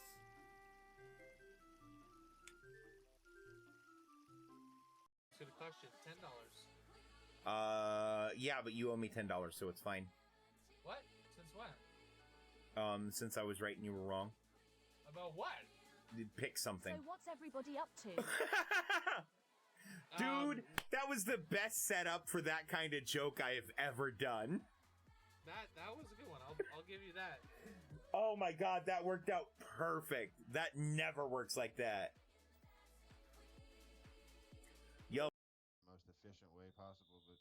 It's gonna cost you $10. Yeah, but you owe me $10, so it's fine. What? Since when? Since I was right and you were wrong. About what? Pick something. So what's everybody up to? Dude, that was the best setup for that kind of joke I have ever done. That was a good one. I'll give you that. Oh my god, that worked out perfect. That never works like that. Yo. Most efficient way possible, but hey,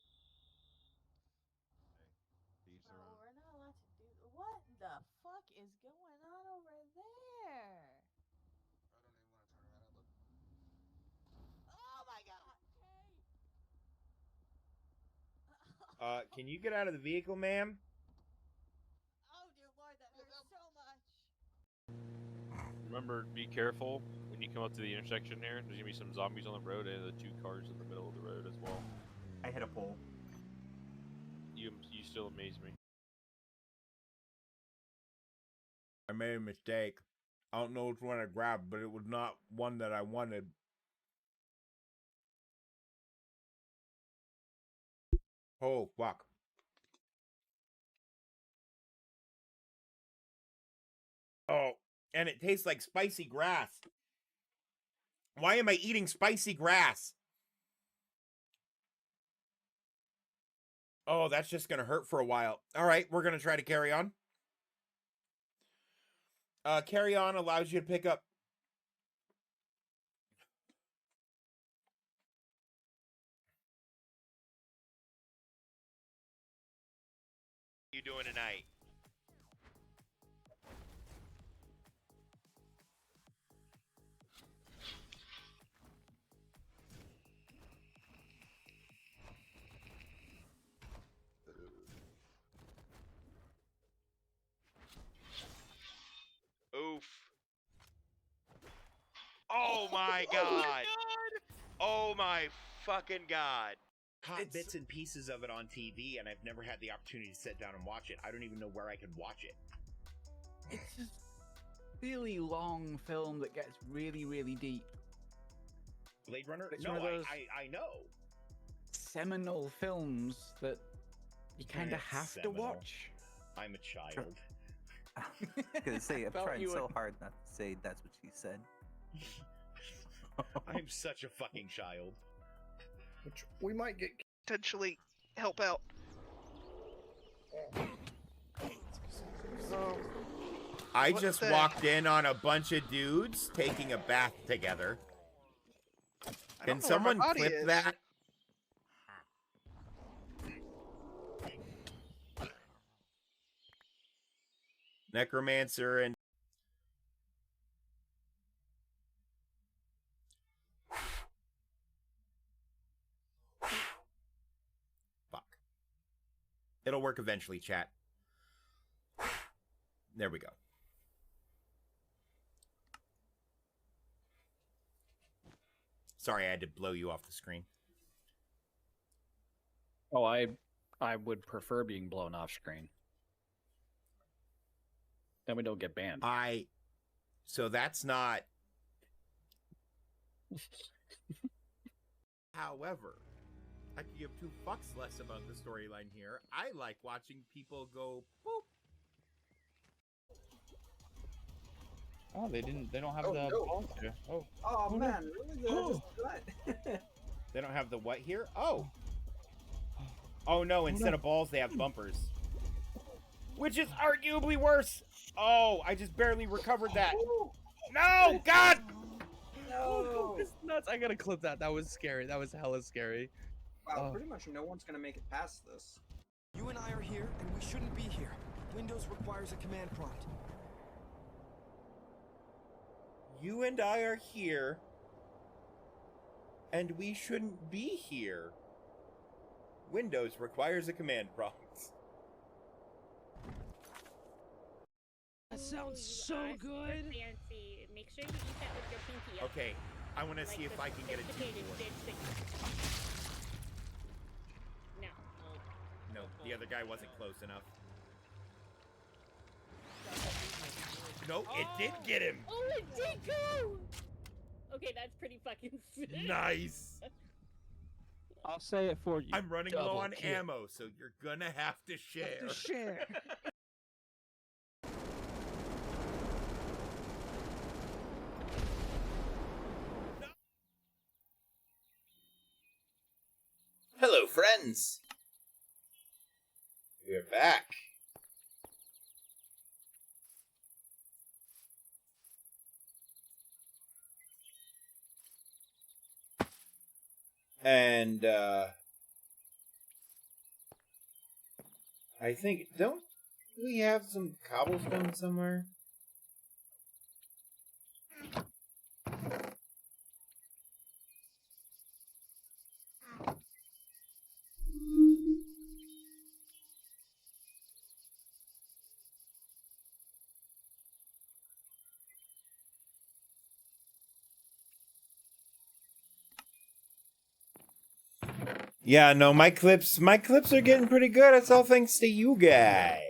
each their own. We're not allowed to do. What the fuck is going on over there? Oh my god! Can you get out of the vehicle, ma'am? Oh dear lord, that hurts so much. Remember, be careful when you come up to the intersection there. There's gonna be some zombies on the road and the 2 cars in the middle of the road as well. I hit a pole. You still amaze me. I made a mistake. I don't know which one I grabbed, but it was not one that I wanted. Oh, fuck. Oh, and it tastes like spicy grass. Why am I eating spicy grass? Oh, that's just going to hurt for a while. All right, we're going to try to carry on. Carry on allows you to pick up. You doing tonight? Oof. Oh my god. Oh my fucking god. Caught bits and pieces of it on TV, and I've never had the opportunity to sit down and watch it. I don't even know where I could watch it. It's a really long film that gets really, really deep. Blade Runner? It's No, one of those I know. seminal films that you kind of have Seminal. to watch. I'm a child. I was gonna say, I'm Felt trying you so would- hard not to say that's what she said. I'm such a fucking child. Which we might get potentially help out. I What just the- walked in on a bunch of dudes taking a bath together. I Can don't know where someone my body clip is. that? Necromancer and fuck. It'll work eventually, chat. There we go. Sorry, I had to blow you off the screen. Oh, I would prefer being blown off screen. Then we don't get banned. So that's not. However, I could give two fucks less about the storyline here. I like watching people go boop. Oh, they don't have Oh, the no. balls here. Oh. Oh, no. man, really? Just what? They don't have the what here? Oh. Oh no, instead of balls, they have bumpers. Which is arguably worse. Oh, I just barely recovered that. No, God! No. It's nuts. I gotta clip that. That was scary. That was hella scary. Wow, pretty much no one's gonna make it past this. You and I are here, and we shouldn't be here. Windows requires a command prompt. You and I are here, and we shouldn't be here. Windows requires a command prompt. That sounds so good. Fancy. Make sure you eat that with your pinky up. Okay, I want to see if I can get a sophisticated T4. bitch that- No. No, the other guy wasn't close enough. No, it did get him. Oh, it did go. Okay, that's pretty fucking sick. Nice. I'll say it for you. I'm running low Double on kill. ammo, so you're gonna have to share. Hello, friends. We're back. And, I think, don't we have some cobblestone somewhere? Yeah, no, my clips are getting pretty good. It's all thanks to you guys.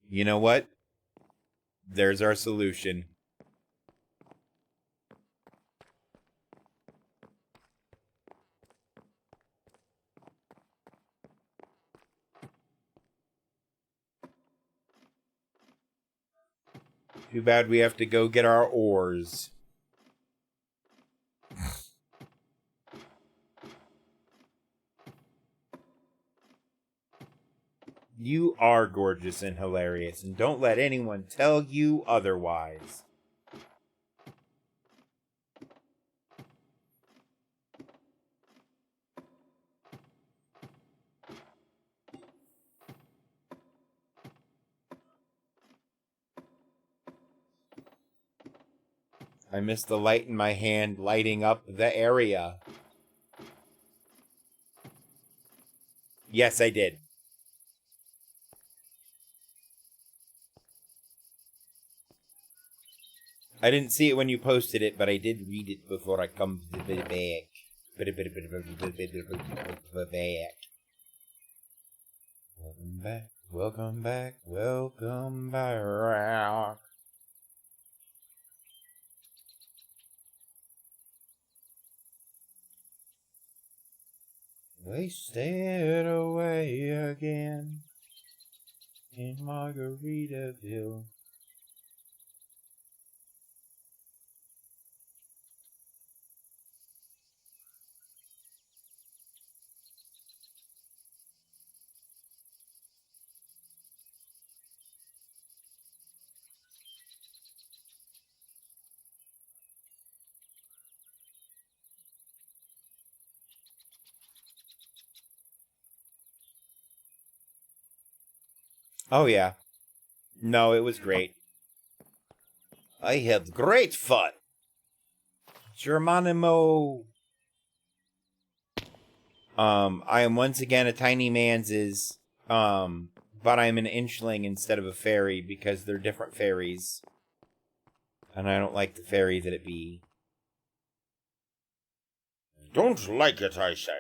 You know what? There's our solution. Too bad we have to go get our ores. You are gorgeous and hilarious, and don't let anyone tell you otherwise. I miss the light in my hand lighting up the area. Yes, I did. I didn't see it when you posted it, but I did read it before I come back. Welcome back, welcome back, welcome back. Wasted away again in Margaritaville. Oh, yeah. No, it was great. I had great fun. Germanimo. I am once again a tiny man's, but I'm an inchling instead of a fairy because they're different fairies. And I don't like the fairy that it be. Don't like it, I say.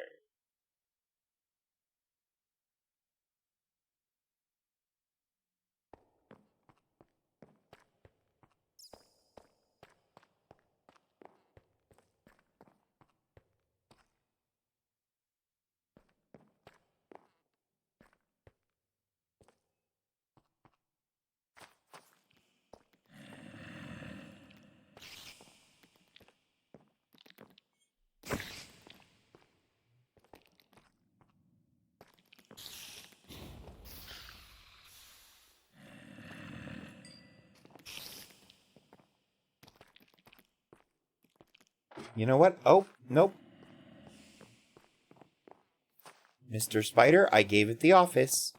You know what? Oh, nope. Mr. Spider, I gave it the office.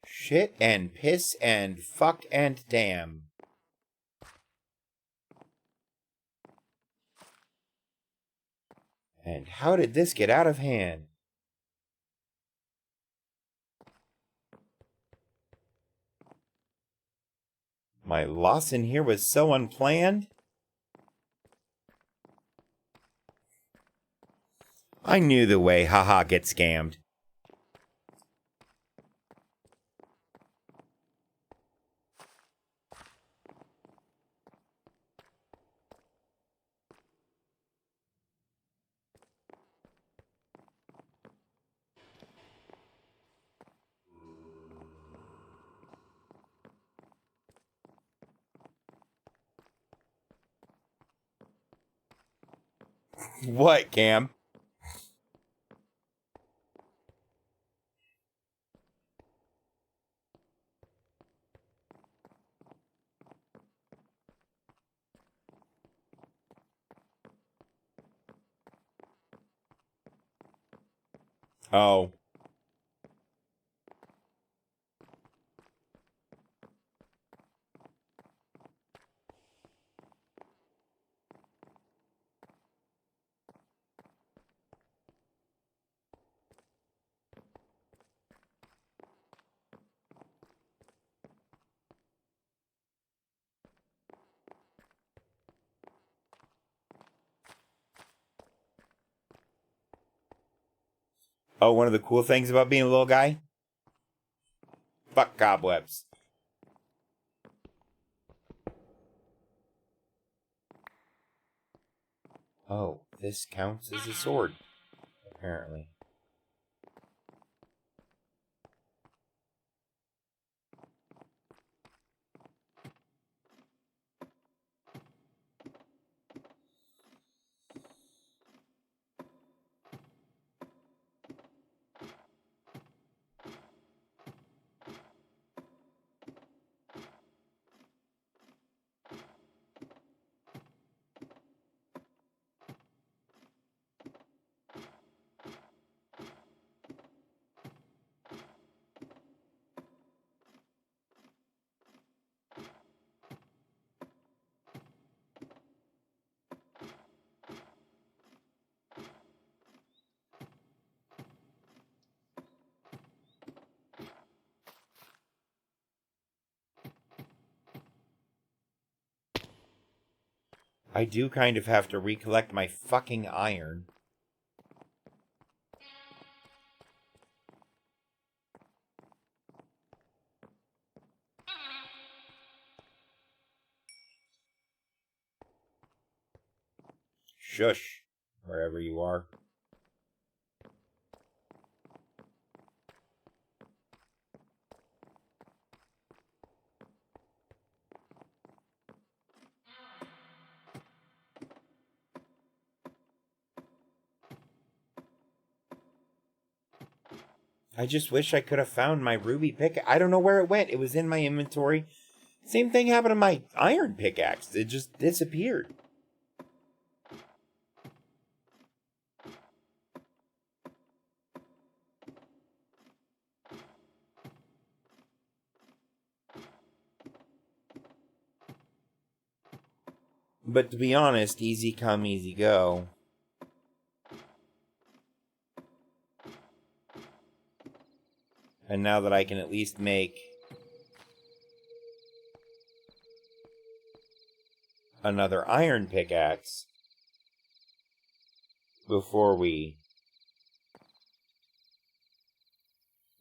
Shit and piss and fuck and damn. And how did this get out of hand? My loss in here was so unplanned. I knew the way haha get scammed. What, Cam? Oh. Oh, one of the cool things about being a little guy? Fuck cobwebs. Oh, this counts as a sword, apparently. I do kind of have to recollect my fucking iron. Shush, wherever you are. I just wish I could have found my ruby pick. I don't know where it went. It was in my inventory. Same thing happened to my iron pickaxe. It just disappeared. But to be honest, easy come, easy go. And now that I can at least make another iron pickaxe before we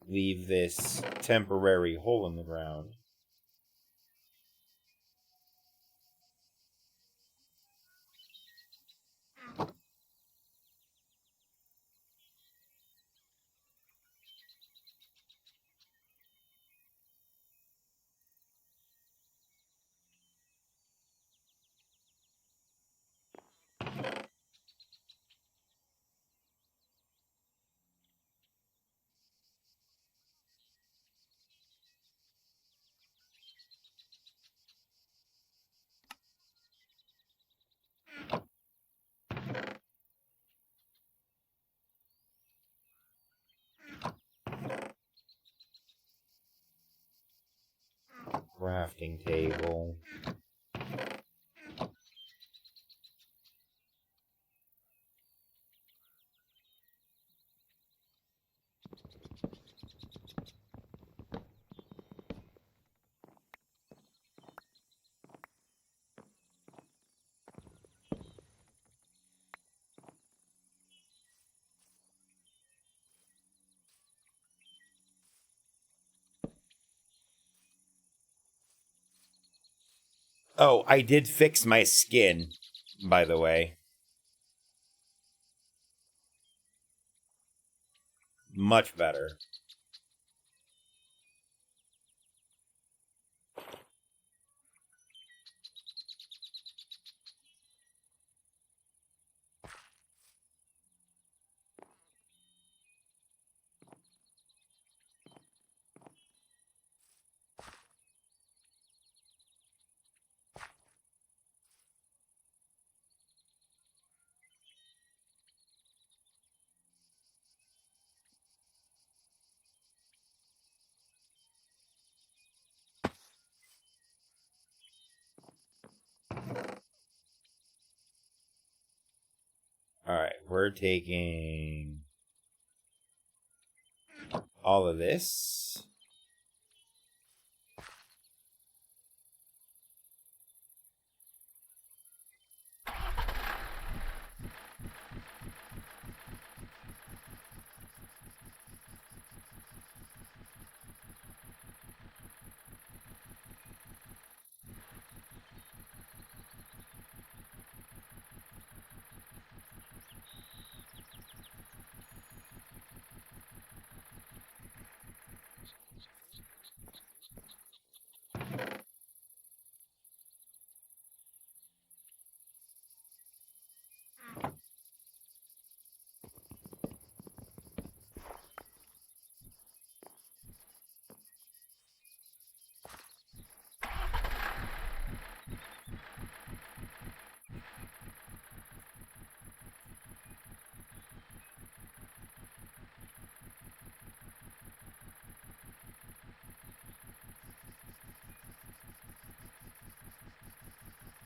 leave this temporary hole in the ground. Crafting table. Oh, I did fix my skin, by the way. Much better. Alright, we're taking all of this.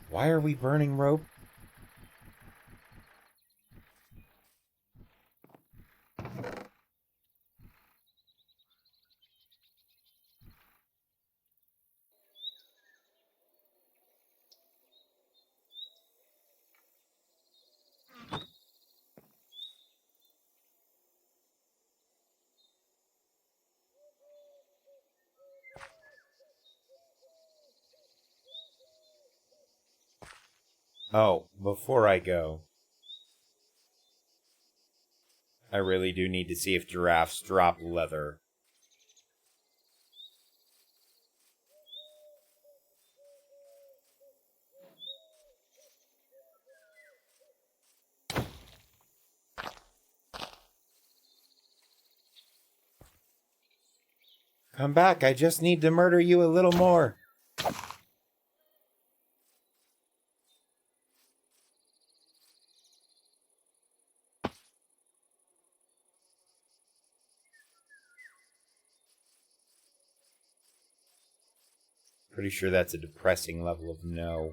Why are we burning rope? Oh, before I go, I really do need to see if giraffes drop leather. Come back, I just need to murder you a little more. Pretty sure that's a depressing level of no.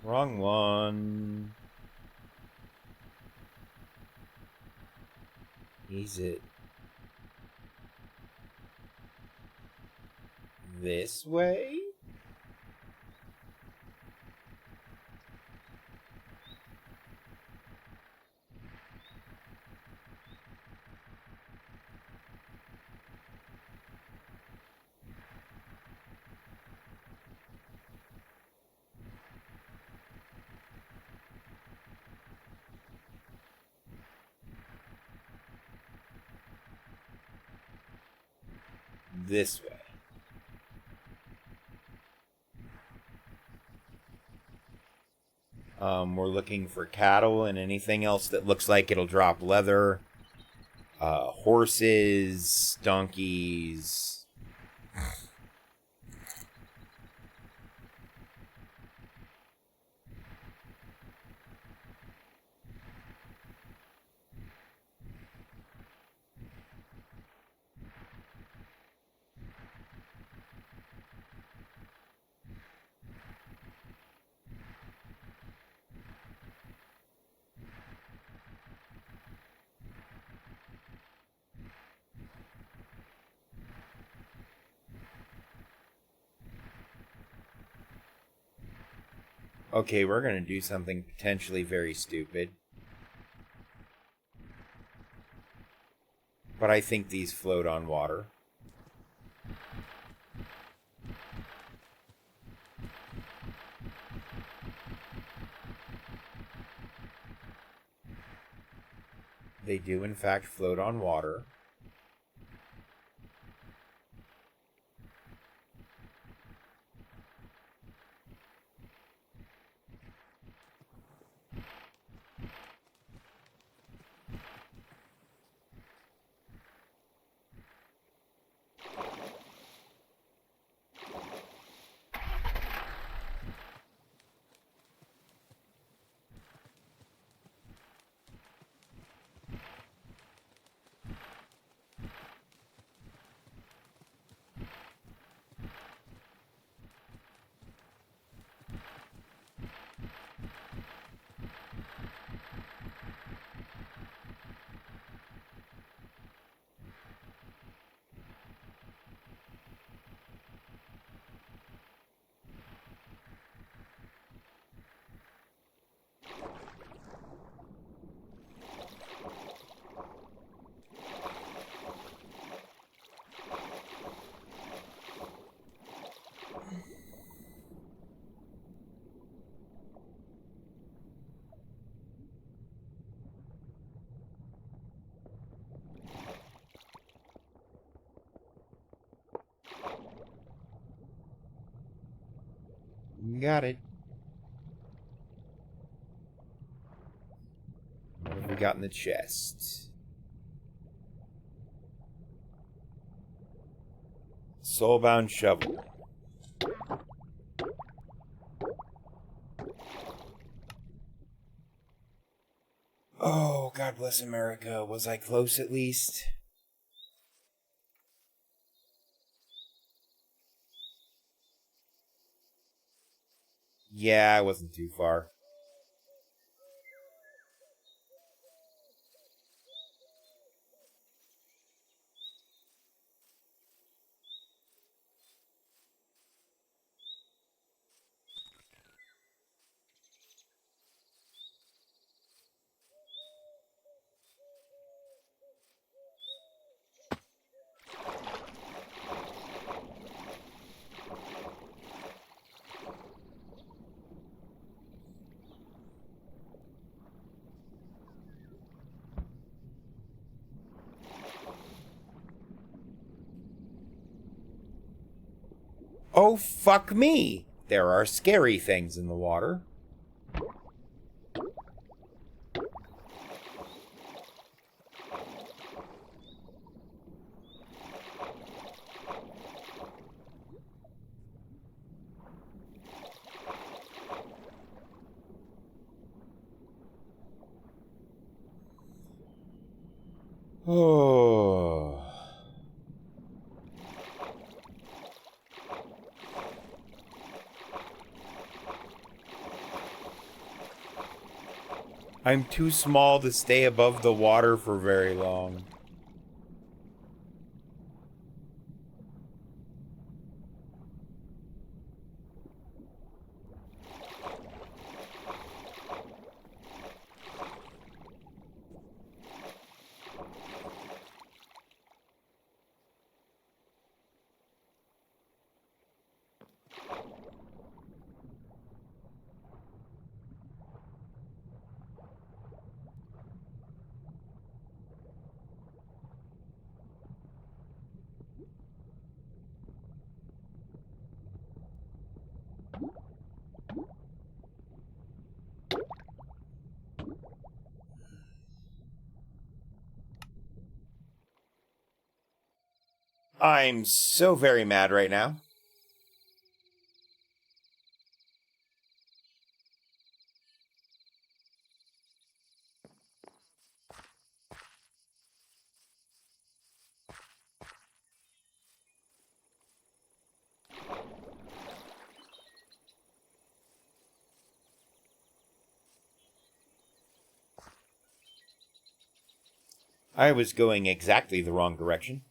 Wrong one. Is it this way? This way. We're looking for cattle and anything else that looks like it'll drop leather. Horses, donkeys. Okay, we're gonna do something potentially very stupid. But I think these float on water. They do in fact float on water. Got it. What have we got in the chest? Soulbound shovel. Oh, God bless America. Was I close at least? Yeah, I wasn't too far. Oh, fuck me! There are scary things in the water. Oh. I'm too small to stay above the water for very long. I'm so very mad right now. I was going exactly the wrong direction.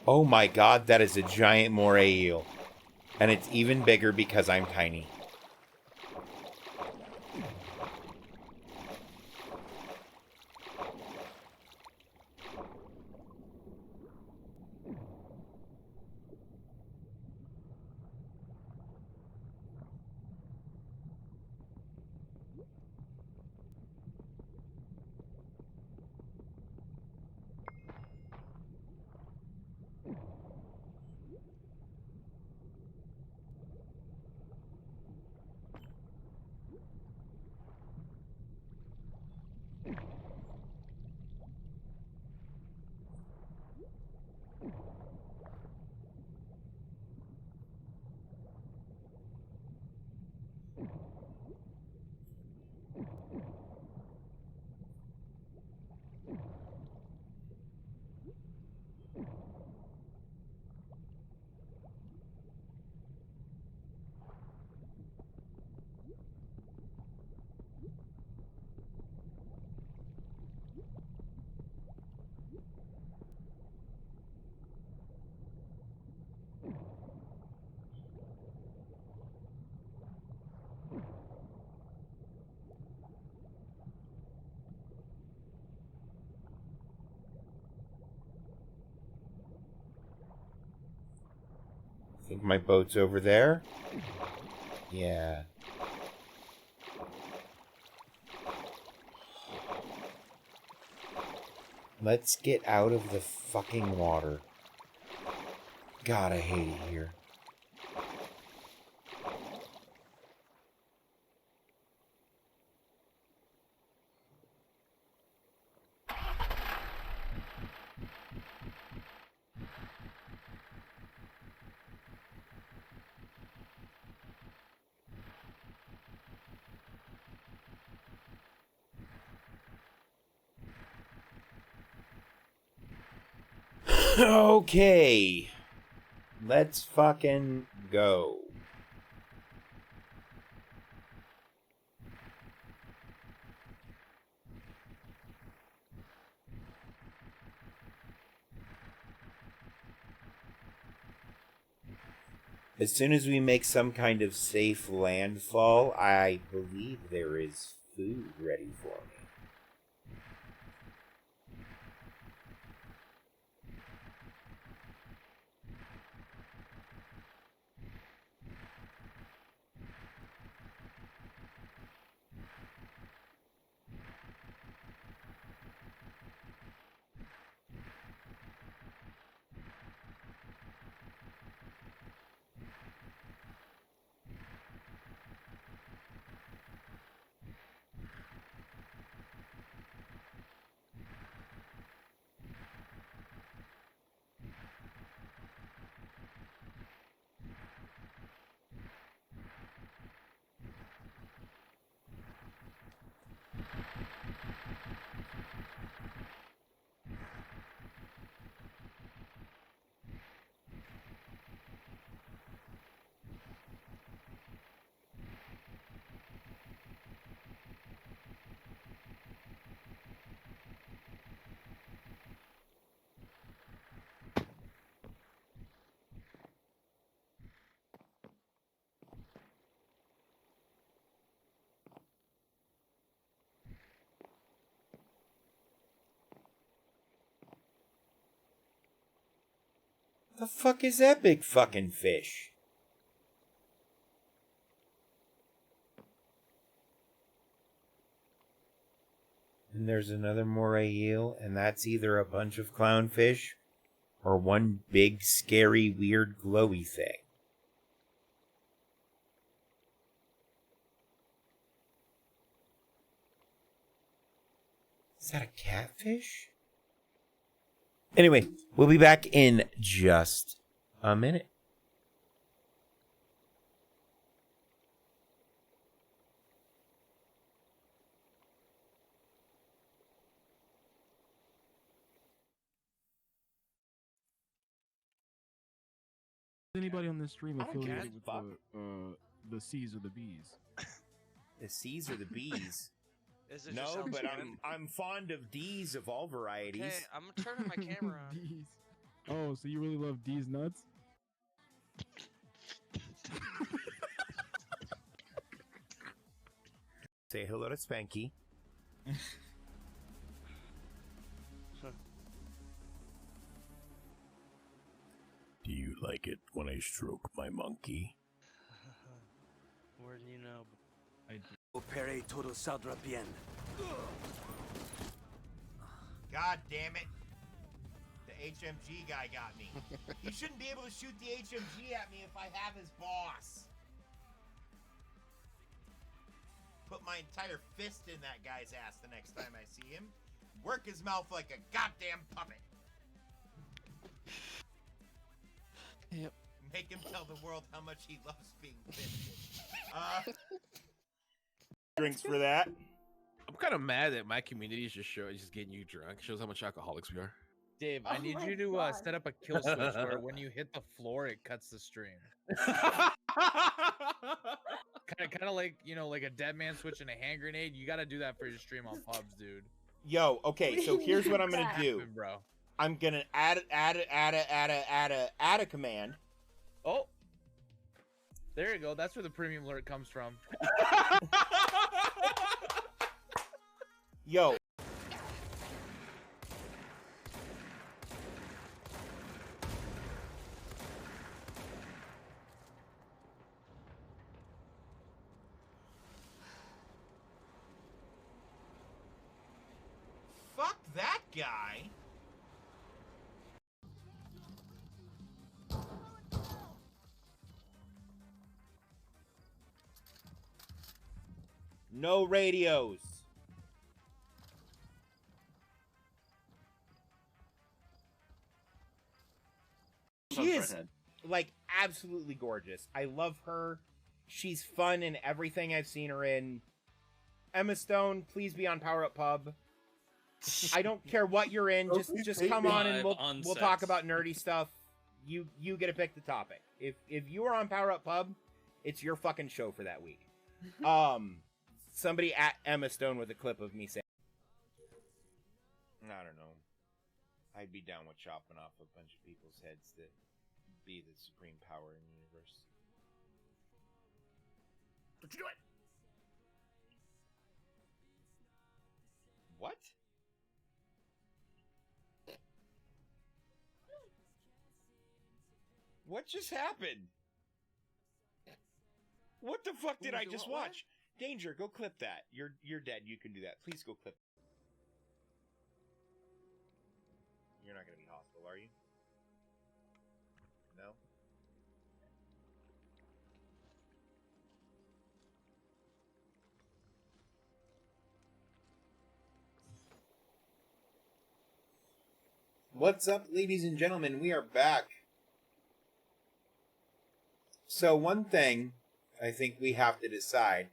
Oh my god, that is a giant moray eel. And it's even bigger because I'm tiny. think my boat's over there. Yeah. Let's get out of the fucking water. God, I hate it here. Okay. Let's fucking go. As soon as we make some kind of safe landfall, I believe there is food ready for me. The fuck is that big fucking fish? And there's another moray eel, and that's either a bunch of clownfish or one big, scary, weird, glowy thing. Is that a catfish? Anyway, we'll be back in just a minute. Anybody on this stream I don't care. affiliated with the C's or the B's? The C's or the B's? Is it No, just but sounds I'm fond of D's of all varieties. Okay, I'm turning my camera on. D's. Oh, so you really love D's nuts? Say hello to Spanky. Do you like it when I stroke my monkey? Where do you know? I do. Opere todo saldrá bien. God damn it. The HMG guy got me. He shouldn't be able to shoot the HMG at me if I have his boss. Put my entire fist in that guy's ass the next time I see him. Work his mouth like a goddamn puppet. Yep. Make him tell the world how much he loves being fisted. Drinks for that. I'm kind of mad that my community is just getting you drunk. Shows how much alcoholics we are. Dave, I need you to set up a kill switch where when you hit the floor, it cuts the stream. kind of like, you know, like a dead man switch and a hand grenade. You got to do that for your stream on pubs, dude. Yo, okay, so here's what I'm gonna do. Bro. I'm gonna add a command. Oh, there you go. That's where the premium alert comes from. Yo. guy. No radios. She is, like, absolutely gorgeous. I love her. She's fun in everything I've seen her in. Emma Stone, please be on Power Up Pub. I don't care what you're in. Just come on and we'll talk about nerdy stuff. You get to pick the topic. If you are on Power Up Pub, it's your fucking show for that week. Somebody at Emma Stone with a clip of me saying, I don't know. I'd be down with chopping off a bunch of people's heads to be the supreme power in the universe. Don't you do it! What? What just happened? What the fuck did I just watch? Danger, go clip that. You're dead. You can do that. Please go clip. You're not gonna be hostile, are you? No? What's up, ladies and gentlemen? We are back. So one thing I think we have to decide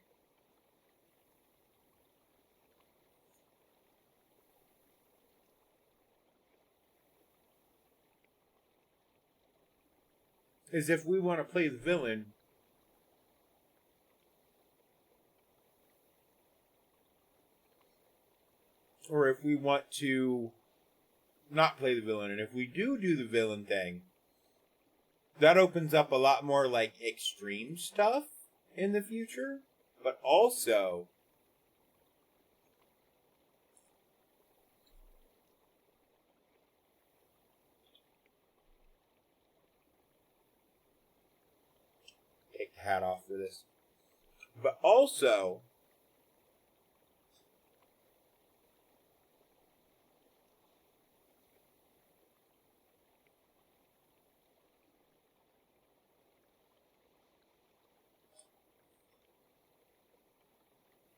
is if we want to play the villain or if we want to not play the villain. And if we do the villain thing, that opens up a lot more like extreme stuff in the future, but also take the hat off for this. But also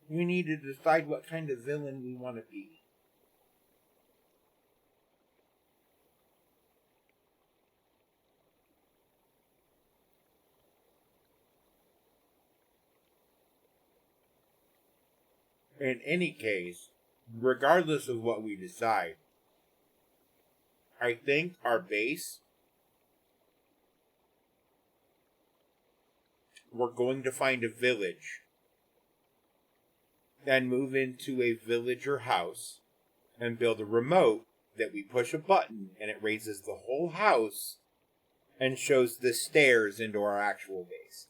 we need to decide what kind of villain we want to be. In any case, regardless of what we decide, I think our base, we're going to find a village, then move into a villager house and build a remote that we push a button and it raises the whole house and shows the stairs into our actual base.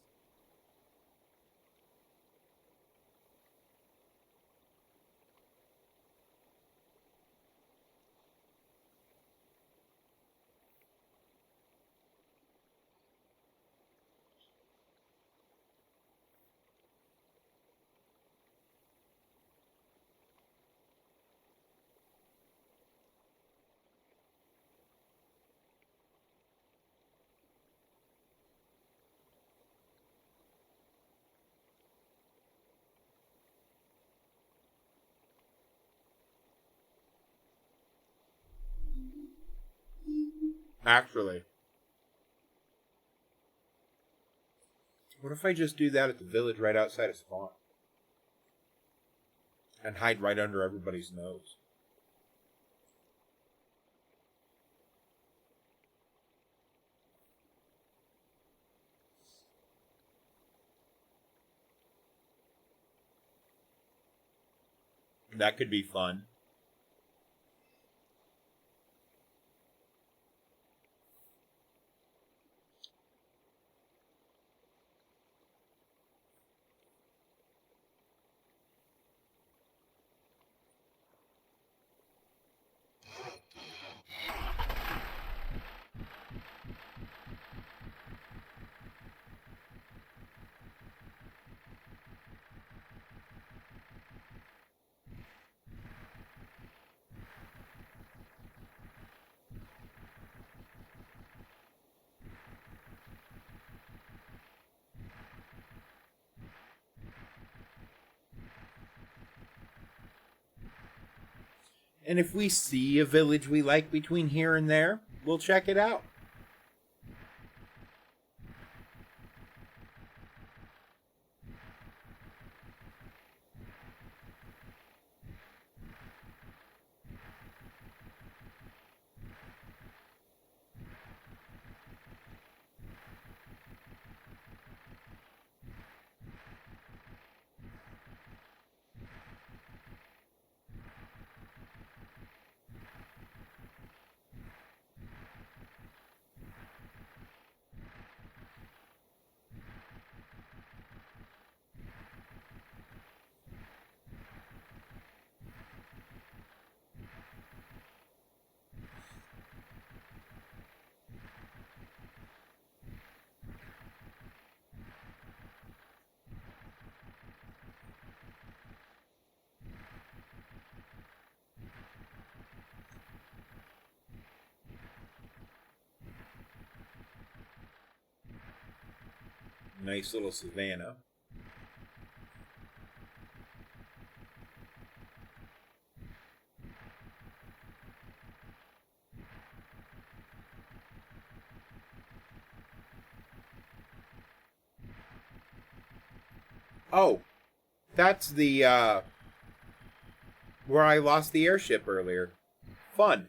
Actually, what if I just do that at the village right outside of spawn? And hide right under everybody's nose? That could be fun. And if we see a village we like between here and there, we'll check it out. Nice little savannah. Oh, that's the, where I lost the airship earlier. Fun.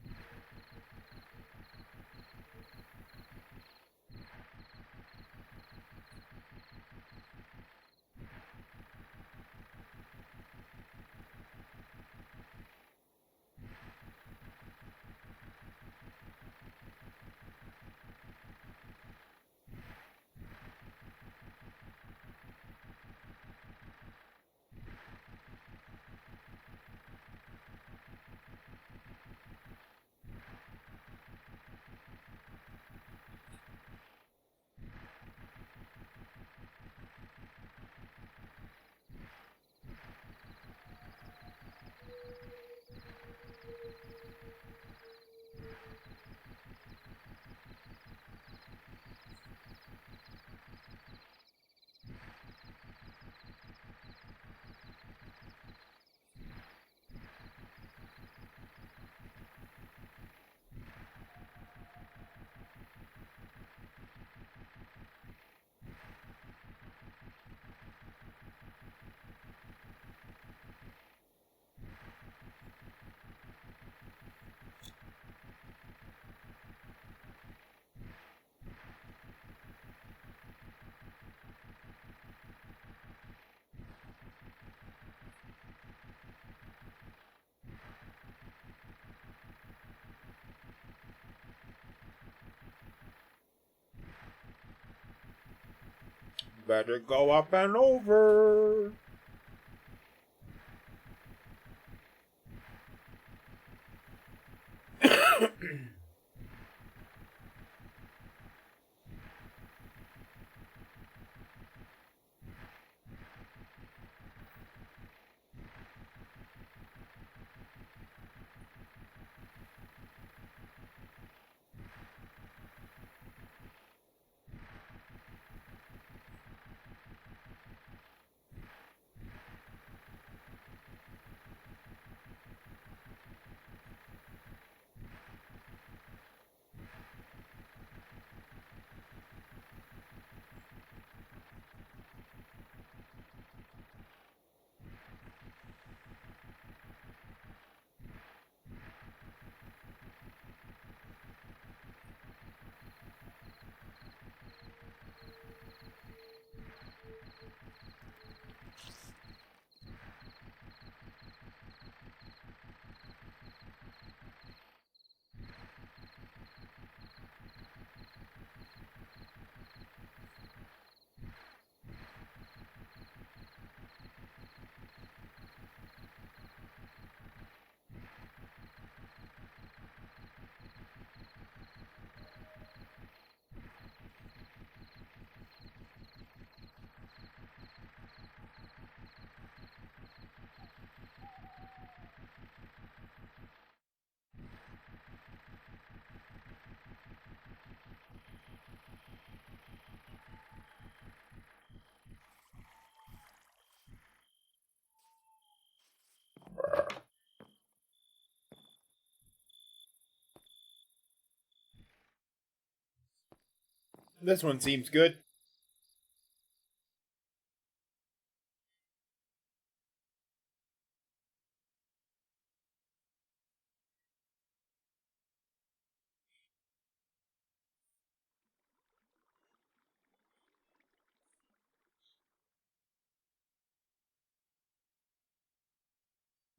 Better go up and over. This one seems good.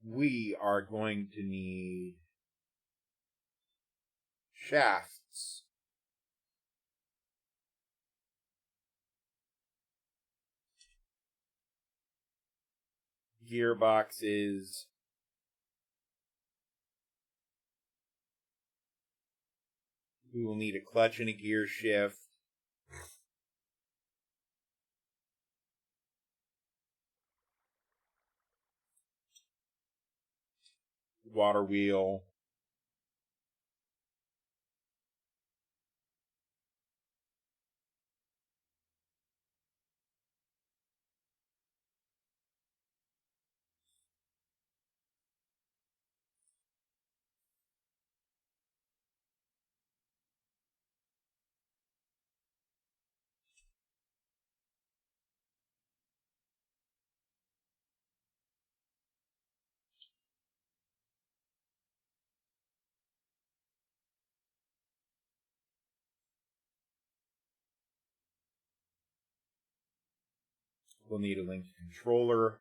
We are going to need shafts. Gearboxes. We will need a clutch and a gear shift. Water wheel. We'll need a linked controller.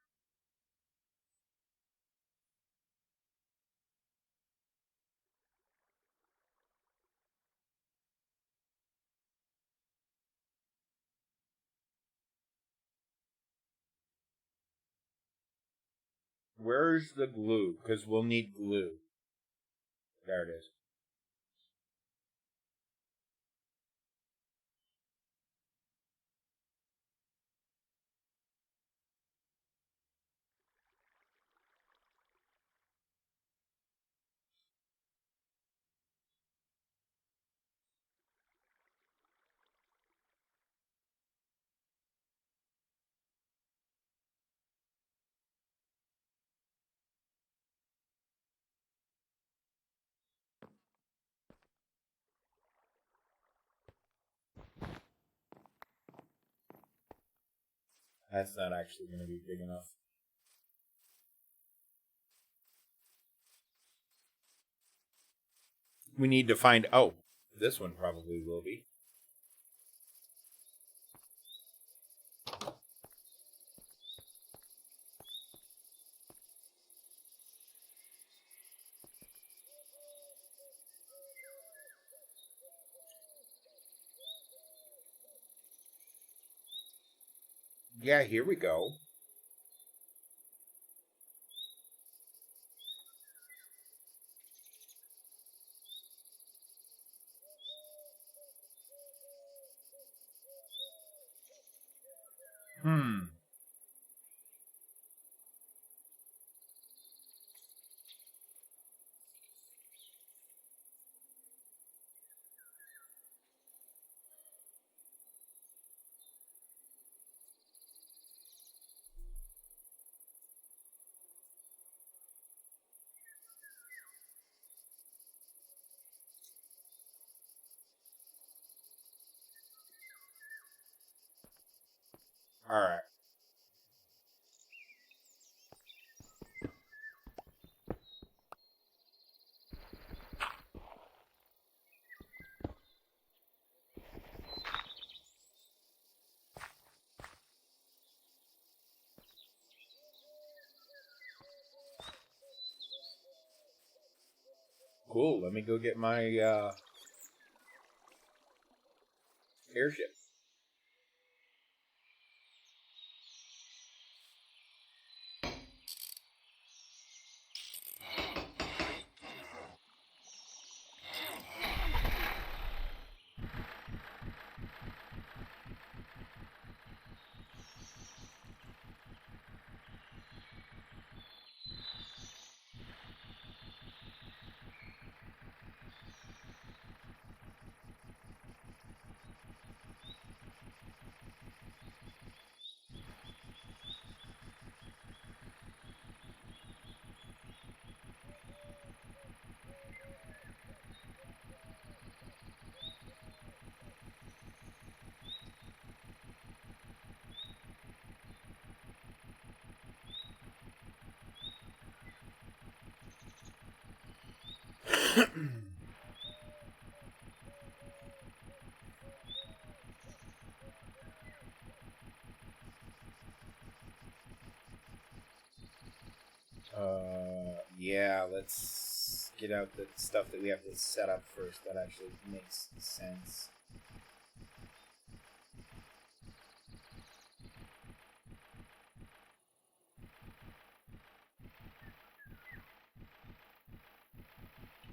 Where's the glue? Because we'll need glue. There it is. That's not actually going to be big enough. We need to find... Oh, this one probably will be. Yeah, here we go. Alright. Cool, let me go get my airship. Yeah, let's get out the stuff that we have to set up first. That actually makes sense.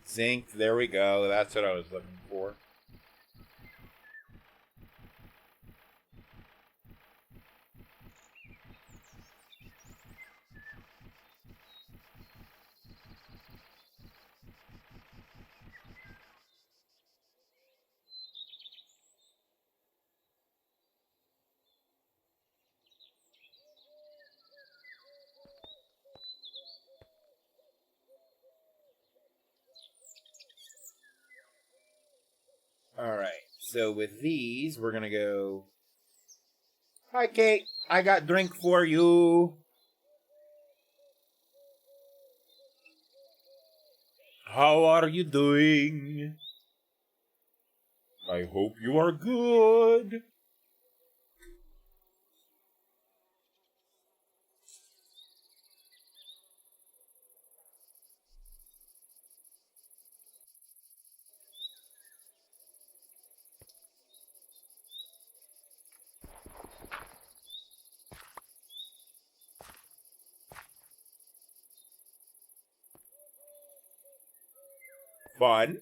Zinc, there we go. That's what I was looking for. Alright, so with these, we're gonna go... Hi, Kate. I got drink for you. How are you doing? I hope you are good. Fun.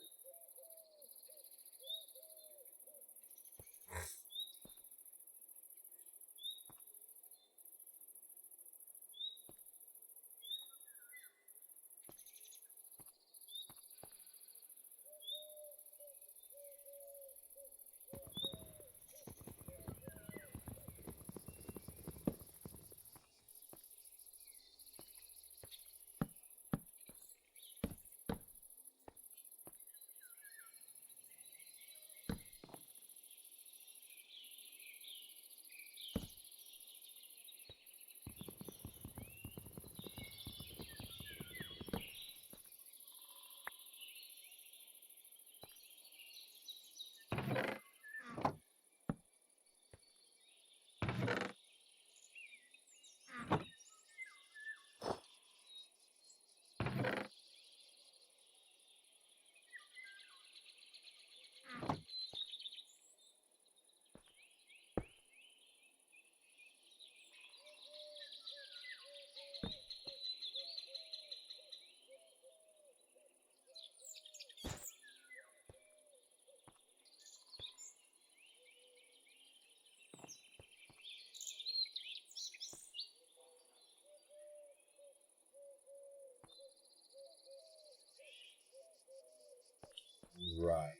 Right.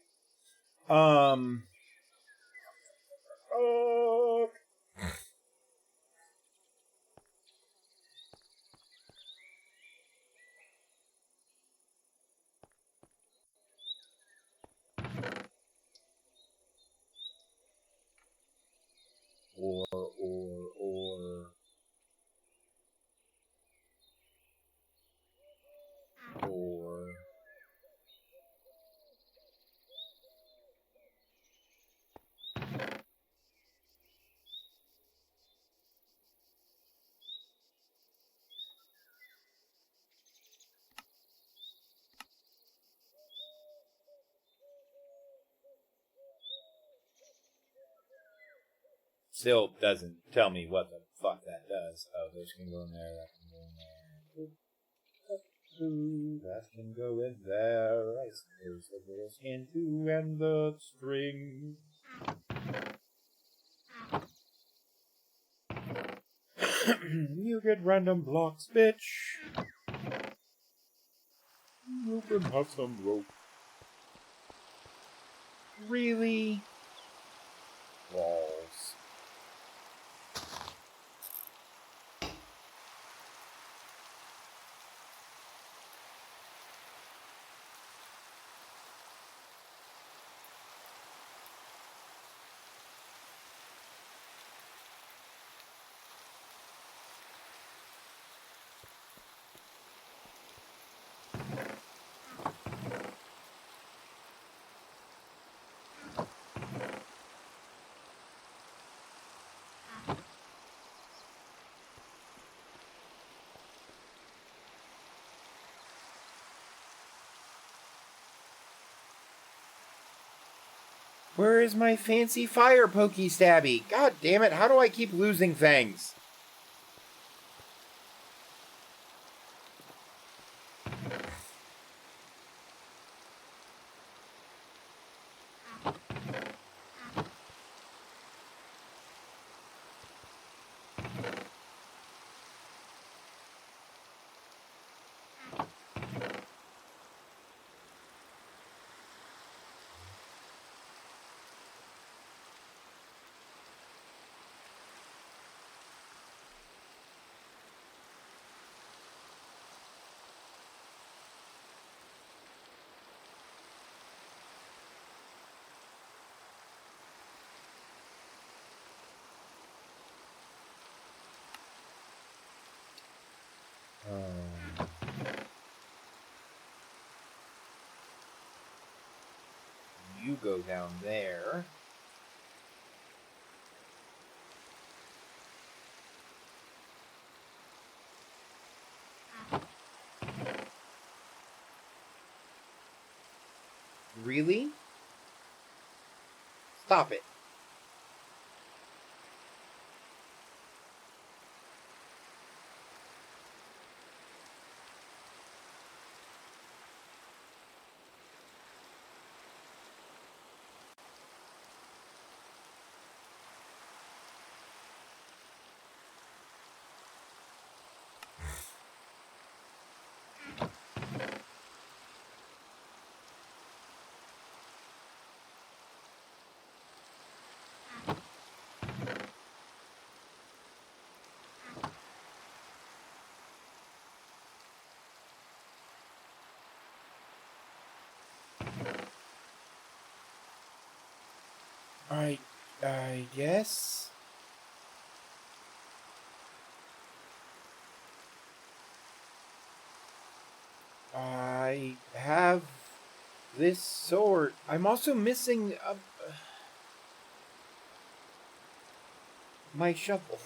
Oh. Or. Still doesn't tell me what the fuck that does. Oh, this can go in there, that can go in there. That can go in there. I suppose the little skin too, and the string. You get random blocks, bitch. You can have some rope. Really? Walls. Where is my fancy fire pokey stabby? God damn it, how do I keep losing things? You go down there. Really? Stop it. I guess. I have this sword. I'm also missing my shovel.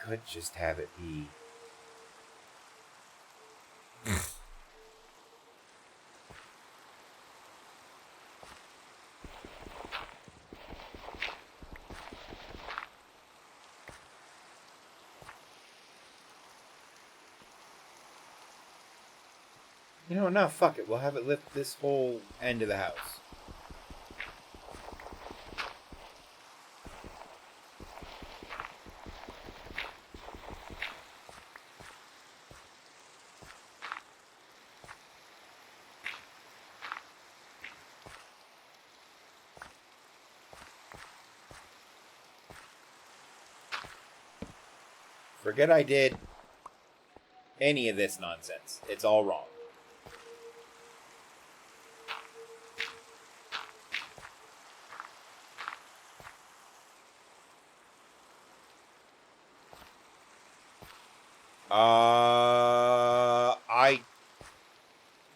Could just have it be. You know, no, fuck it. We'll have it lift this whole end of the house. Forget I did any of this nonsense. It's all wrong. I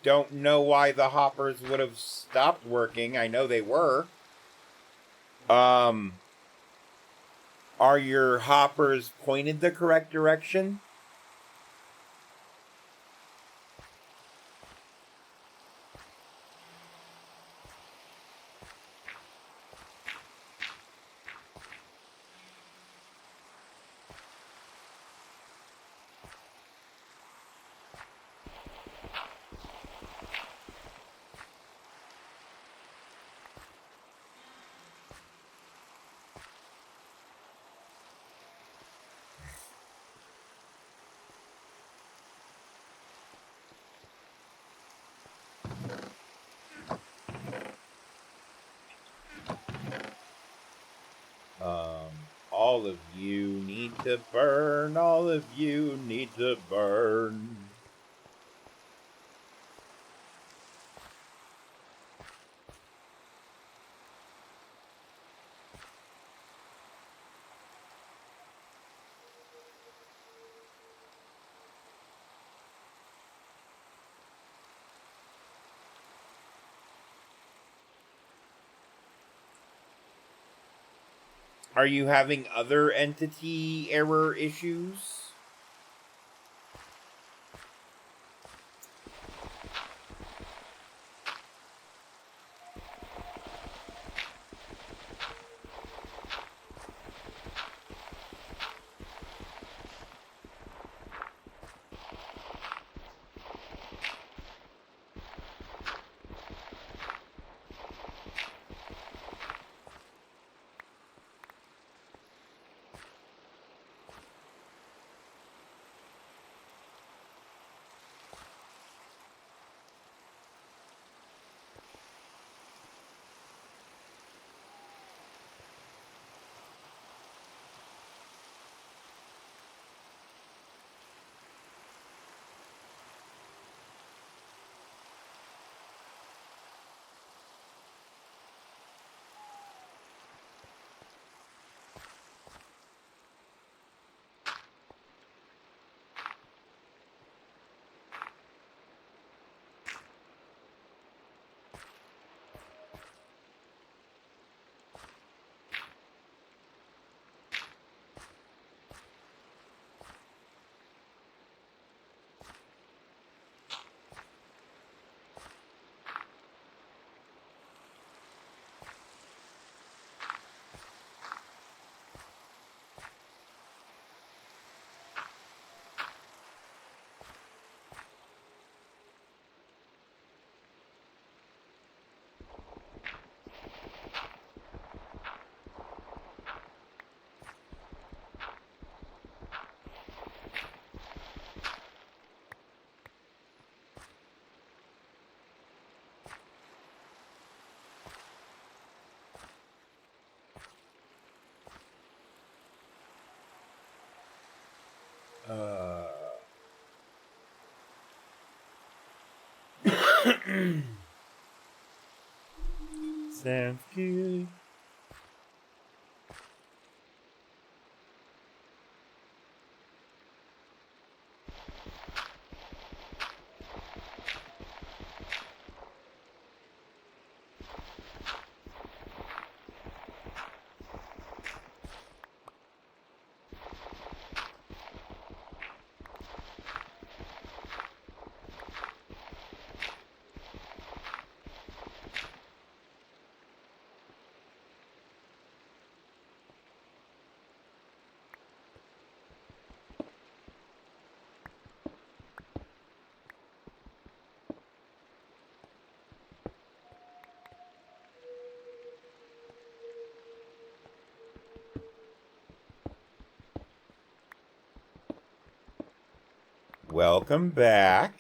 don't know why the hoppers would have stopped working. I know they were. Are your hoppers pointed the correct direction? All of you need to burn. All of you need to burn. Are you having other entity error issues? Sounds good. Welcome back.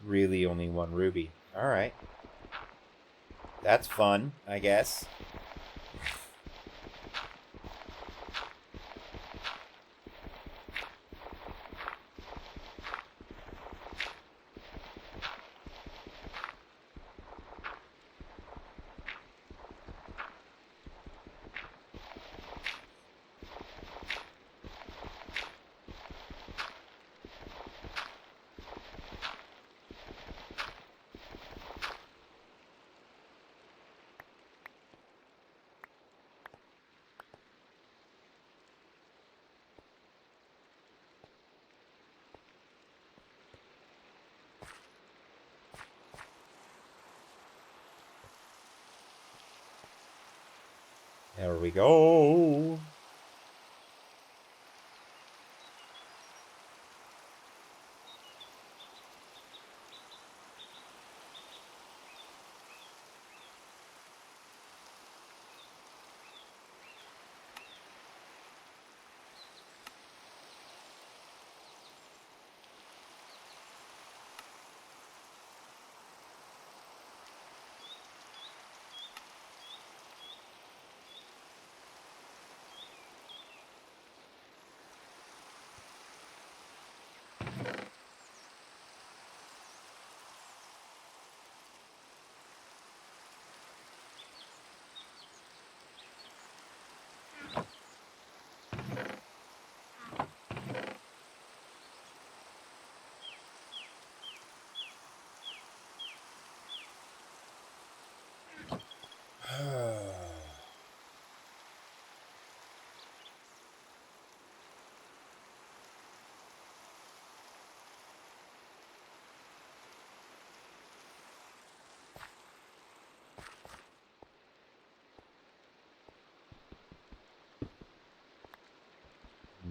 Really only one ruby. All right. That's fun, I guess. There we go.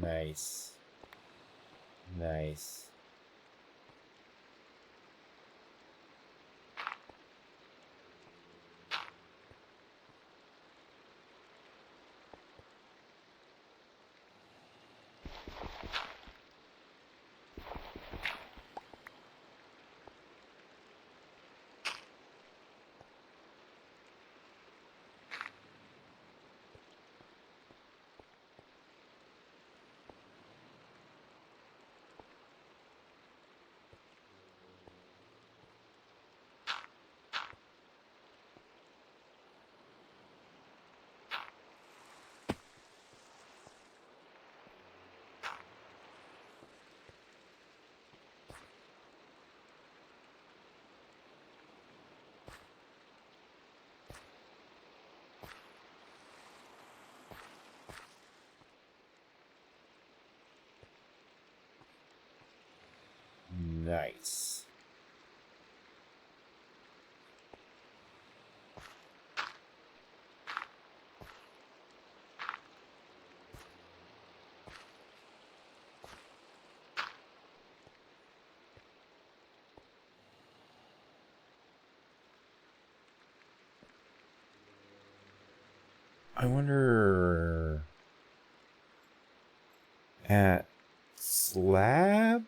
Nice. Nice. Nice. I wonder at slab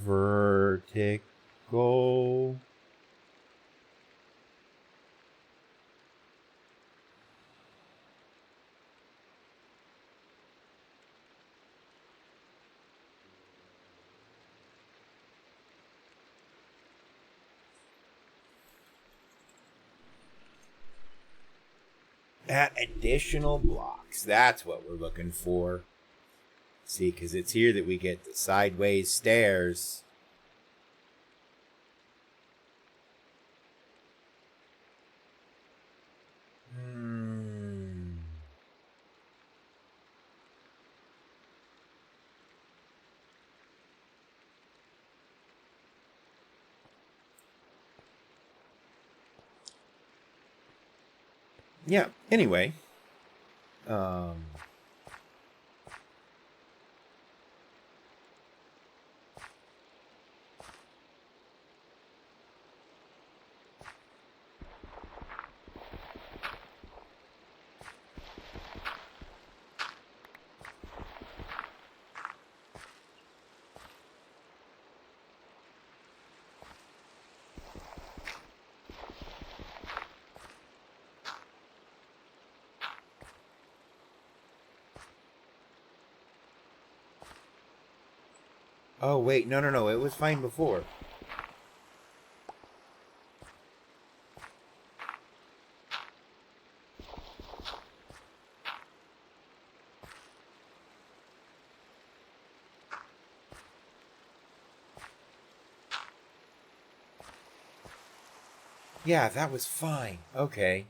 vertical at additional blocks. That's what we're looking for. See, because it's here that we get the sideways stairs. Yeah, anyway. Oh, wait, no, it was fine before. Yeah, that was fine. Okay.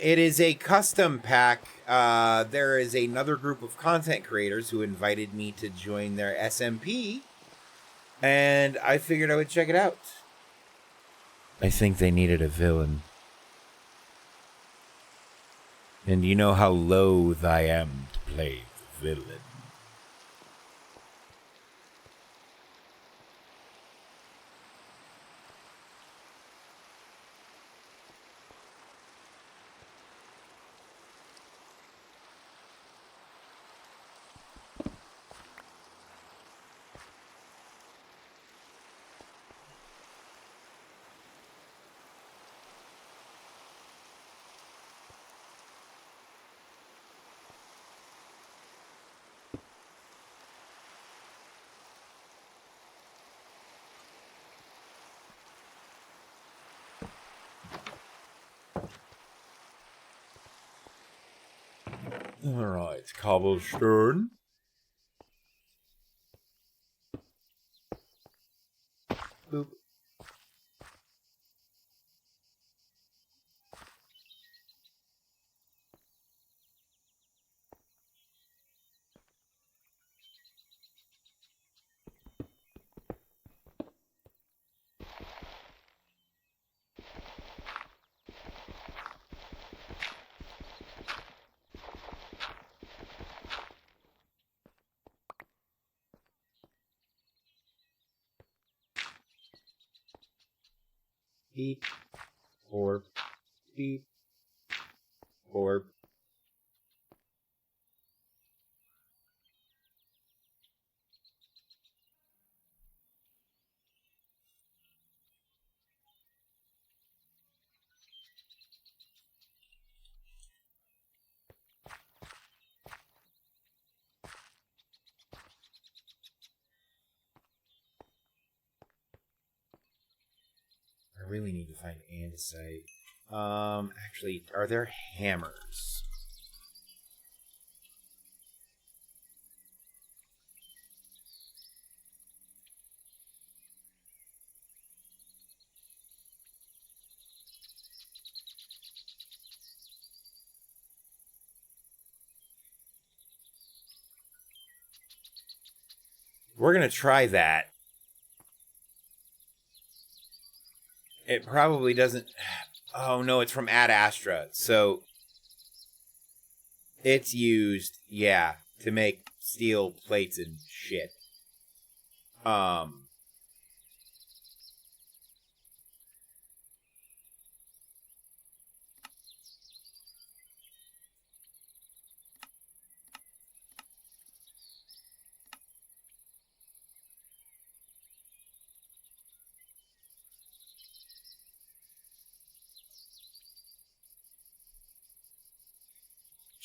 It is a custom pack. There is another group of content creators who invited me to join their SMP, and I figured I would check it out. I think they needed a villain. And you know how loath I am to play the villain. Alright, cobblestone. Boop. Beep. Orb. Beep. Orb. I really need to find andesite. Actually, are there hammers? We're gonna try that. It probably doesn't... Oh, no, it's from Ad Astra. So, it's used, yeah, to make steel plates and shit.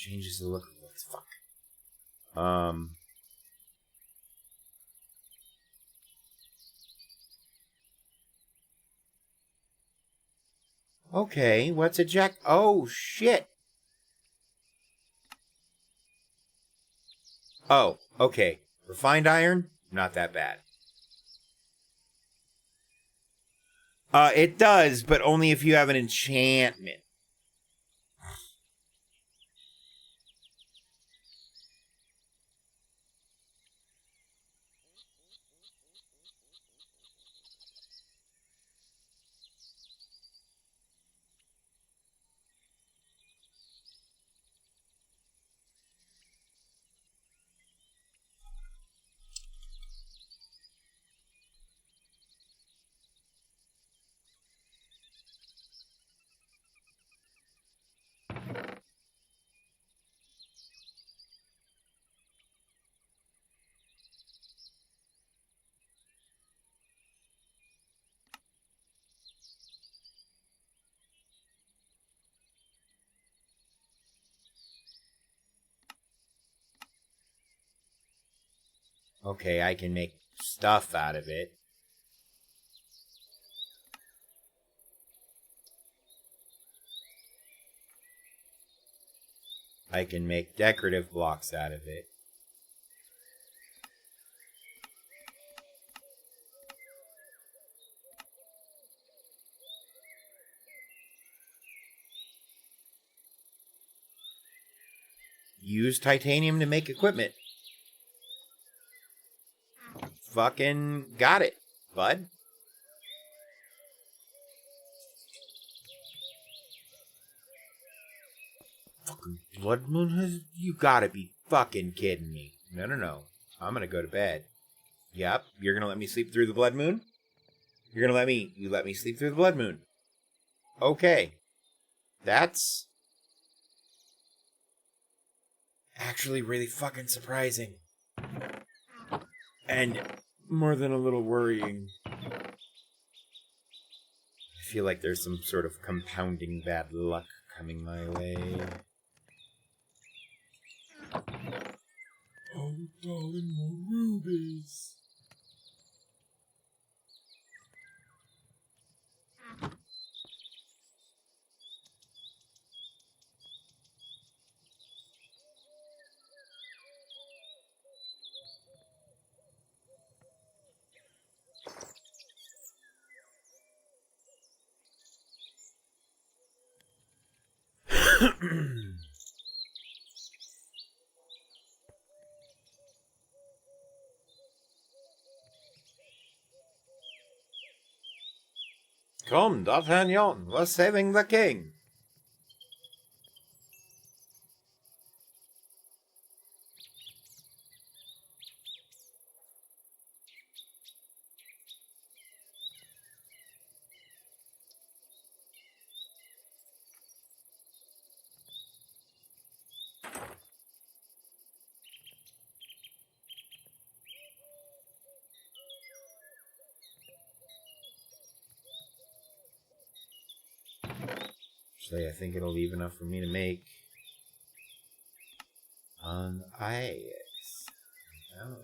Changes the look of what's fuck. Okay, what's a jack? Oh, shit. Oh, okay. Refined iron? Not that bad. It does, but only if you have an enchantment. Okay, I can make stuff out of it. I can make decorative blocks out of it. Use titanium to make equipment. Fucking got it, bud. Fucking blood moon has... You gotta be fucking kidding me. No. I'm gonna go to bed. Yep, you're gonna let me sleep through the blood moon? You're gonna let me... You let me sleep through the blood moon. Okay. That's... actually really fucking surprising. And more than a little worrying. I feel like there's some sort of compounding bad luck coming my way. Oh, darling, more rubies. Come, D'Artagnan, we're saving the king. Actually, I think it'll leave enough for me to make on ice. Oh.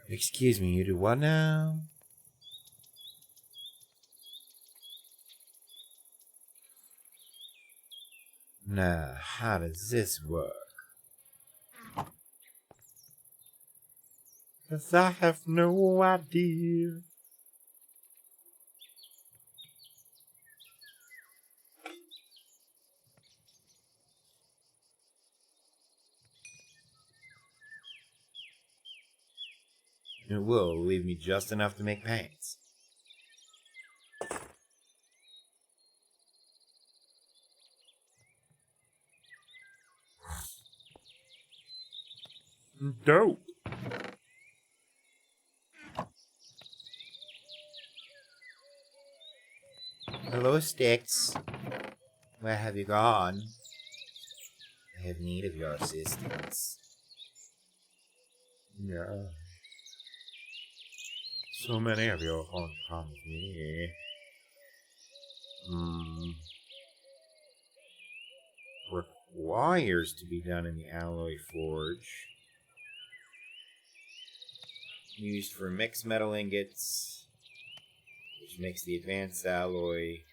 Excuse me, you do what now? Now, how does this work? 'Cause I have no idea. It will leave me just enough to make pants. Dope. Hello, Sticks. Where have you gone? I have need of your assistance. Yeah. So many of you want to come with me. Requires to be done in the alloy forge. Used for mixed metal ingots, which makes the advanced alloy.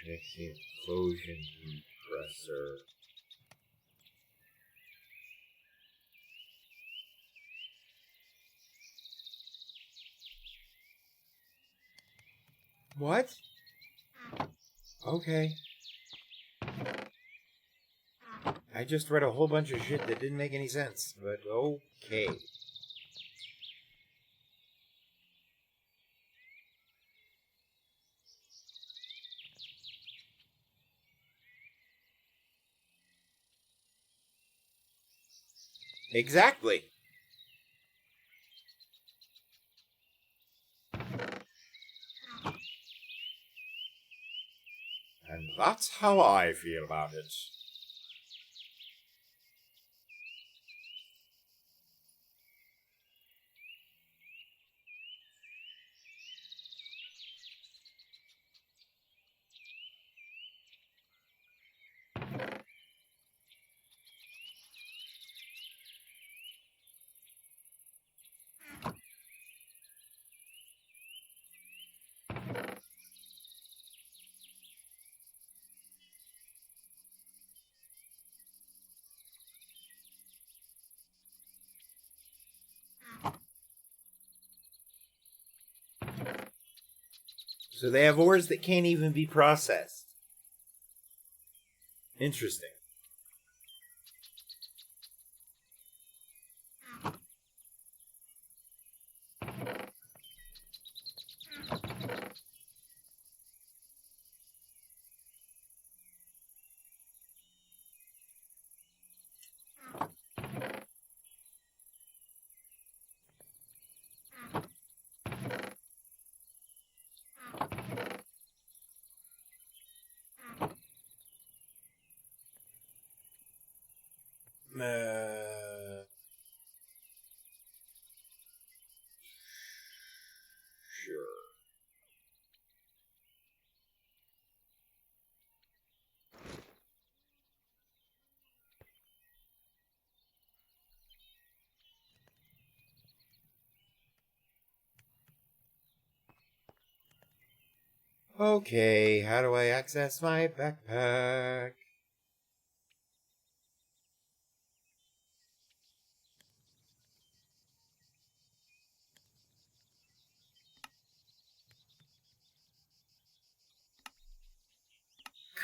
Makes the explosion compressor. What? Okay. I just read a whole bunch of shit that didn't make any sense, but okay. Exactly. And that's how I feel about it. So they have ores that can't even be processed. Interesting. Sure. Okay, how do I access my backpack?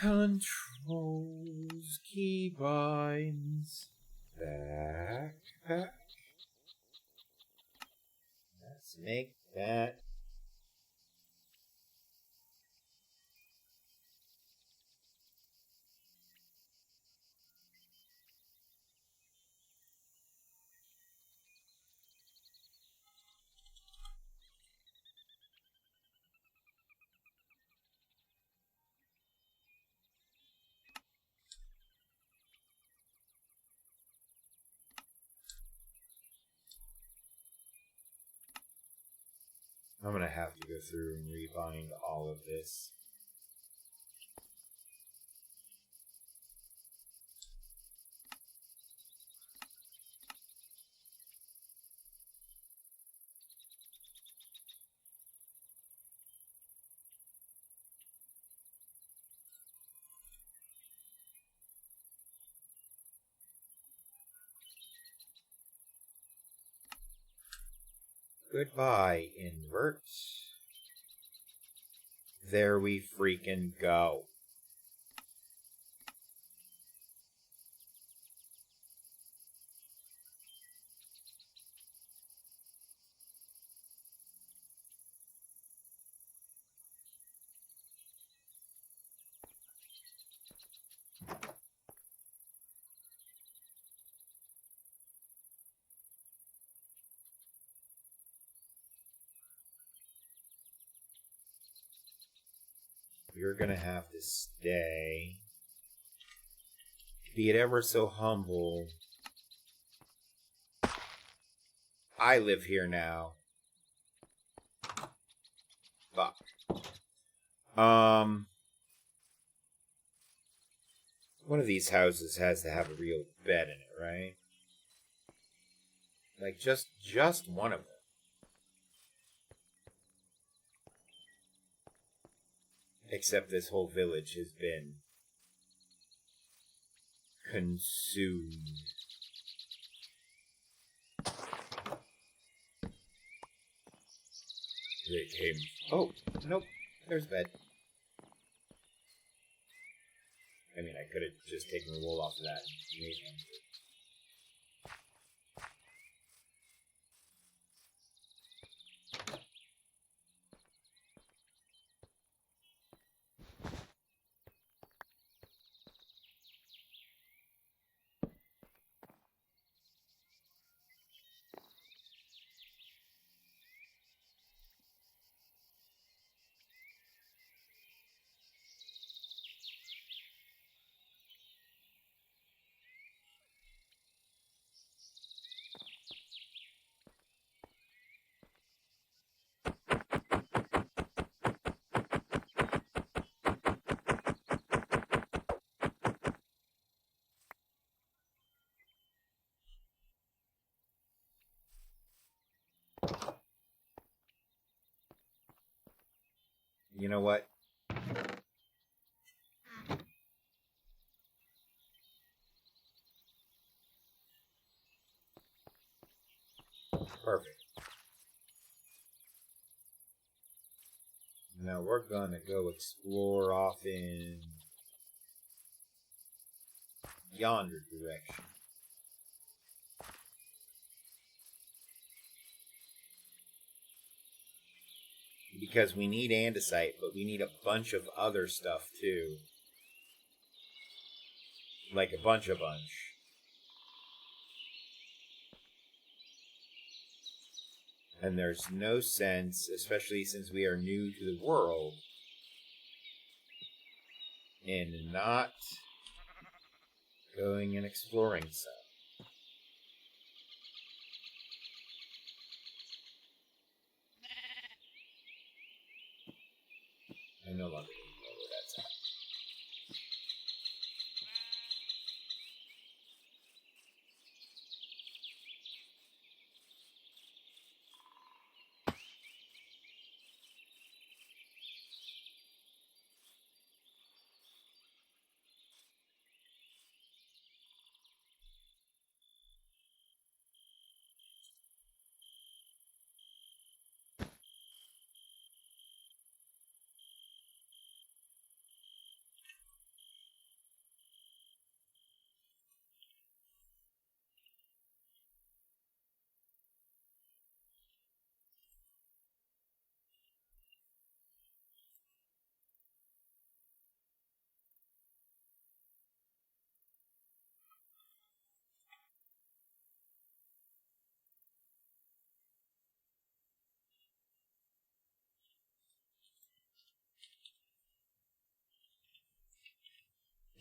Controls, keybinds, backpack. Let's make that. I'm gonna have to go through and rebind all of this. Goodbye, invert. There we freaking go. You're gonna have to stay. Be it ever so humble. I live here now. Fuck. One of these houses has to have a real bed in it, right? Like, just one of them. Except this whole village has been consumed. They came. Oh, nope. There's a bed. I mean, I could have just taken the wool off of that and made one. You know what? Perfect. Now we're gonna go explore off in yonder direction. Because we need andesite, but we need a bunch of other stuff too. Like a bunch. And there's no sense, especially since we are new to the world, in not going and exploring some. I no longer need to know where that's at.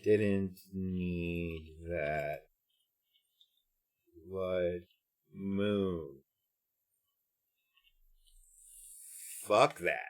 Didn't need that. Blood moon. Fuck that.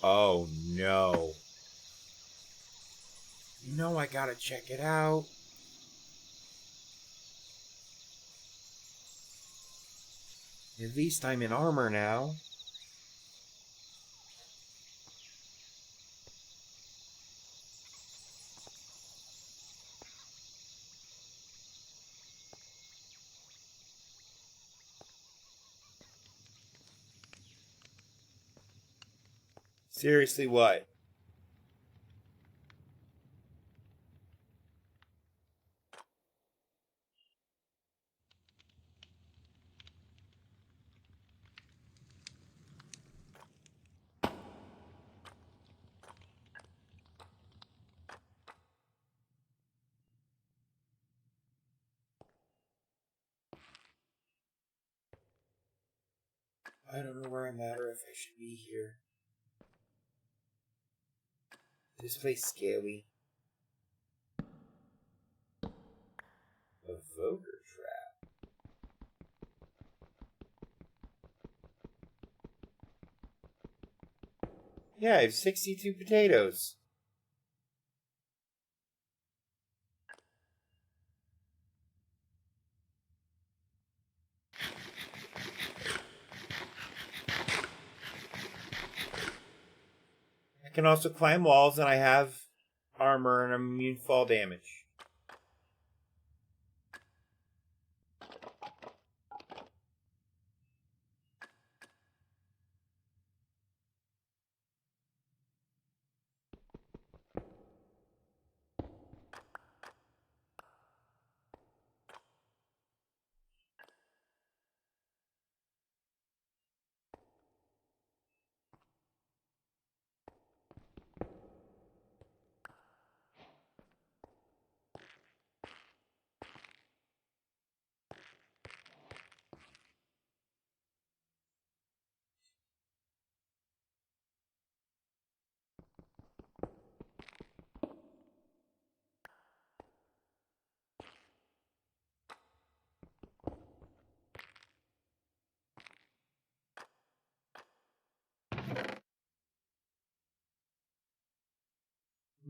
Oh no. You know I gotta check it out. At least I'm in armor now. Seriously, what? I don't know where I'm at or if I should be here. This place scary. A Voger trap. Yeah, I have 62 potatoes. I can also climb walls, and I have armor, and I'm immune to fall damage.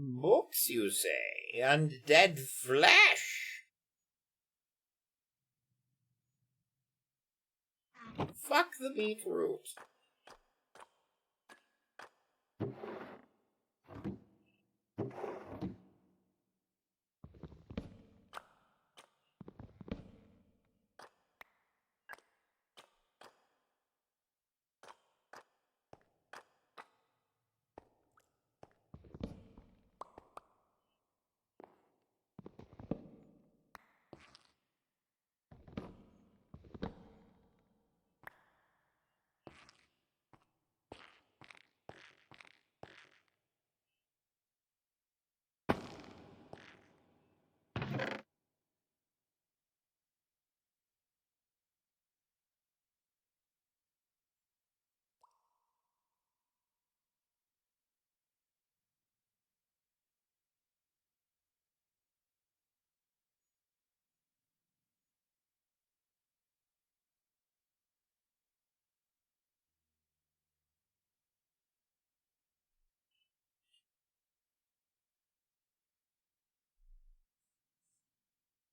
Books, you say? Undead flesh? Fuck the beetroot.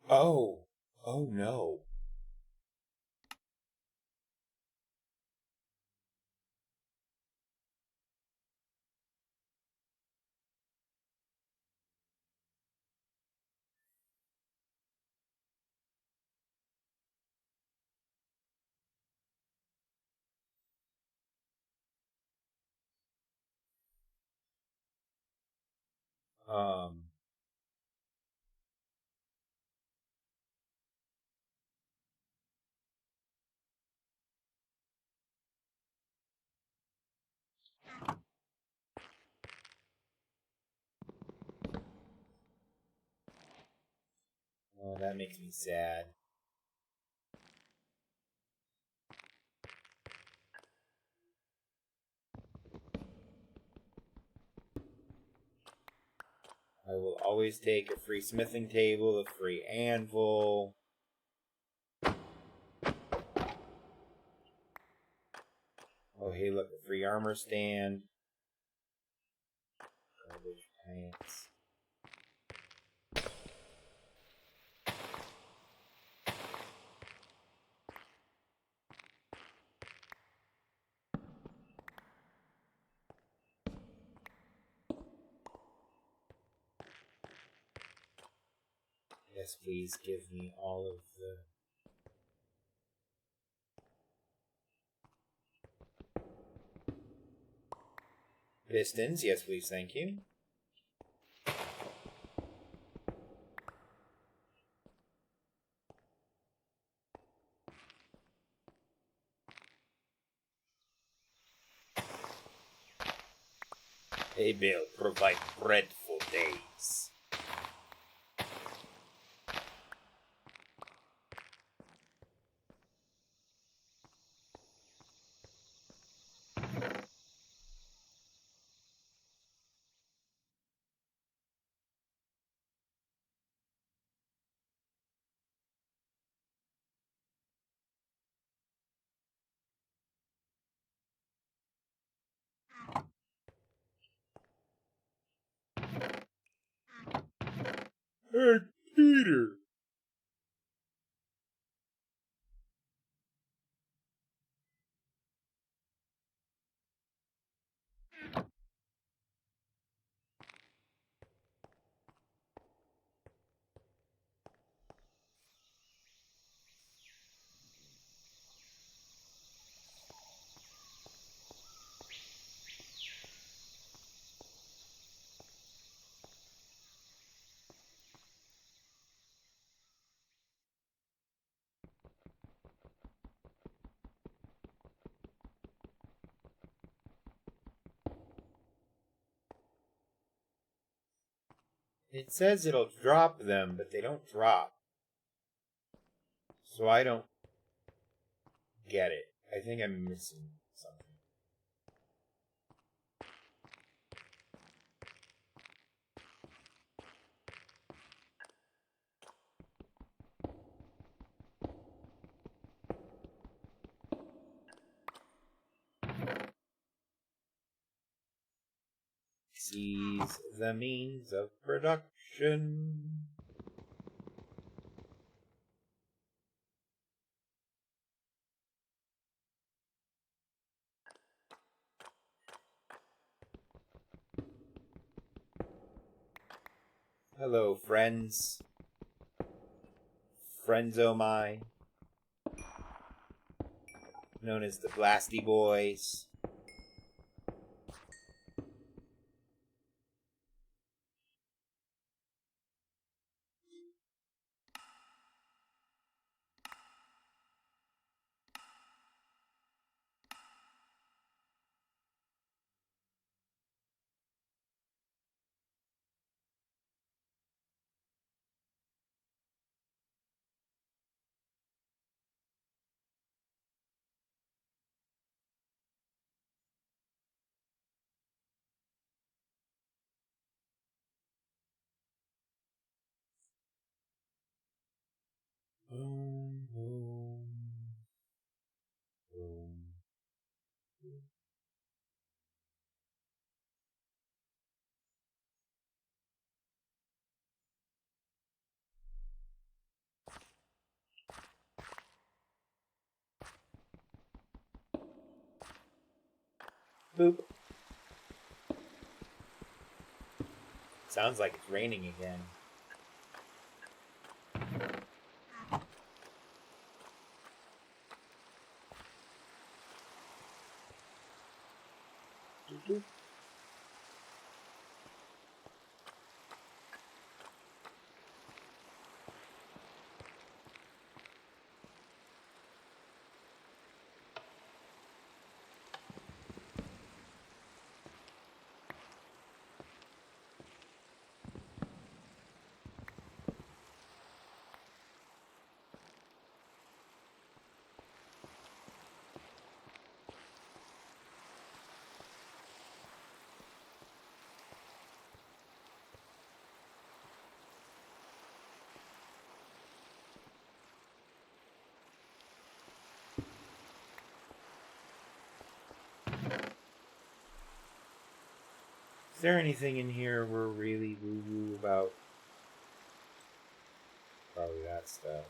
Oh. Oh no. Um. Oh, that makes me sad. I will always take a free smithing table, a free anvil. Oh, hey, look, a free armor stand. Garbage pants. Yes, please give me all of the... pistons. Yes, please, thank you. Hey, Bill, provide bread for days. Hey, Peter! It says it'll drop them, but they don't drop. So I don't get it. I think I'm missing something. Seize the means of production. Hello, friends. Friends o' mine. Known as the Blasty Boys. Boop. Sounds like it's raining again. Boop. Is there anything in here we're really woo-woo about? Probably that stuff.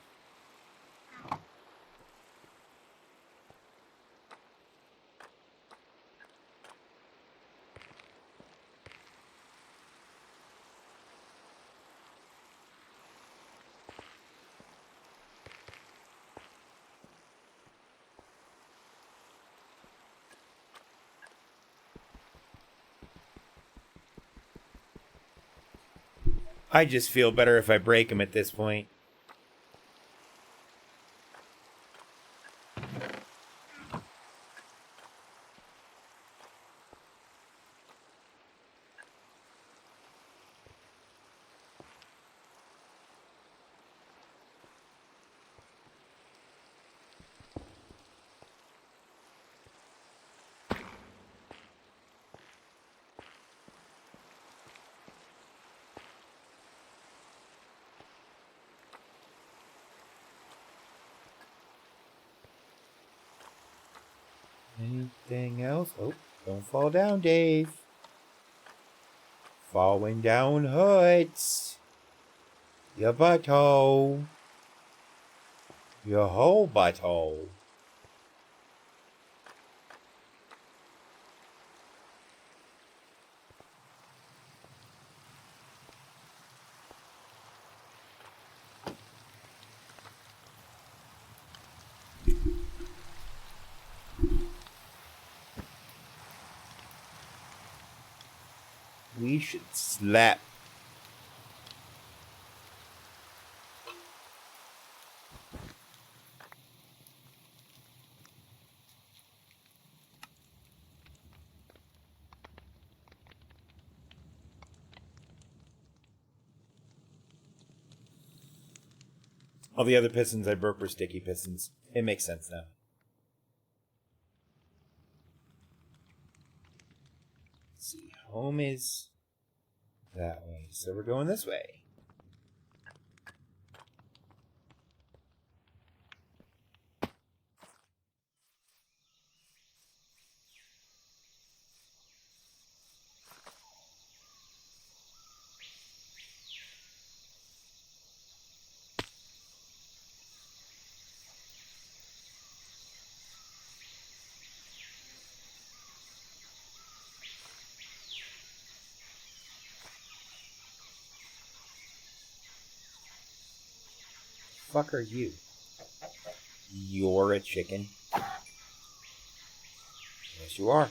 I just feel better if I break them at this point. Anything else? Oh, don't fall down, Dave. Falling down hurts. Your butthole. Your whole butthole. We should slap. All the other pistons I broke were sticky pistons. It makes sense now. Let's see, home is that way, so we're going this way. Fuck are you? You're a chicken. Yes, you are.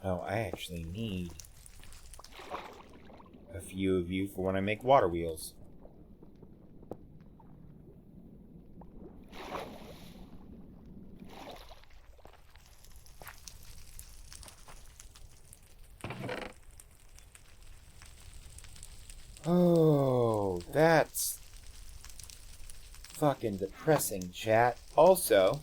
Oh, I actually need a few of you for when I make water wheels. Oh, that's fucking depressing, chat. Also,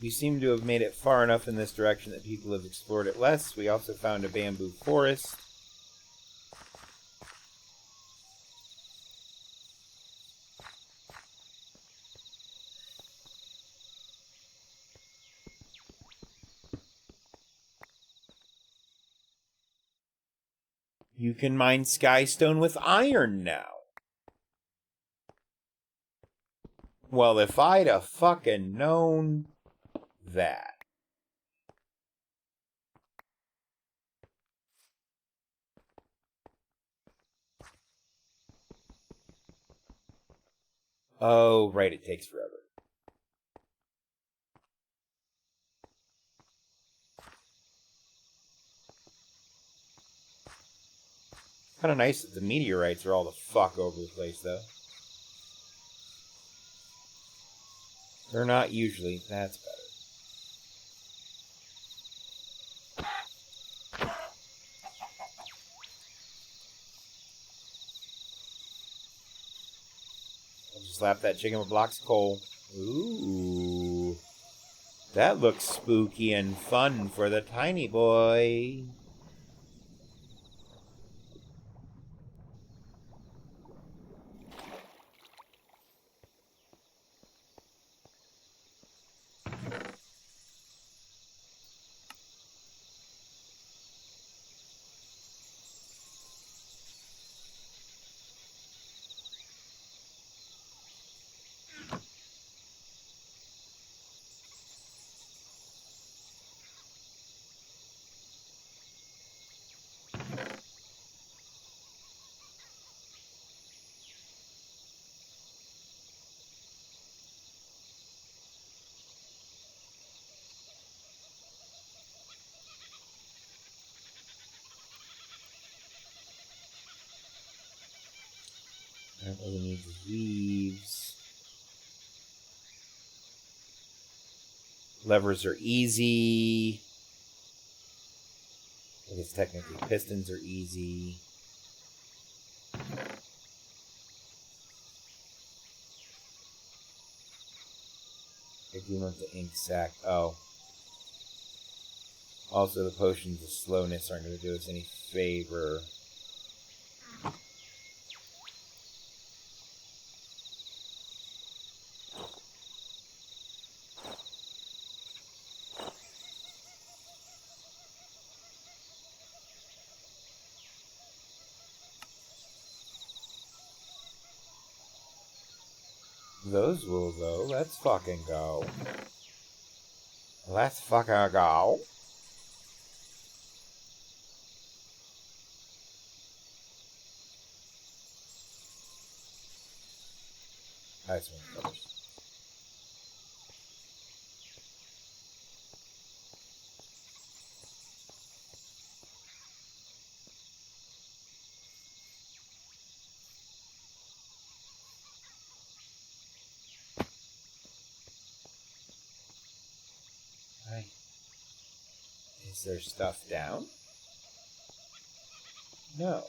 we seem to have made it far enough in this direction that people have explored it less. We also found a bamboo forest. You can mine skystone with iron now. Well, if I'd have fucking known that. Oh, right, it takes forever. Kind of nice that the meteorites are all the fuck over the place, though. They're not usually. That's better. I'll just slap that chicken with blocks of coal. Ooh. That looks spooky and fun for the tiny boy. That really needs leaves. Levers are easy. I guess technically pistons are easy. If you want the ink sac. Oh. Also, the potions of slowness aren't going to do us any favor. Those will go. Let's fucking go. Let's fucking go. That's one first. Right. Is there stuff down? No.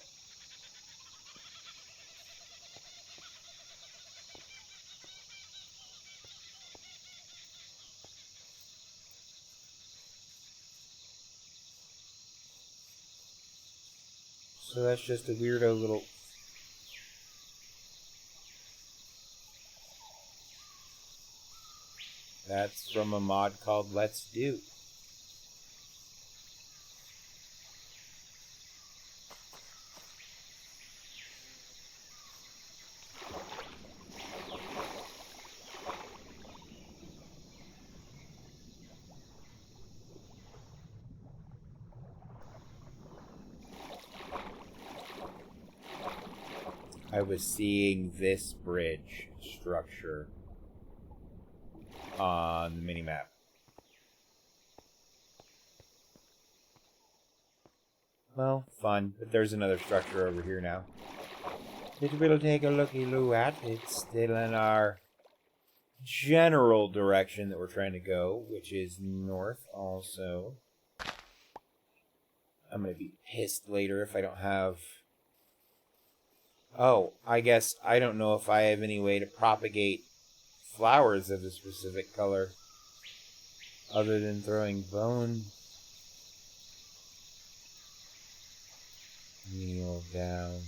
So that's just a weirdo little... That's from a mod called Let's Do. I was seeing this bridge structure on the minimap. Well, fun, but there's another structure over here now. It will take a looky-loo at. It's still in our general direction that we're trying to go, which is north also. I'm going to be pissed later if I don't have... Oh, I guess I don't know if I have any way to propagate flowers of a specific color other than throwing bone meal down.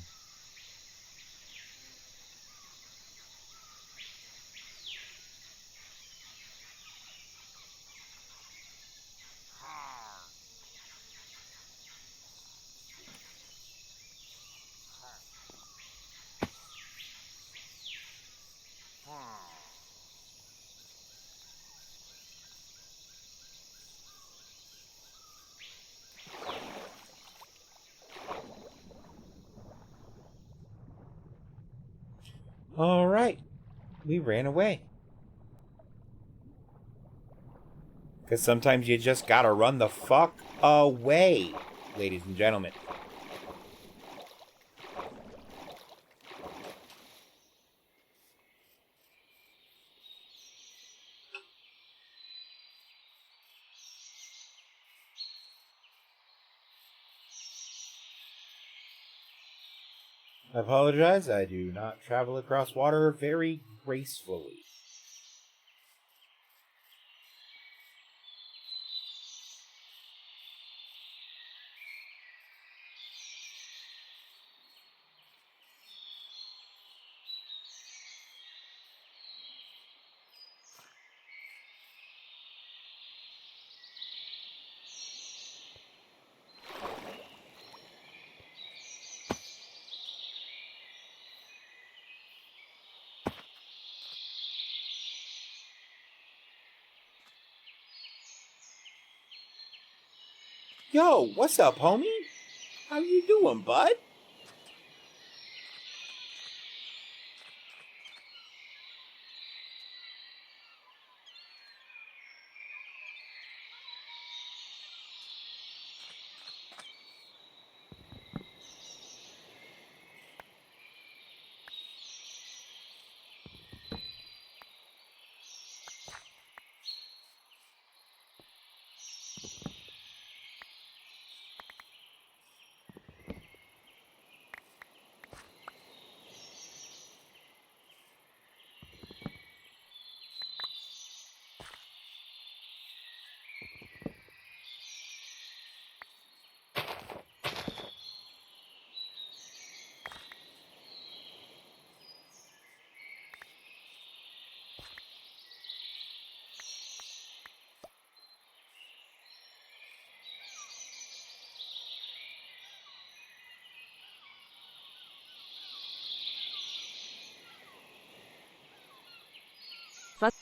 All right, we ran away. Because sometimes you just gotta run the fuck away, ladies and gentlemen. I apologize, I do not travel across water very gracefully. Yo, what's up, homie? How you doing, bud?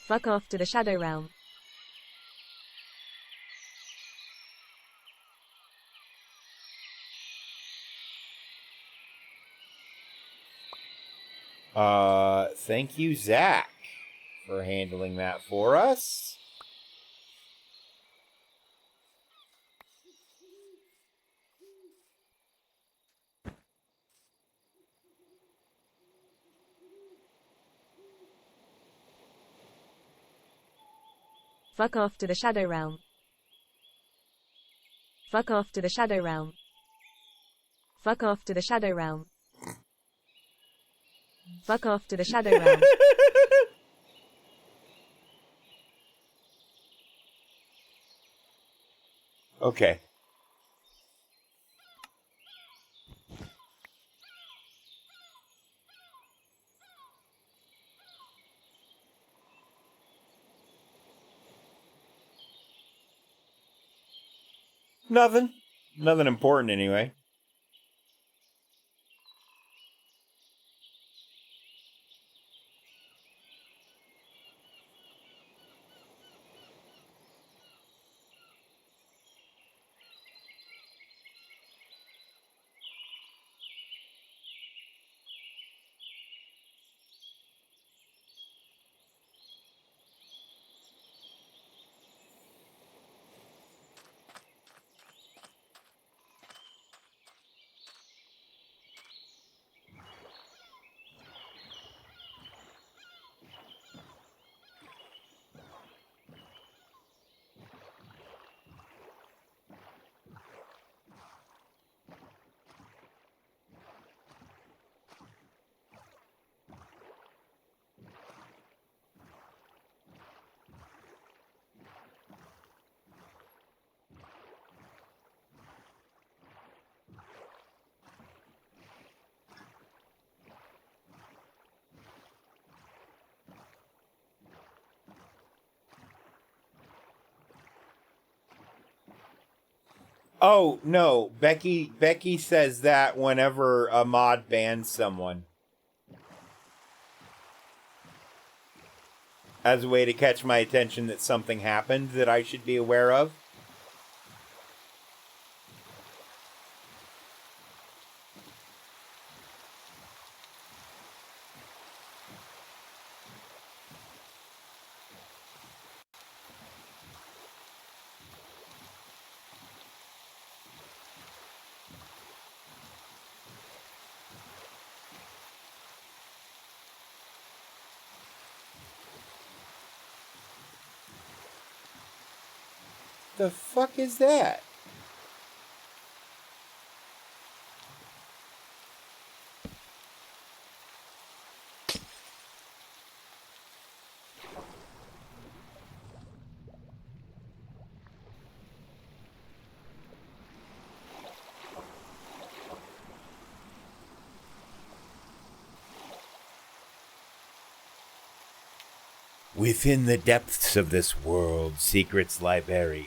Fuck off to the Shadow Realm. Thank you, Zach, for handling that for us. Fuck off to the Shadow Realm. Fuck off to the Shadow Realm. Fuck off to the Shadow Realm. Fuck off to the Shadow Realm. Okay. Nothing. Nothing important anyway. Oh, no. Becky says that whenever a mod bans someone. As a way to catch my attention that something happened that I should be aware of. The fuck is that? Within the depths of this world, secrets lie buried.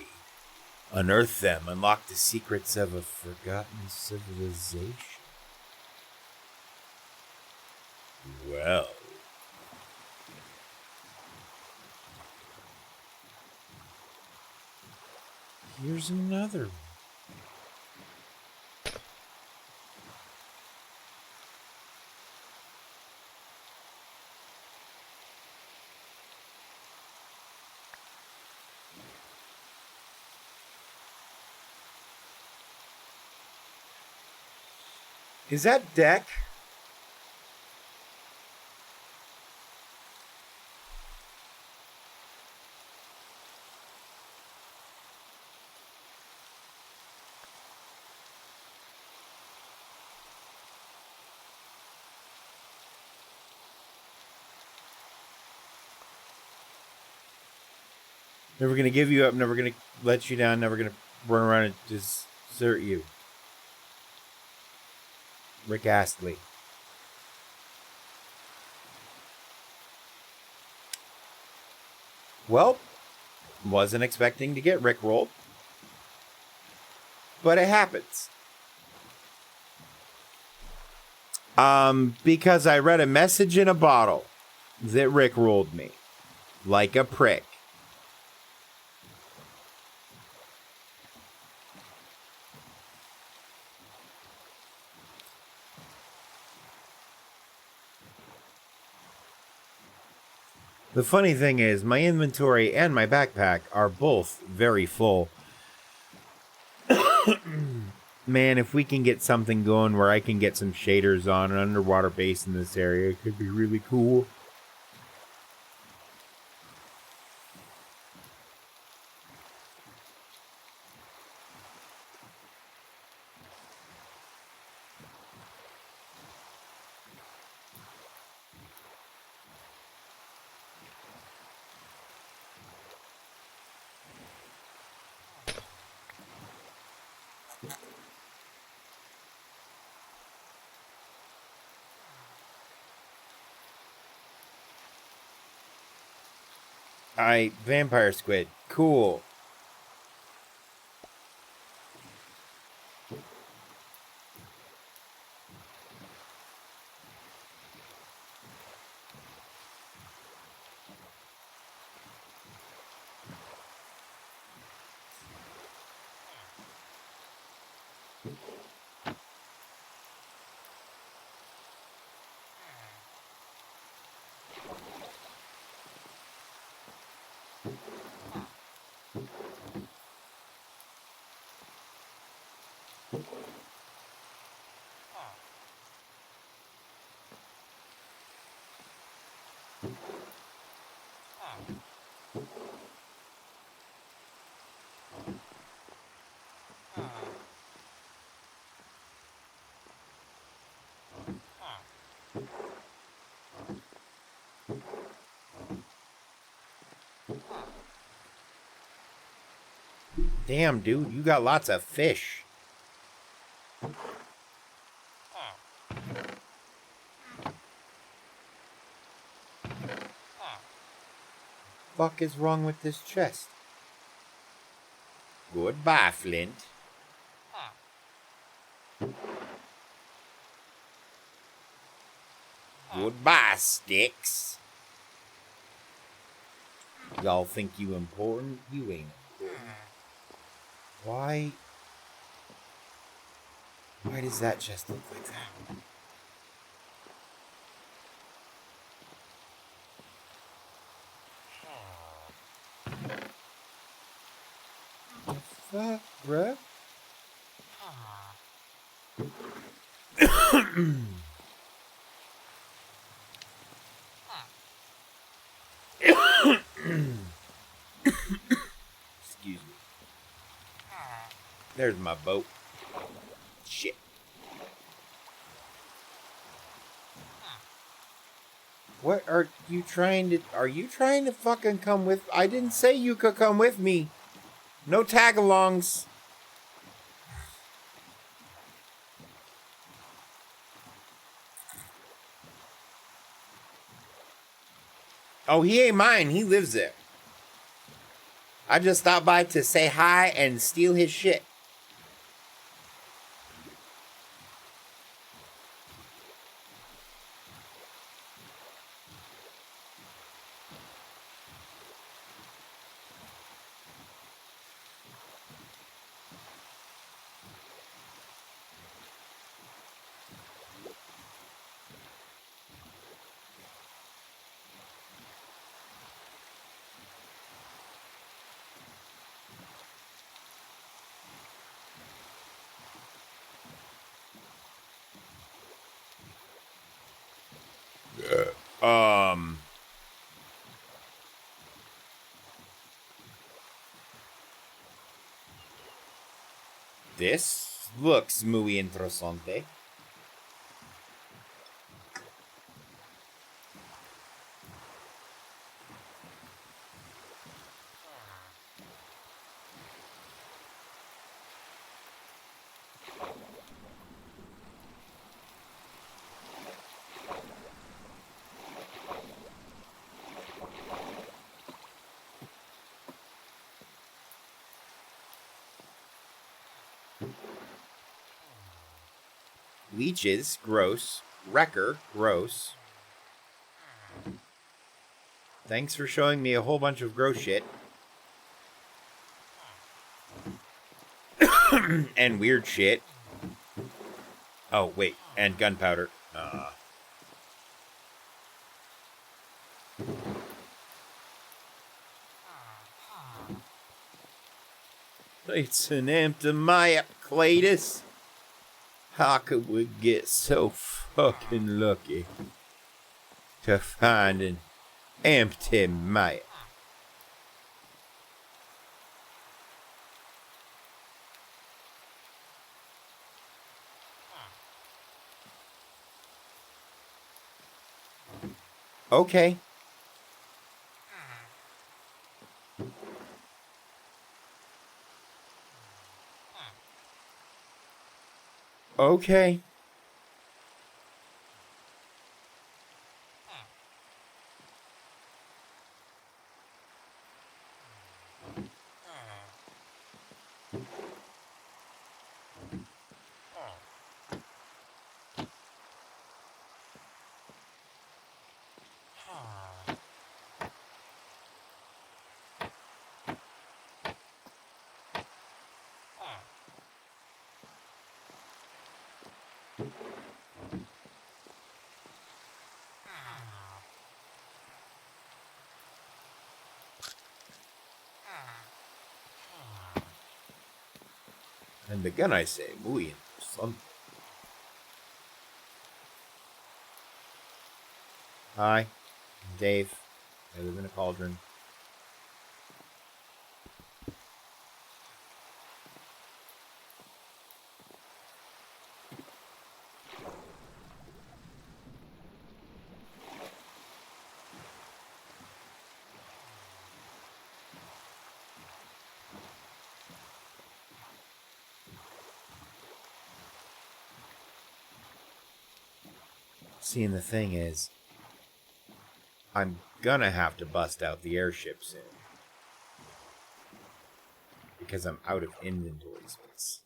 Unearth them, unlock the secrets of a forgotten civilization. Well. Here's another one. Is that deck? Never gonna give you up, never gonna let you down, never gonna run around and desert you. Rick Astley. Well, wasn't expecting to get rickrolled, but it happens. Because I read a message in a bottle that rickrolled me like a prick. The funny thing is, my inventory and my backpack are both very full. Man, if we can get something going where I can get some shaders on an underwater base in this area, it could be really cool. Vampire squid. Cool. Damn, dude, you got lots of fish. Fuck is wrong with this chest? Goodbye, Flint. Goodbye, sticks. Y'all think you important? You ain't important. Why? Why does that just look like that? The fuck, bruh? Excuse me. There's my boat. Shit. What are you trying to... Are you trying to fucking come with... I didn't say you could come with me. No tag-alongs. Oh, he ain't mine. He lives there. I just stopped by to say hi and steal his shit. This looks muy interesante. Leeches, gross. Wrecker, gross. Thanks for showing me a whole bunch of gross shit. And weird shit. Oh, wait. And gunpowder. It's an empty map, Cletus. How could we get so fucking lucky to find an empty map? Okay. Okay. And again I say, muy interesante. Hi, I'm Dave. I live in a cauldron. See, and the thing is, I'm gonna have to bust out the airship soon. Because I'm out of inventory space.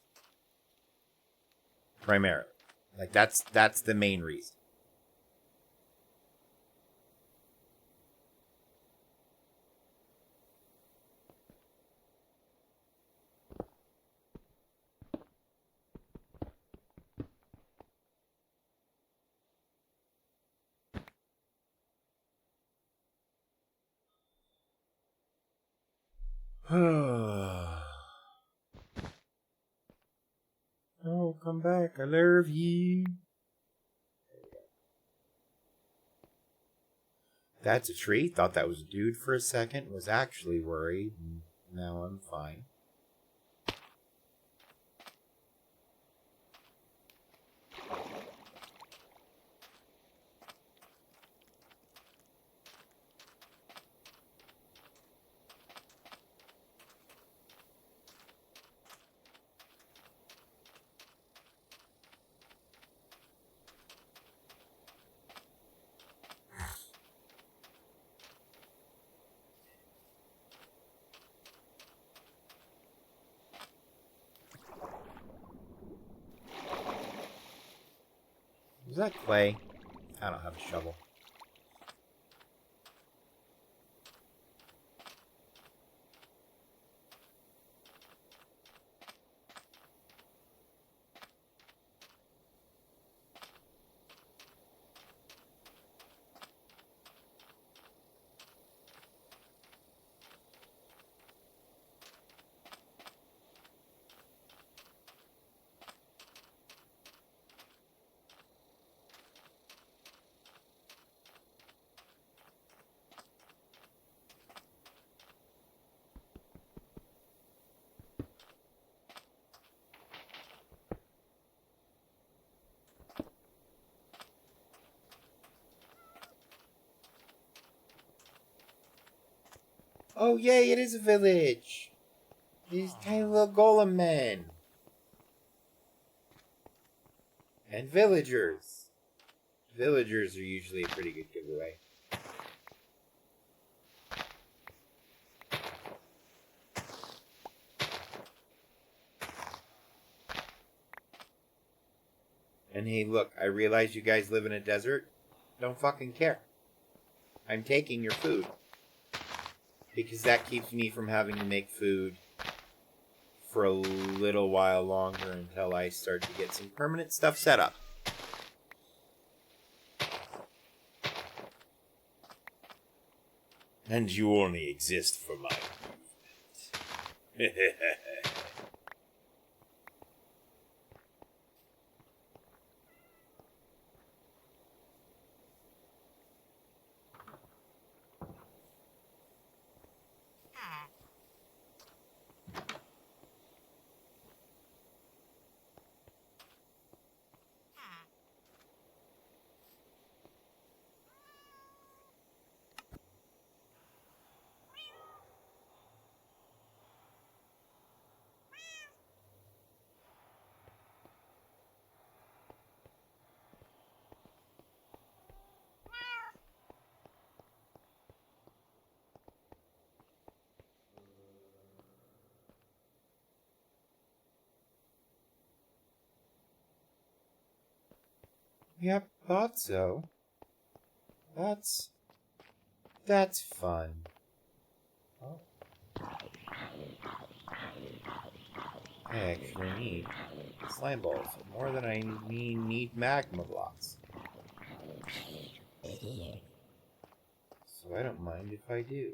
Primarily. Like, that's the main reason. Oh, come back. I love you. That's a tree. Thought that was a dude for a second. Was actually worried. And now I'm fine. Is that clay? I don't have a shovel. Oh, yay, it is a village. These tiny little golem men. And villagers. Villagers are usually a pretty good giveaway. And hey, look, I realize you guys live in a desert. Don't fucking care. I'm taking your food. Because that keeps me from having to make food for a little while longer until I start to get some permanent stuff set up. And you only exist for my movement. Yep, thought so. That's fun. Oh. I actually need slime balls more than I need magma blocks. So I don't mind if I do.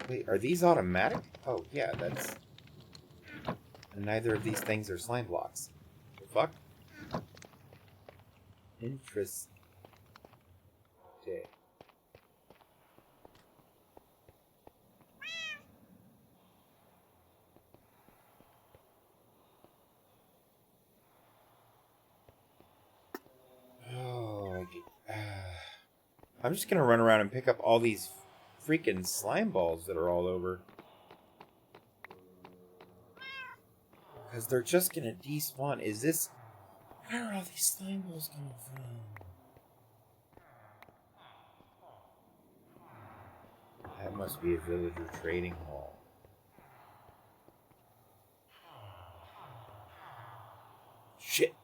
Wait, are these automatic? Oh yeah, that's... And neither of these things are slime blocks. The fuck? Interesting. Oh, I'm just gonna run around and pick up all these freaking slime balls that are all over. Because they're just gonna despawn. Is this... Where are all these slime balls coming from? That must be a villager trading hall. Shit.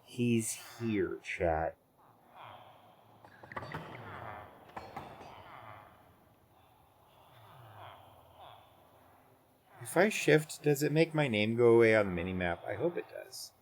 He's here, chat. If I shift, does it make my name go away on the minimap? I hope it does.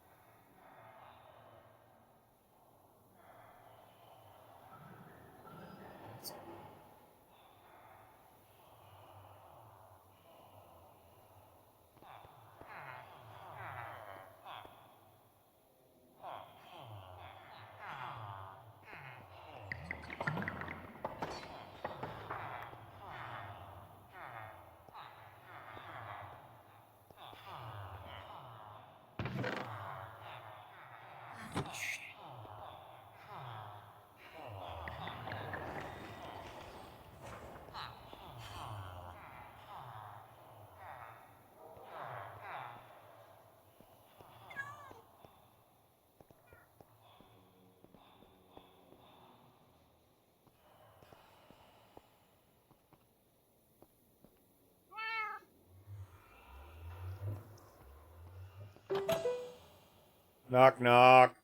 Knock, knock.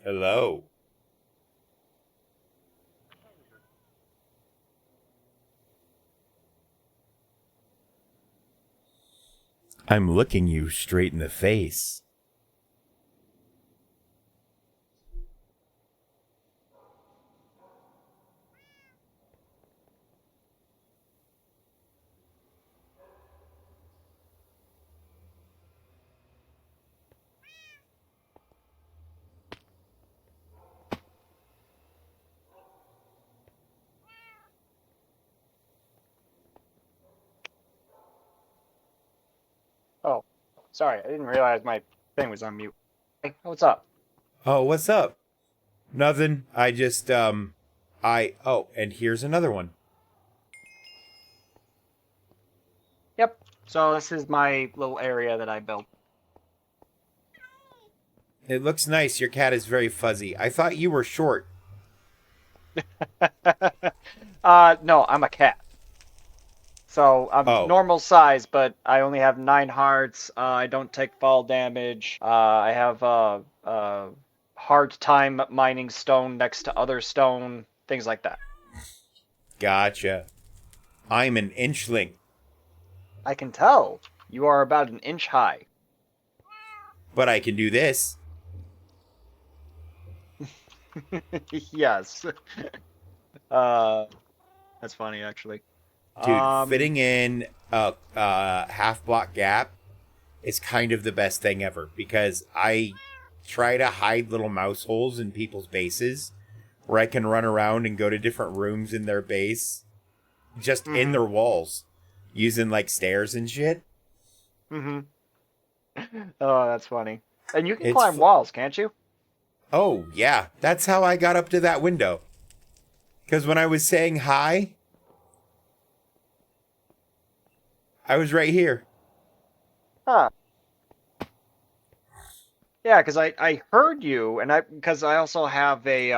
Hello. I'm looking you straight in the face. Oh, sorry, I didn't realize my thing was on mute. Hey, what's up? Oh, what's up? Nothing. I just, oh, and here's another one. Yep. So this is my little area that I built. It looks nice. Your cat is very fuzzy. I thought you were short. No, I'm a cat. So I'm normal size, but I only have 9 hearts. I don't take fall damage. I have hard time mining stone next to other stone, things like that. Gotcha. I'm an inchling. I can tell. You are about an inch high. But I can do this. Yes. That's funny, actually. Dude, fitting in a half block gap is kind of the best thing ever because I try to hide little mouse holes in people's bases where I can run around and go to different rooms in their base just in their walls using like stairs and shit. Mm-hmm. Oh, that's funny. And you can climb walls, can't you? Oh, yeah. That's how I got up to that window. Because when I was saying hi, I was right here. Huh. Yeah, because I heard you, and because I also have a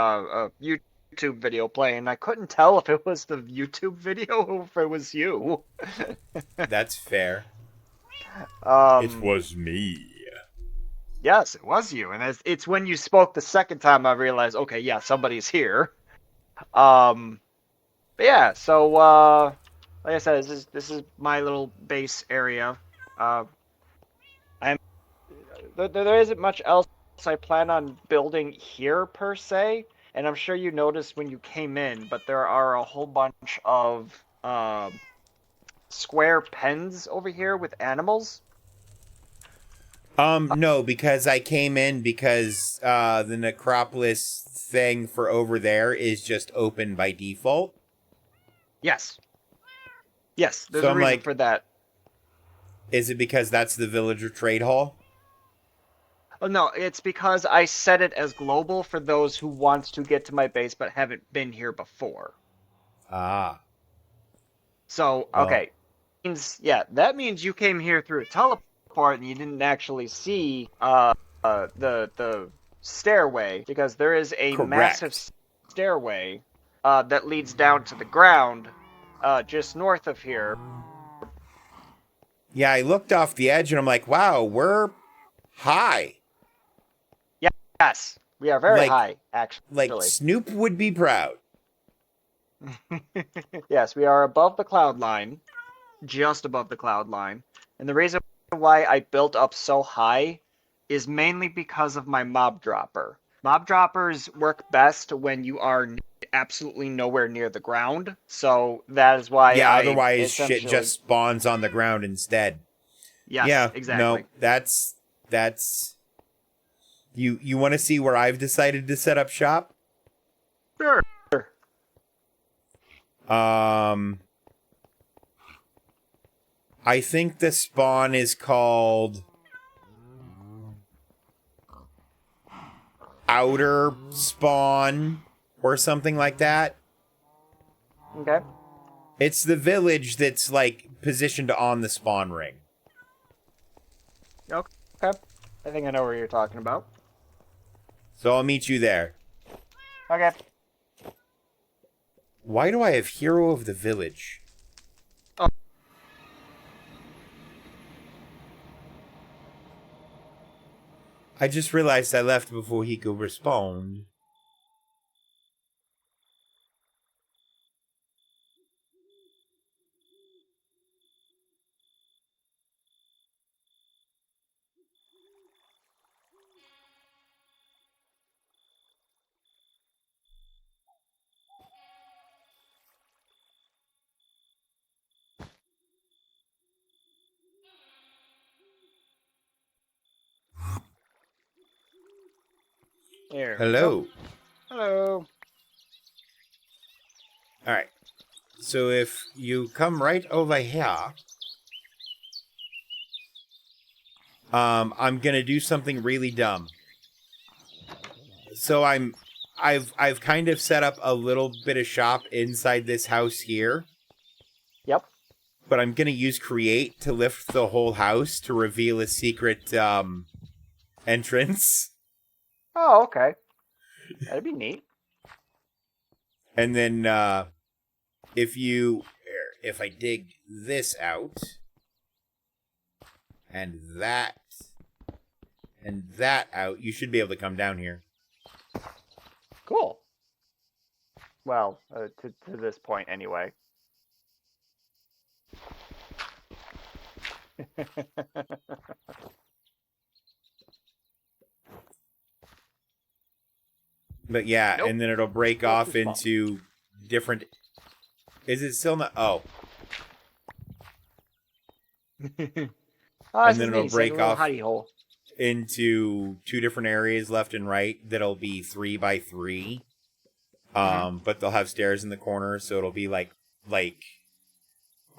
YouTube video playing, and I couldn't tell if it was the YouTube video or if it was you. That's fair. It was me. Yes, it was you, and it's when you spoke the second time I realized, okay, yeah, somebody's here. But yeah, so like I said, this is my little base area. There isn't much else I plan on building here per se, and I'm sure you noticed when you came in, but there are a whole bunch of square pens over here with animals. No, because I came in because the necropolis thing for over there is just open by default. Yes. Yes, there's So a I'm reason like, for that. Is it because that's the villager trade hall? Oh, no, it's because I set it as global for those who want to get to my base but haven't been here before. Ah. So, Well. okay. Yeah, that means you came here through a teleport and you didn't actually see the stairway, because there is a massive stairway that leads down to the ground just north of here. Yeah, I looked off the edge and I'm like, wow, we're high. Yes, we are very high, actually. Like Snoop would be proud. Yes, we are above the cloud line, just above the cloud line. And the reason why I built up so high is mainly because of my mob dropper. Mob droppers work best when you are absolutely nowhere near the ground, so that is why otherwise shit just spawns on the ground instead. Yes, yeah, exactly. No, that's you want to see where I've decided to set up shop? Sure. I think the spawn is called outer spawn or something like that. Okay. It's the village that's like positioned on the spawn ring. Okay. I think I know where you're talking about. So I'll meet you there. Okay. Why do I have Hero of the Village? Oh. I just realized I left before he could respond. Here. Hello. Hello. Alright. So if you come right over here, I'm gonna do something really dumb. So I've kind of set up a little bit of shop inside this house here. Yep. But I'm gonna use create to lift the whole house to reveal a secret entrance. Oh, okay. That'd be neat. And then if I dig this out and that out, you should be able to come down here. Cool. Well, to this point anyway. But yeah, Nope. and then it'll break Nope, off it's into different... Is it still not... Oh. And then it'll break off into 2 different areas left and right that'll be 3 by 3. But they'll have stairs in the corner, so it'll be like quote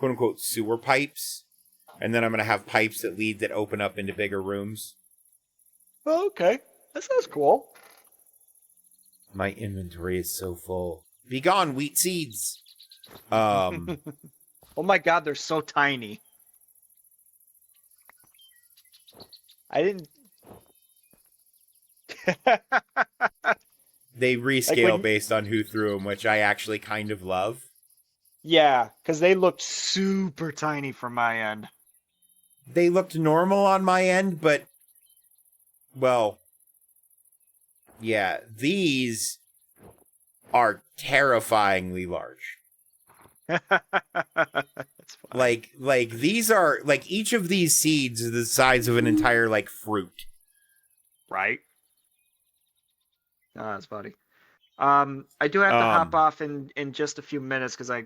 unquote sewer pipes. And then I'm gonna have pipes that open up into bigger rooms. Oh, okay. That sounds cool. My inventory is so full. Be gone, wheat seeds. Oh my god, they're so tiny. I didn't. They rescale when... based on who threw them, which I actually kind of love. Yeah, because they looked super tiny from my end. They looked normal on my end, but... Well... Yeah, these are terrifyingly large. Like these are... Like, each of these seeds is the size of an entire, like, fruit. Right? Oh, that's funny. I do have to hop off in just a few minutes because I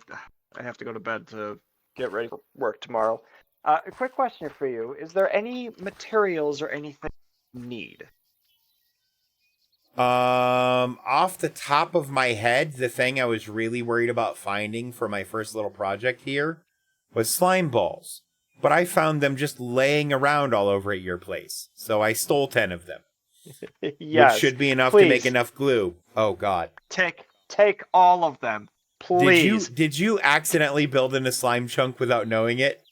have to go to bed to get ready for work tomorrow. A quick question for you. Is there any materials or anything you need? Off the top of my head, the thing I was really worried about finding for my first little project here was slime balls. But I found them just laying around all over at your place. So I stole 10 of them. Yes. Which should be enough please. to make enough glue. Oh god. Take all of them. Please. Did you accidentally build in a slime chunk without knowing it?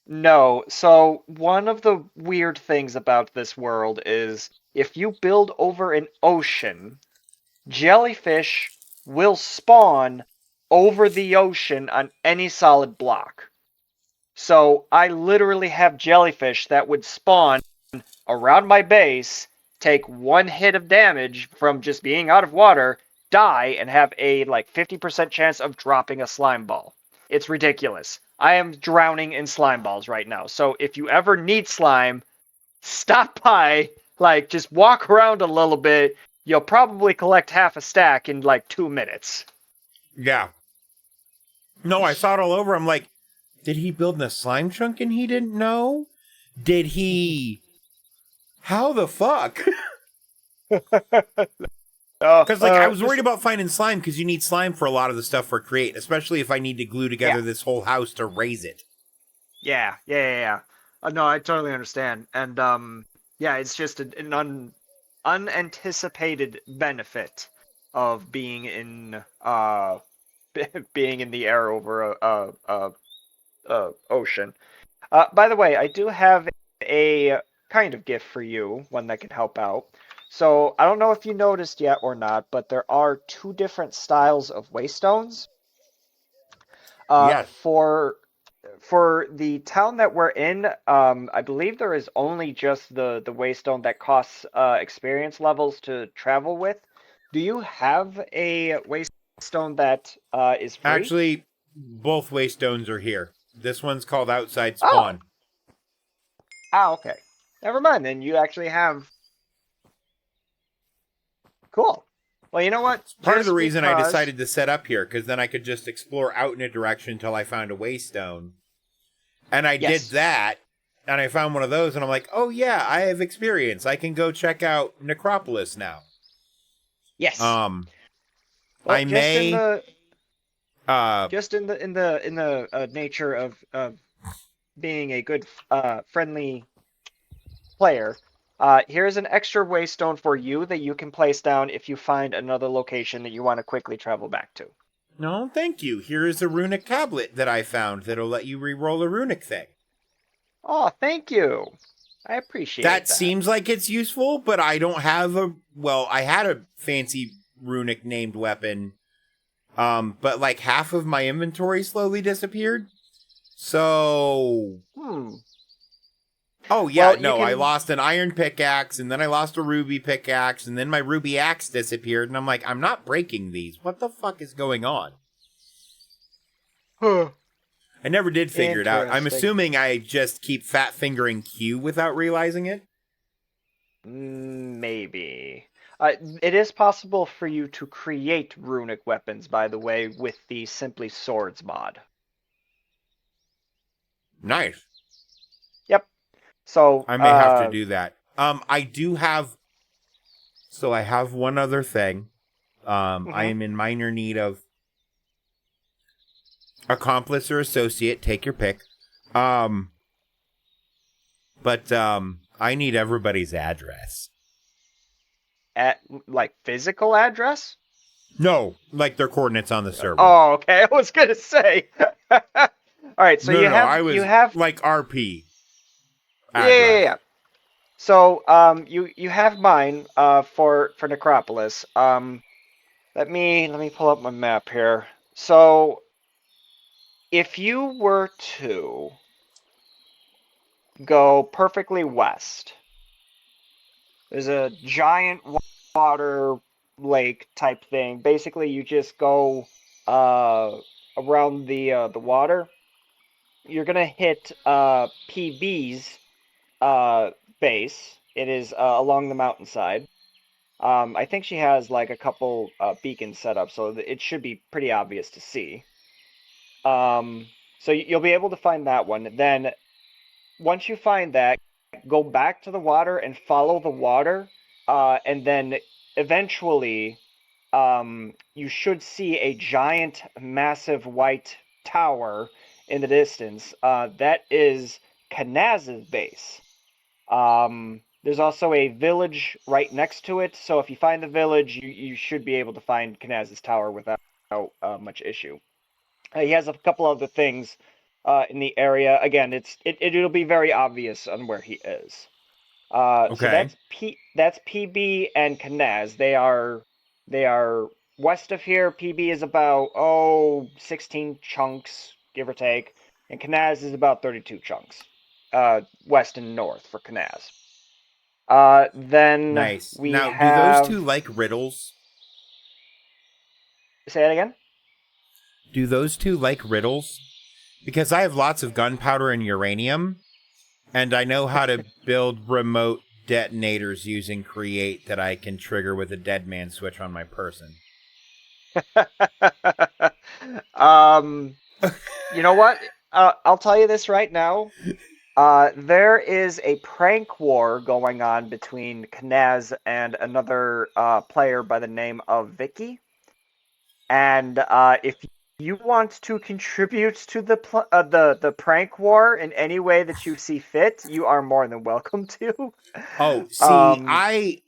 No. So one of the weird things about this world is if you build over an ocean, jellyfish will spawn over the ocean on any solid block. So I literally have jellyfish that would spawn around my base, take 1 hit of damage from just being out of water, die, and have a 50% chance of dropping a slime ball. It's ridiculous. I am drowning in slime balls right now. So if you ever need slime, stop by, just walk around a little bit. You'll probably collect half a stack in 2 minutes. Yeah. No, I saw it all over. I'm like, did he build in a slime chunk and he didn't know? Did he... How the fuck? Because I was worried about finding slime because you need slime for a lot of the stuff for create, especially if I need to glue together this whole house to raise it. Yeah. No, I totally understand. And, yeah, it's just an unanticipated benefit of being in being in the air over a ocean. By the way, I do have a kind of gift for you, one that can help out. So I don't know if you noticed yet or not, but there are two different styles of waystones. Yes. For the town that we're in, I believe there is only just the waystone that costs experience levels to travel with. Do you have a waystone that is free? Actually, both waystones are here. This one's called Outside Oh. Spawn. Okay. Never mind, then you actually have... Cool. Well, you know what? Part of the Just reason I because- decided to set up here, because then I could just explore out in a direction until I found a waystone. And I did that, and I found one of those, and I'm like, oh yeah, I have experience. I can go check out Necropolis now. Yes. Well, I just may... in the nature of being a good friendly player, here's an extra waystone for you that you can place down if you find another location that you want to quickly travel back to. No, thank you. Here is a runic tablet that I found that'll let you re-roll a runic thing. Oh, thank you. I appreciate that. That seems like it's useful, but I don't have a... Well, I had a fancy runic named weapon, but like half of my inventory slowly disappeared. So... Oh, yeah, Well, I lost an iron pickaxe, and then I lost a ruby pickaxe, and then my ruby axe disappeared, and I'm like, I'm not breaking these. What the fuck is going on? I never did figure it out. I'm Interesting. assuming I just keep fat-fingering Q without realizing it. Maybe. It is possible for you to create runic weapons, by the way, with the Simply Swords mod. Nice. Yep. So I may have to do that. I do have... So I have one other thing. I am in minor need of accomplice or associate, take your pick. But I need everybody's address. At like physical address? No, like their coordinates on the server. Oh, okay. I was gonna say. All right, so you have like RP. Yeah. So you have mine for Necropolis. Let me pull up my map here. So if you were to go perfectly west, there's a giant water lake type thing. Basically, you just go around the water. You're gonna hit PB's base. It is along the mountainside. I think she has like a couple beacons set up, so it should be pretty obvious to see. So you'll be able to find that one. Then once you find that, go back to the water and follow the water, and then eventually you should see a giant, massive white tower in the distance. That is Kanaz's base. There's also a village right next to it, so if you find the village, you should be able to find Kanaz's tower without much issue. He has a couple other things in the area. Again, it'll be very obvious on where he is. Okay. So that's PB and Kanaz. They are west of here. PB is about 16 chunks, give or take, and Kanaz is about 32 chunks. West and north for Kanaz. Then nice. We now, have... do those two like riddles? Say that again? Do those two like riddles? Because I have lots of gunpowder and uranium, and I know how to build remote detonators using Create that I can trigger with a dead man switch on my person. You know what? I'll tell you this right now. There is a prank war going on between Kanaz and another player by the name of Vicky. And if you want to contribute to the prank war in any way that you see fit, you are more than welcome to. Oh, see, I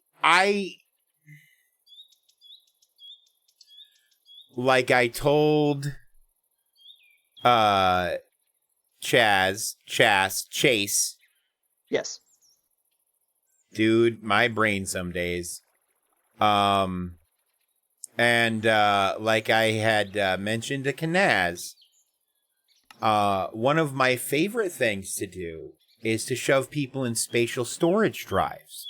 like I told Chase. Yes. Dude, my brain some days. And like I had mentioned to Kanaz, one of my favorite things to do is to shove people in spatial storage drives.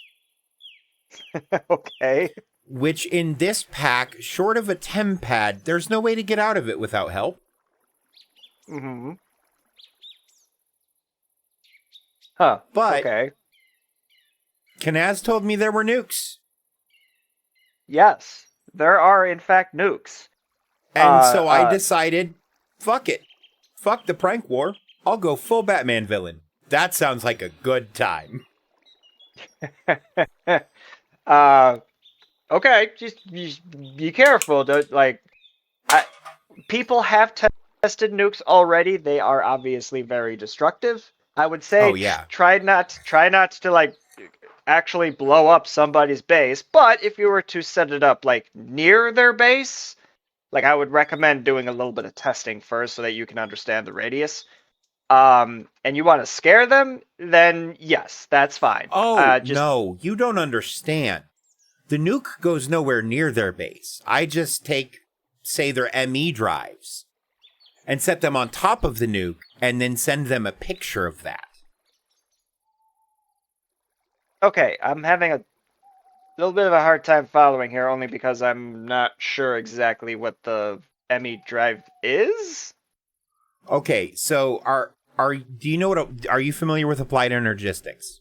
Okay. Which in this pack, short of a TemPad, there's no way to get out of it without help. Mm-hmm. Huh. But okay. Kanaz told me there were nukes. Yes, there are in fact nukes. And so I decided, fuck it. Fuck the prank war. I'll go full Batman villain. That sounds like a good time. Okay, just be careful. People have tested nukes already. They are obviously very destructive. I would say try not to like actually blow up somebody's base, but if you were to set it up like near their base, like I would recommend doing a little bit of testing first so that you can understand the radius. And you want to scare them, then yes, that's fine. Oh, no, you don't understand. The nuke goes nowhere near their base. I just take, say, their ME drives and set them on top of the nuke and then send them a picture of that. Okay, I'm having a little bit of a hard time following here, only because I'm not sure exactly what the ME drive is. Okay, so do you know are you familiar with applied energistics?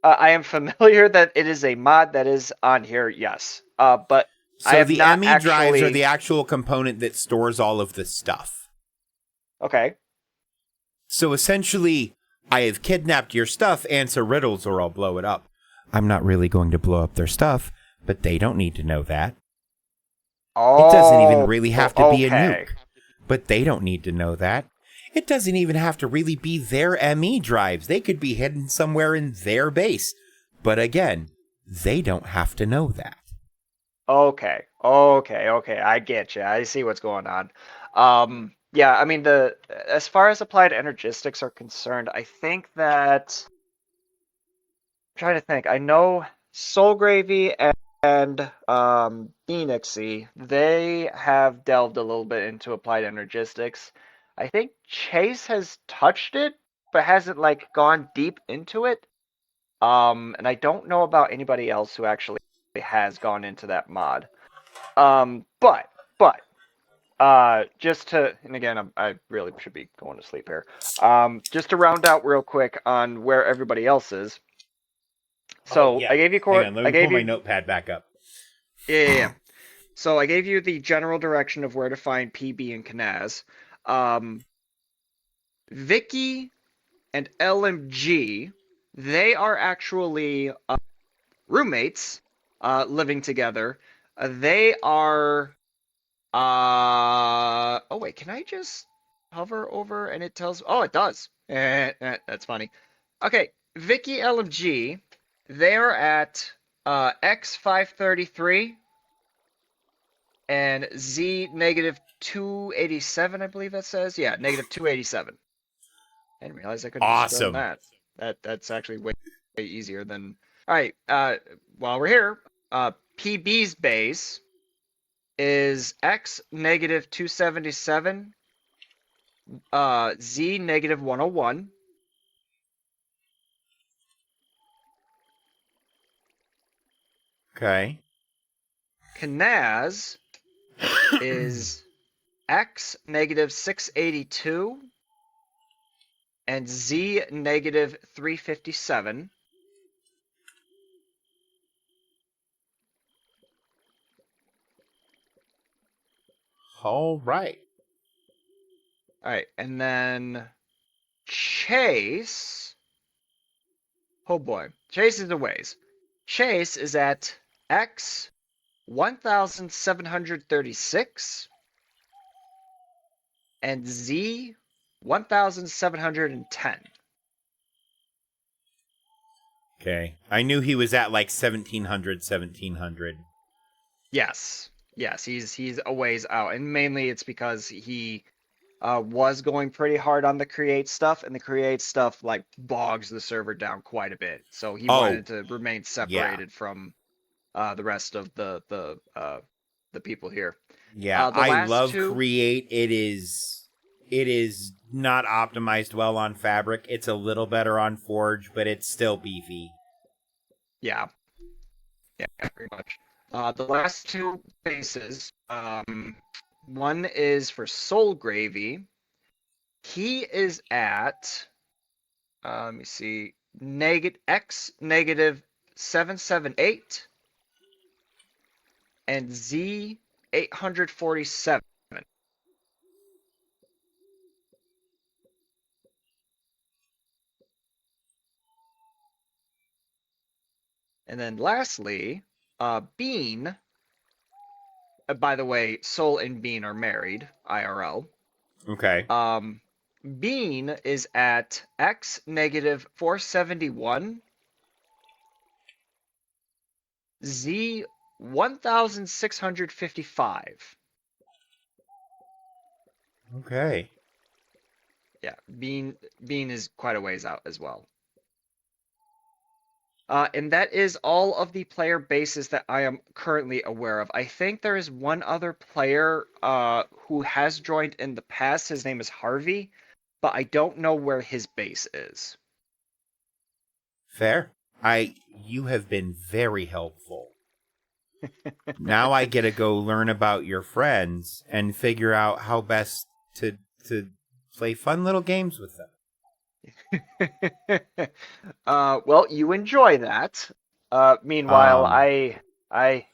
I am familiar that it is a mod that is on here, yes. But so I have the not ME actually... drives are the actual component that stores all of the stuff. Okay. So essentially, I have kidnapped your stuff, answer riddles or I'll blow it up. I'm not really going to blow up their stuff, but they don't need to know that. Oh, it doesn't even really have to be a okay. nuke, but they don't need to know that. It doesn't even have to really be their ME drives. They could be hidden somewhere in their base. But again, they don't have to know that. Okay. I get you. I see what's going on. Yeah, I mean, as far as applied energistics are concerned, I think that... I'm trying to think. I know Soul Gravy and Phoenixy, they have delved a little bit into applied energistics. I think Chase has touched it, but hasn't like gone deep into it. And I don't know about anybody else who actually has gone into that mod. But just to, and again, I really should be going to sleep here. Just to round out real quick on where everybody else is. So I gave you Hang on, let me pull my notepad back up. Yeah. So I gave you the general direction of where to find PB and Kanaz. Vicky and LMG, they are actually roommates living together. They are... oh, wait, can I just hover over and it tells... Oh, it does. That's funny. Okay, Vicky, LMG, they're at X533 and Z negative 287, I believe that says. Yeah, negative 287. I didn't realize I could have just done that. That's actually way easier than... All right, while we're here, PB's base is X negative 277, Z negative 101. Okay. Kanaz is X negative 682 and Z negative 357. All right. All right, and then Chase. Oh boy, Chase is a ways. Chase is at X 1736 and Z 1710. Okay. I knew he was at like 1700. Yes, he's a ways out, and mainly it's because he was going pretty hard on the create stuff, and the create stuff like bogs the server down quite a bit. So he wanted to remain separated from the rest of the people here. Yeah, The I last love two- Create. It is not optimized well on Fabric. It's a little better on Forge, but it's still beefy. Yeah, pretty much. The last two bases, one is for Soul Gravy. He is at, let me see, X negative 778 and Z 847. And then lastly, Bean. By the way, Soul and Bean are married, IRL. Okay. Bean is at X negative 471, Z 1655. Okay. Yeah, Bean is quite a ways out as well. And that is all of the player bases that I am currently aware of. I think there is one other player who has joined in the past. His name is Harvey, but I don't know where his base is. Fair. You have been very helpful. Now I get to go learn about your friends and figure out how best to play fun little games with them. Well, you enjoy that. Meanwhile, I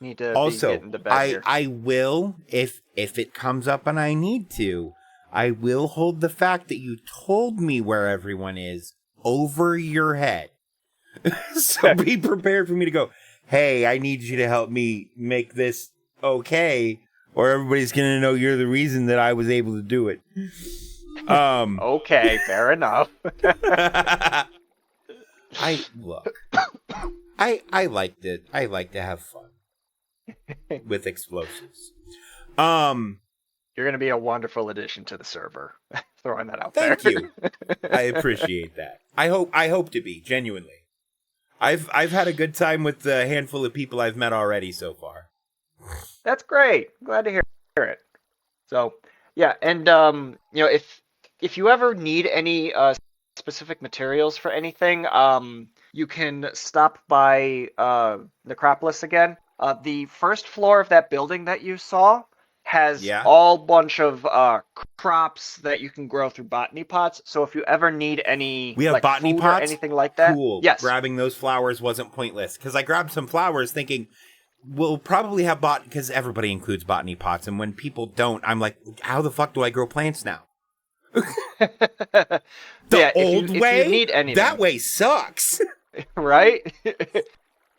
need to also, be getting to bed here. I will, if it comes up and I need to, I will hold the fact that you told me where everyone is over your head. So be prepared for me to go, hey, I need you to help me make this okay, or everybody's going to know you're the reason that I was able to do it. Okay, fair enough. I like to have fun with explosives. You're going to be a wonderful addition to the server. Throwing that out there. Thank you. I appreciate that. I hope to be, genuinely. I've had a good time with the handful of people I've met already so far. That's great. Glad to hear it. So, yeah, and if you ever need any specific materials for anything, you can stop by Necropolis again. The first floor of that building that you saw has all bunch of crops that you can grow through botany pots. So if you ever need any we have like, botany food pots? or anything like that, cool. Yes. Grabbing those flowers wasn't pointless because I grabbed some flowers thinking we'll probably have because everybody includes botany pots, and when people don't, I'm like, how the fuck do I grow plants now? The old way? If you need anything. That way sucks. Right?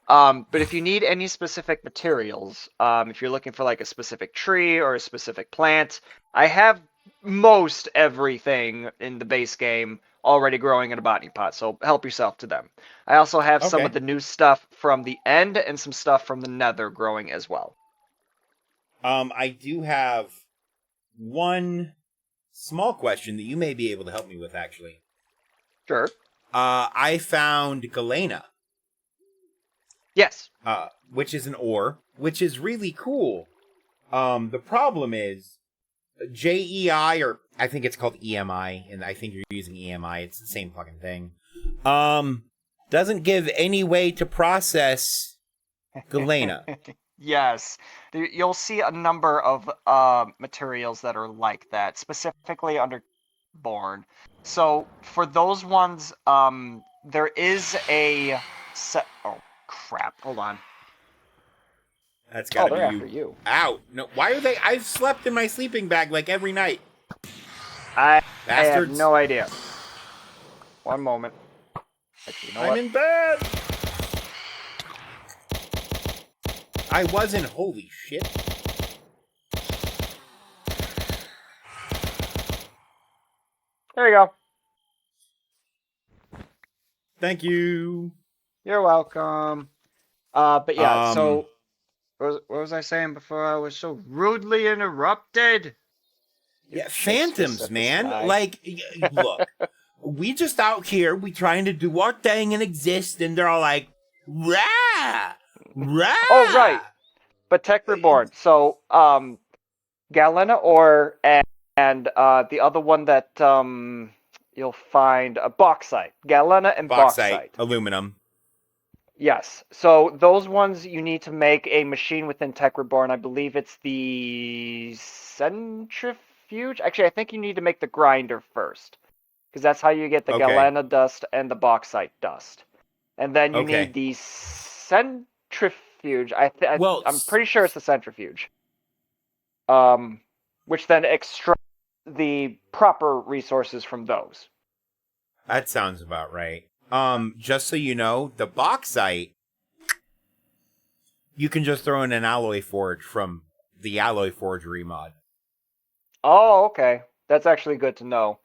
But if you need any specific materials, if you're looking for like a specific tree or a specific plant, I have most everything in the base game already growing in a botany pot, so help yourself to them. I also have some of the new stuff from the end and some stuff from the nether growing as well. I do have one small question that you may be able to help me with, actually. Sure. I found Galena. Yes. Which is an ore, which is really cool. The problem is JEI, or I think it's called EMI, and I think you're using EMI. It's the same fucking thing. Doesn't give any way to process Galena. Yes. You'll see a number of materials that are like that, specifically under Born. So for those ones, there is a set. Oh crap! Hold on. That's gotta be after you. Ow! No, why are they? I've slept in my sleeping bag like every night. I have Bastards. no idea. One moment. Actually, you know I'm what? in bed. I wasn't. Holy shit! There you go. Thank you. You're welcome. But yeah, Um, so what was I saying before I was so rudely interrupted? Yeah, Make phantoms, specific man. I. Like, look, we just out here, we trying to do our thing and exist, and they're all like, rah, rah. Oh, right. But Tech Reborn. So, Galena ore and the other one that you'll find bauxite. Galena and Bauxite, bauxite. aluminum. Yes. So those ones you need to make a machine within Tech Reborn. I believe it's the centrifuge. Actually, I think you need to make the grinder first, because that's how you get the Okay. galena dust and the bauxite dust. And then you Okay. need the centrifuge. Well, I'm pretty sure it's the centrifuge. Which then extract the proper resources from those. that sounds about right. Just so you know, the bauxite, you can just throw in an alloy forge from the alloy forge remod. Oh, okay. That's actually good to know.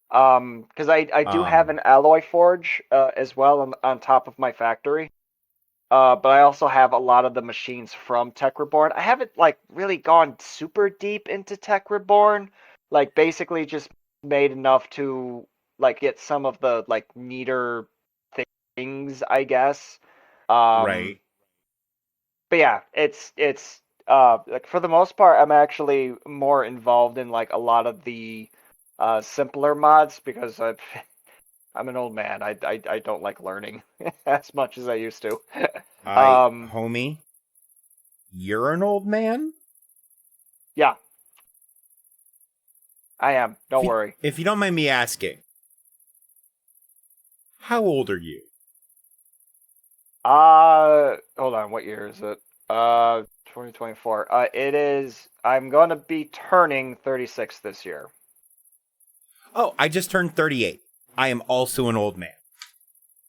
Because I do have an alloy forge as well on top of my factory. But I also have a lot of the machines from Tech Reborn. I haven't like really gone super deep into Tech Reborn. Like basically just made enough to like get some of the like neater things, I guess. Right. But yeah, it's like for the most part, I'm actually more involved in like a lot of the simpler mods because I'm an old man. I don't like learning as much as I used to. Homie, you're an old man? Yeah, I am. Don't worry. If you don't mind me asking, how old are you? Hold on. What year is it? 2024. It is. I'm going to be turning 36 this year. Oh, I just turned 38. I am also an old man.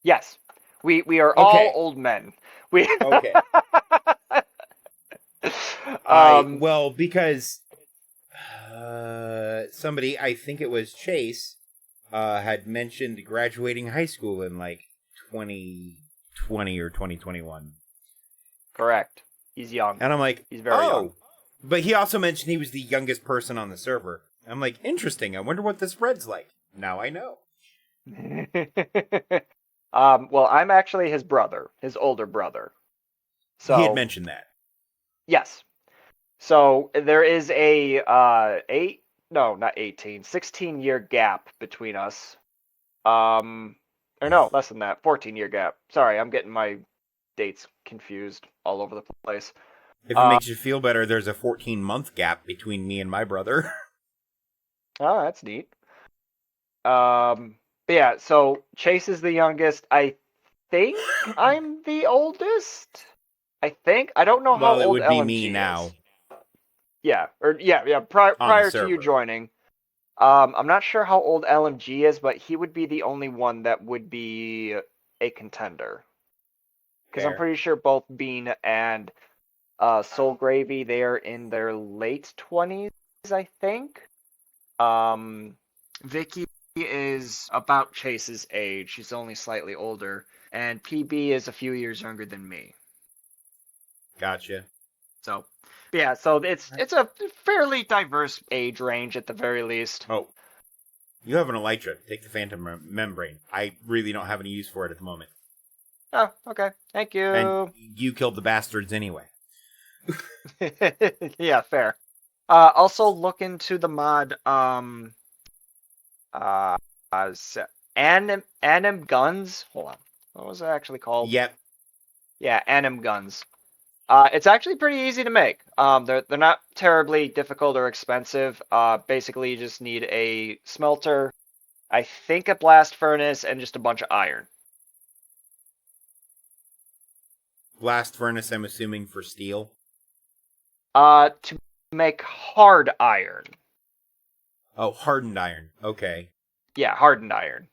Yes, we are all old men. We Okay. Well, because somebody, I think it was Chase, had mentioned graduating high school in like 2020 or 2021. Correct. He's young. And I'm like, he's very young. But he also mentioned he was the youngest person on the server. I'm like, interesting. I wonder what the spread's like. Now I know. Well, I'm actually his brother, his older brother. So he had mentioned that. Yes. So there is a 16-year gap between us. Or no, less than that, 14-year gap. Sorry, I'm getting my dates confused all over the place. If it makes you feel better, there's a 14-month gap between me and my brother. Oh, that's neat. But yeah, so Chase is the youngest. I think I'm the oldest. I think. I don't know how Well, it old would be LMG me is. now. Yeah, prior to you server. joining. I'm not sure how old LMG is, but he would be the only one that would be a contender. Because I'm Fair. pretty sure both Bean and Soul Gravy, they are in their late 20s, I think. Vicky is about Chase's age. She's only slightly older. And PB is a few years younger than me. Gotcha. So, yeah, so it's a fairly diverse age range at the very least. Oh. You have an Elytra. Take the Phantom Membrane. I really don't have any use for it at the moment. Oh, okay. Thank you. And you killed the bastards anyway. Yeah, fair. Also look into the mod Anim Guns. Hold on. What was it actually called? Yep. Yeah, Anim Guns. It's actually pretty easy to make. They're not terribly difficult or expensive. Basically you just need a smelter, I think a blast furnace, and just a bunch of iron. Blast furnace, I'm assuming, for steel. To make hard iron. Oh, hardened iron. Okay. Yeah, hardened iron.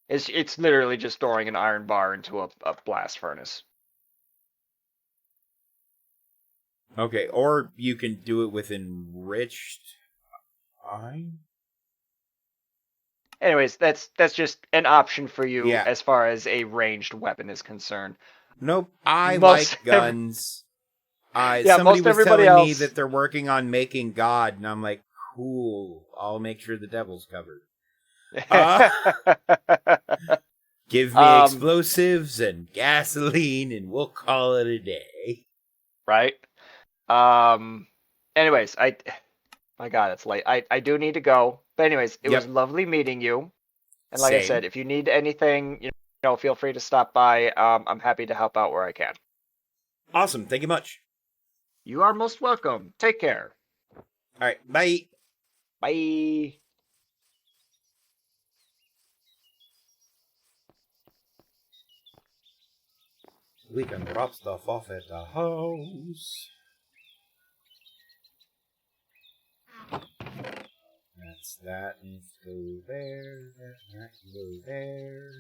It's literally just throwing an iron bar into a blast furnace. Okay, or you can do it with enriched iron? anyways, that's just an option for you Yeah. as far as a ranged weapon is concerned. Nope. I Most like guns. Yeah, Somebody most was everybody telling me else- that they're working on making God, and I'm like, cool. I'll make sure the devil's covered. Give me explosives and gasoline, and we'll call it a day. Right. Anyways, my God, it's late. I do need to go. But anyways, it was lovely meeting you. And like I Same. said, if you need anything, you know, feel free to stop by. I'm happy to help out where I can. Awesome. Thank you much. You are most welcome. Take care. All right. Bye. Bye. We can drop stuff off at the house. That's that needs to go there. That can go there.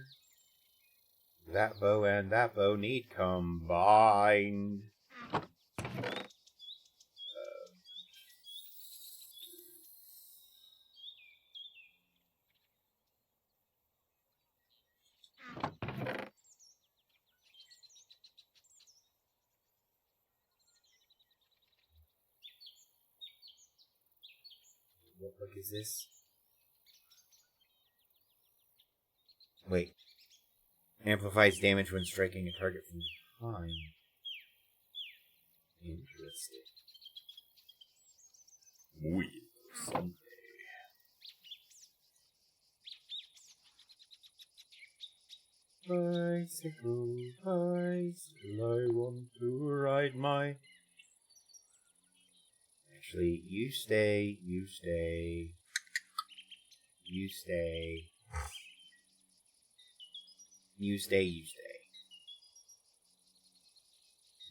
That bow and that bow need combined. What book is this? Wait. Amplifies damage when striking a target from behind. Interesting. Weird. Someday. Bicycle, bicycle, I want to ride my... Actually, you stay, you stay. You stay. You stay, you stay.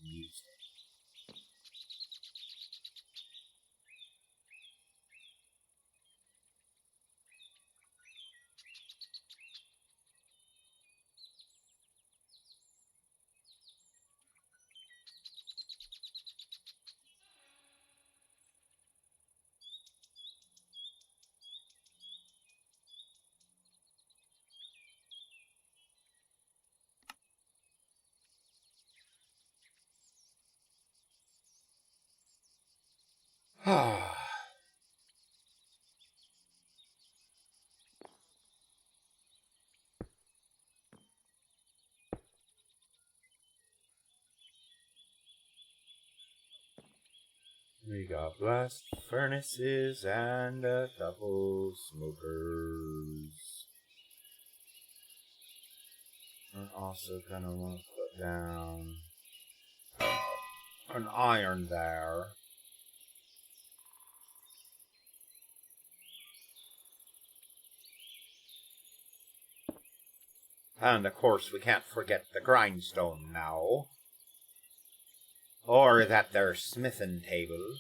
You stay. We got blast furnaces and a couple smokers. I'm also gonna want to put down an iron there. And of course we can't forget the grindstone now. Or that there smithing table.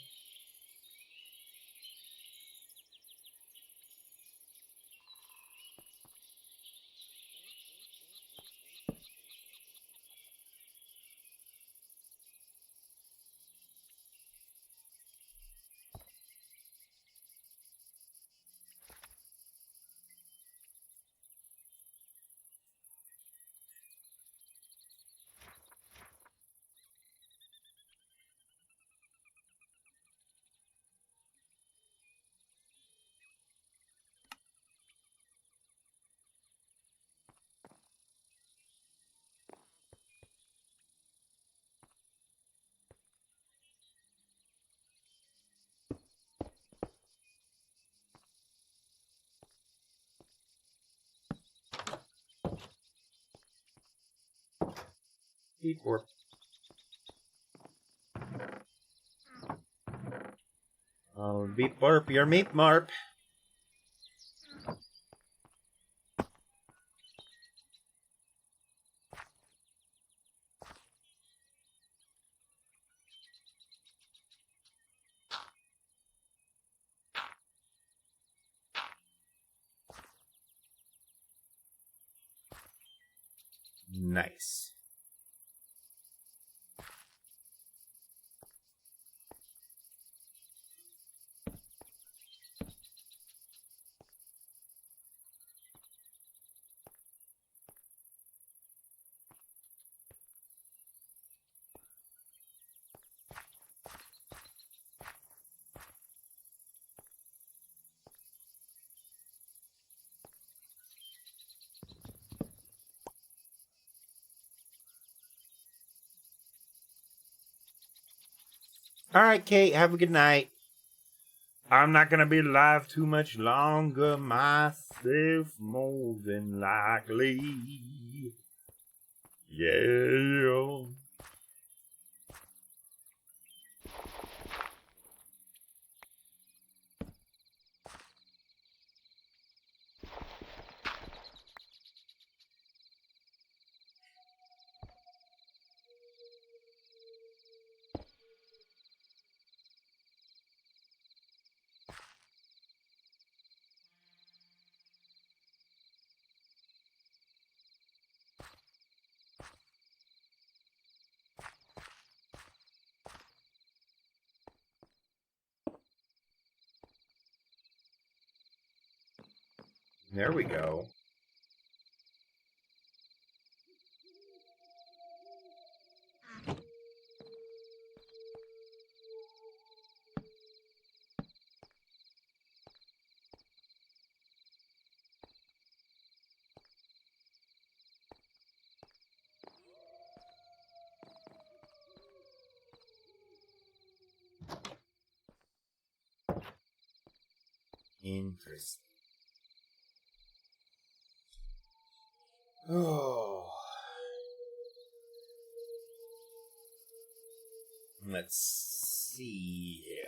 Beep warp. Oh, beep warp, your meat marp. Nice. All right, Kate, have a good night. I'm not gonna be alive too much longer myself, more than likely. Yeah. There we go. Interesting. Oh. Let's see here.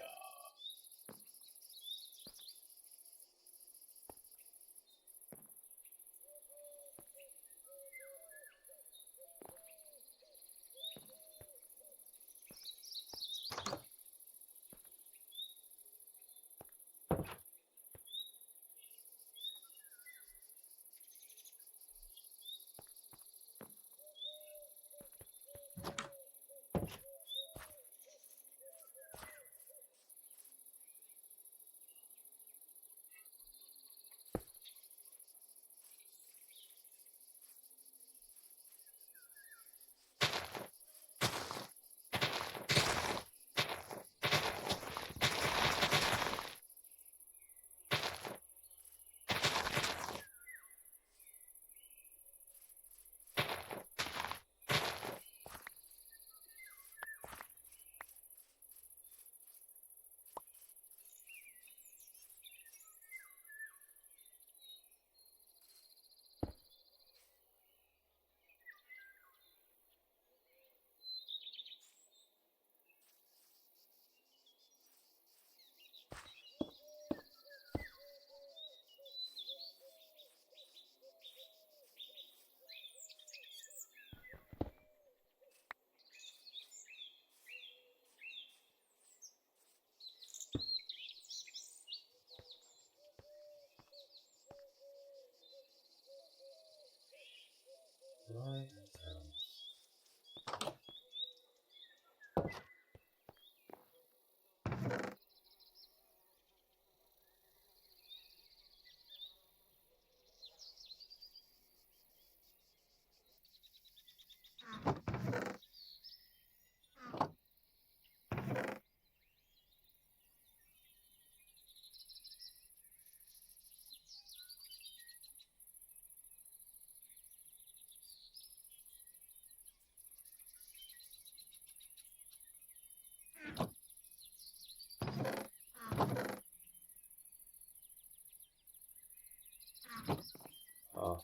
Oh.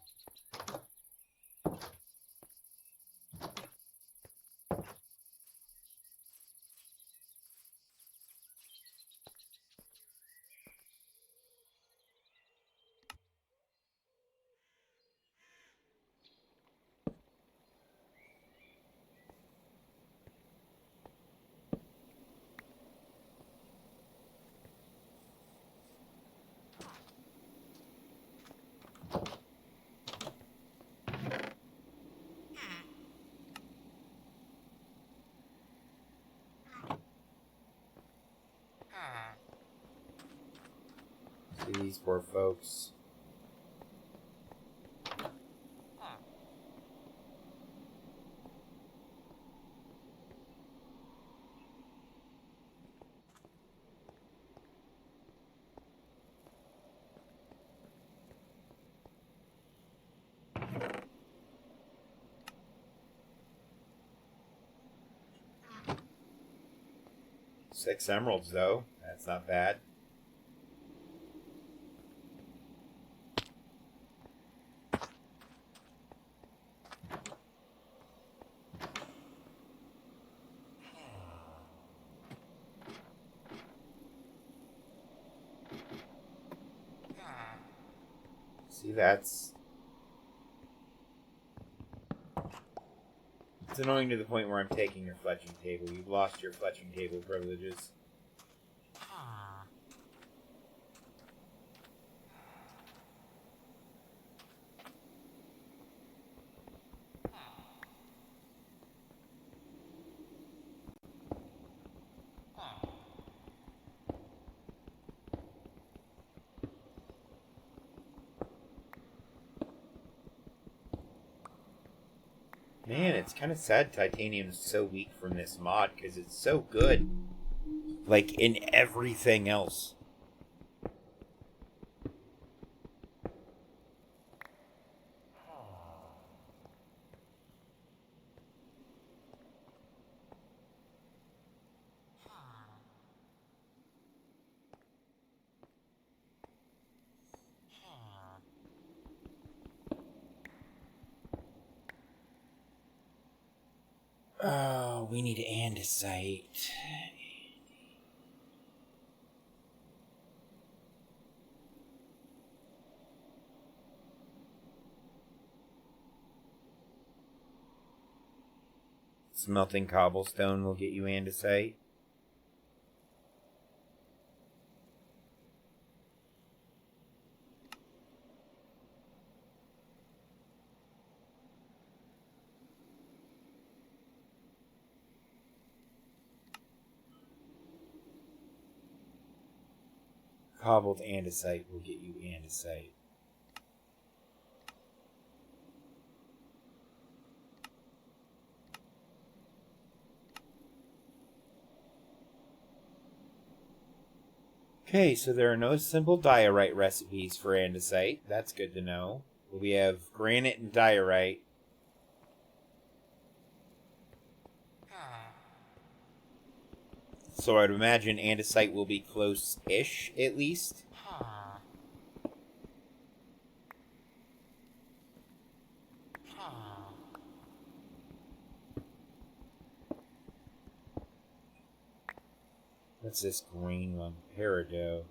See these poor folks. 6 emeralds, though. That's not bad. See, that's... It's annoying to the point where I'm taking your fletching table. You've lost your fletching table privileges. Man, it's kind of sad titanium's so weak from this mod, because it's so good. Like, in everything else. Oh, we need andesite. Smelting cobblestone will get you andesite. Cobbled andesite will get you andesite. Okay, so there are no simple diorite recipes for andesite. That's good to know. We have granite and diorite. So I'd imagine andesite will be close-ish, at least. What's this green one? Peridot.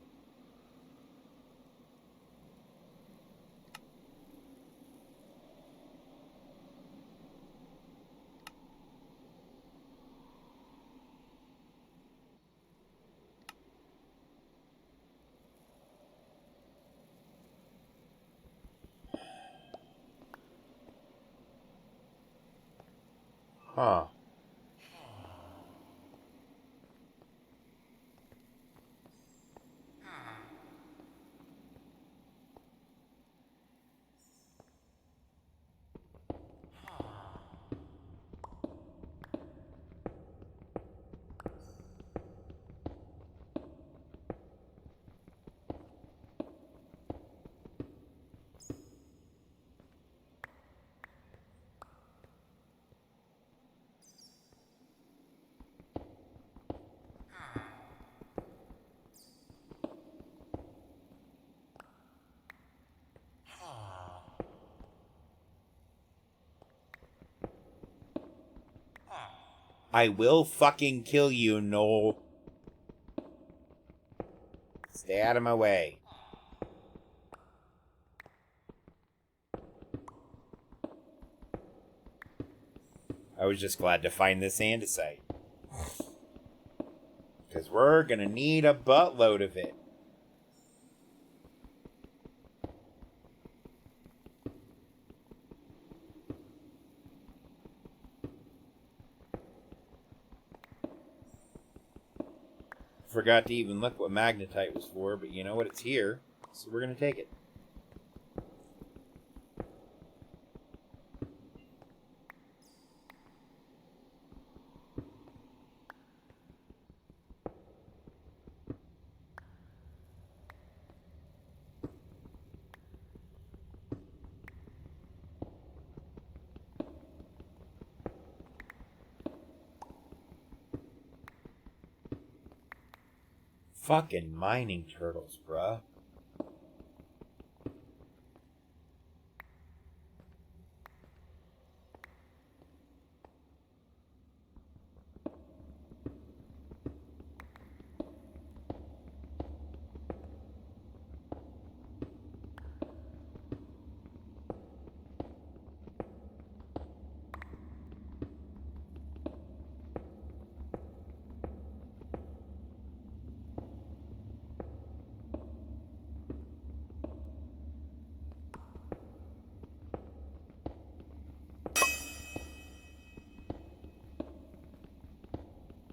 Huh. I will fucking kill you, Noel. Stay out of my way. I was just glad to find this andesite. Because we're gonna need a buttload of it. Forgot to even look what magnetite was for, but you know what? It's here, so we're gonna take it. Fucking mining turtles, bruh.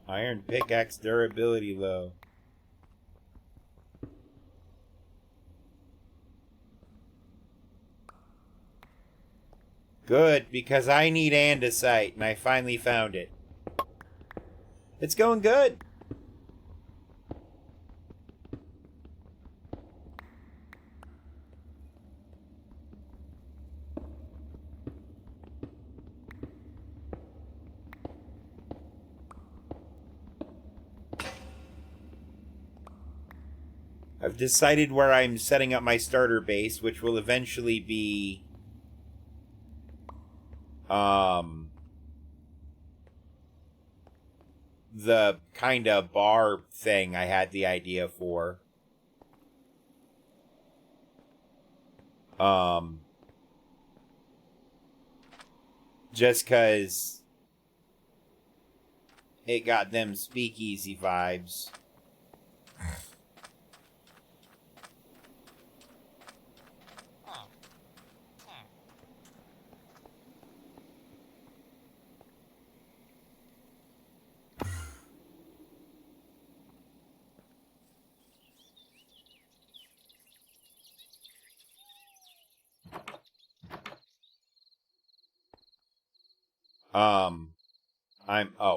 Iron pickaxe durability low. Good, because I need andesite, and I finally found it. It's going good. I've decided where I'm setting up my starter base, which will eventually be the kind of bar thing I had the idea for. Just 'cause it got them speakeasy vibes.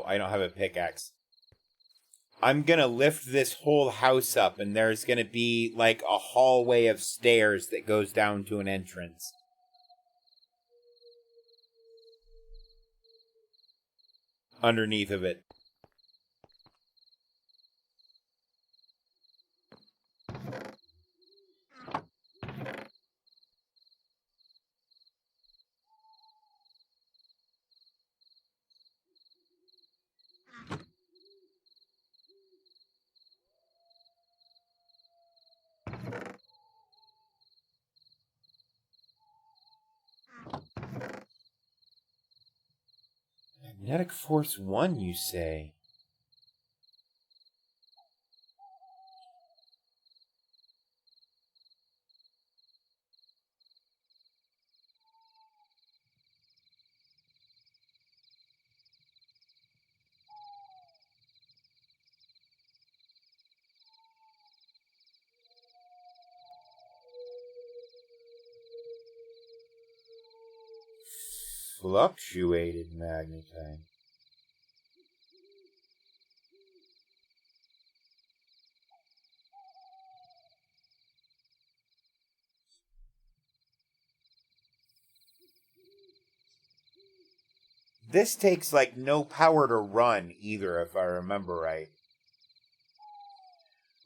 I don't have a pickaxe. I'm gonna lift this whole house up, and there's gonna be, like, a hallway of stairs that goes down to an entrance. Underneath of it. Magnetic Force 1, you say? Fluctuated magnetite. This takes, like, no power to run either, if I remember right.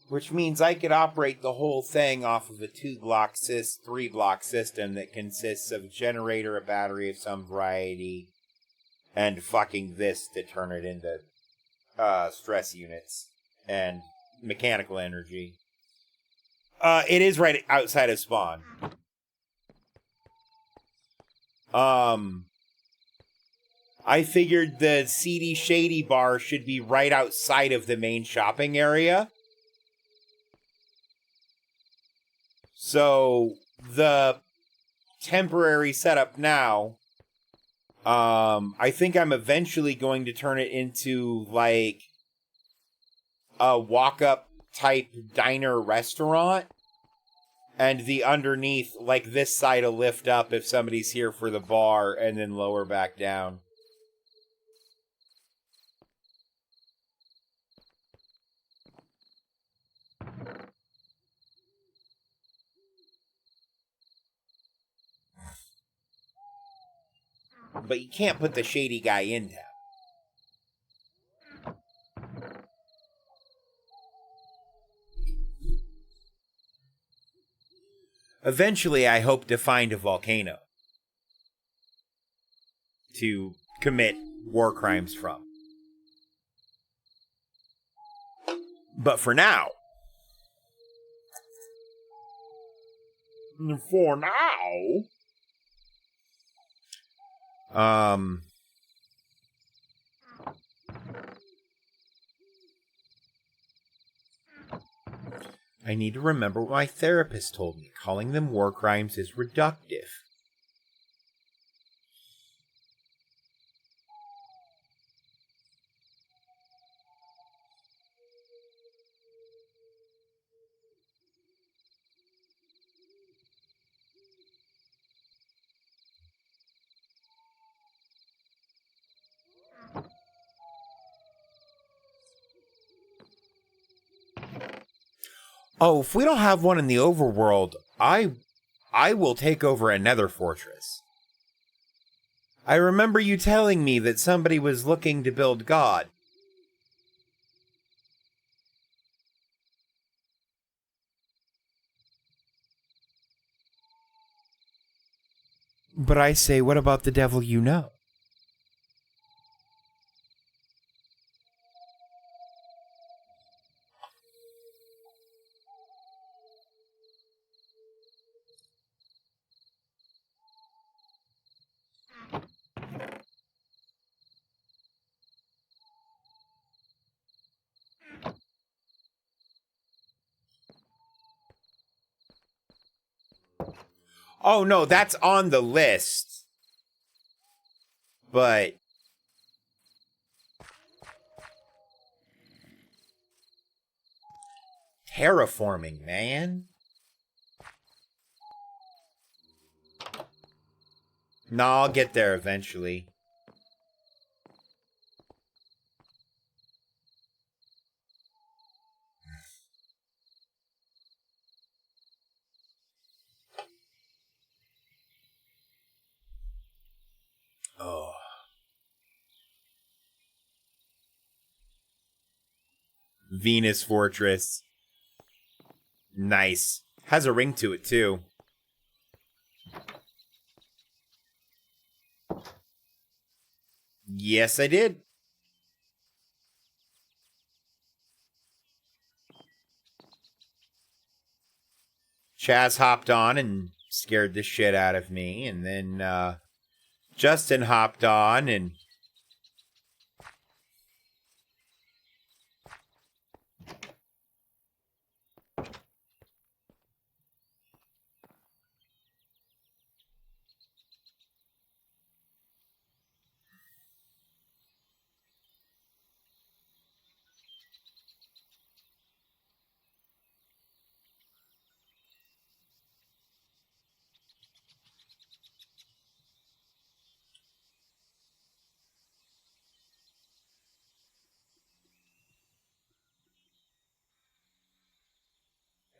Which means I could operate the whole thing off of a 3-block system that consists of a generator, a battery of some variety, and fucking this to turn it into stress units and mechanical energy. It is right outside of spawn. I figured the Seedy Shady bar should be right outside of the main shopping area. So, the temporary setup now, I think I'm eventually going to turn it into, like, a walk-up type diner restaurant. And the underneath, like, this side will lift up if somebody's here for the bar, and then lower back down. But you can't put the shady guy in town. Eventually, I hope to find a volcano to commit war crimes from. But for now, I need to remember what my therapist told me. Calling them war crimes is reductive. Oh, if we don't have one in the overworld, I will take over a nether fortress. I remember you telling me that somebody was looking to build God. But I say, what about the devil you know? Oh, no, that's on the list. But terraforming, man. No, I'll get there eventually. Oh. Venus Fortress. Nice. Has a ring to it, too. Yes, I did. Chaz hopped on and scared the shit out of me, and then Justin hopped on and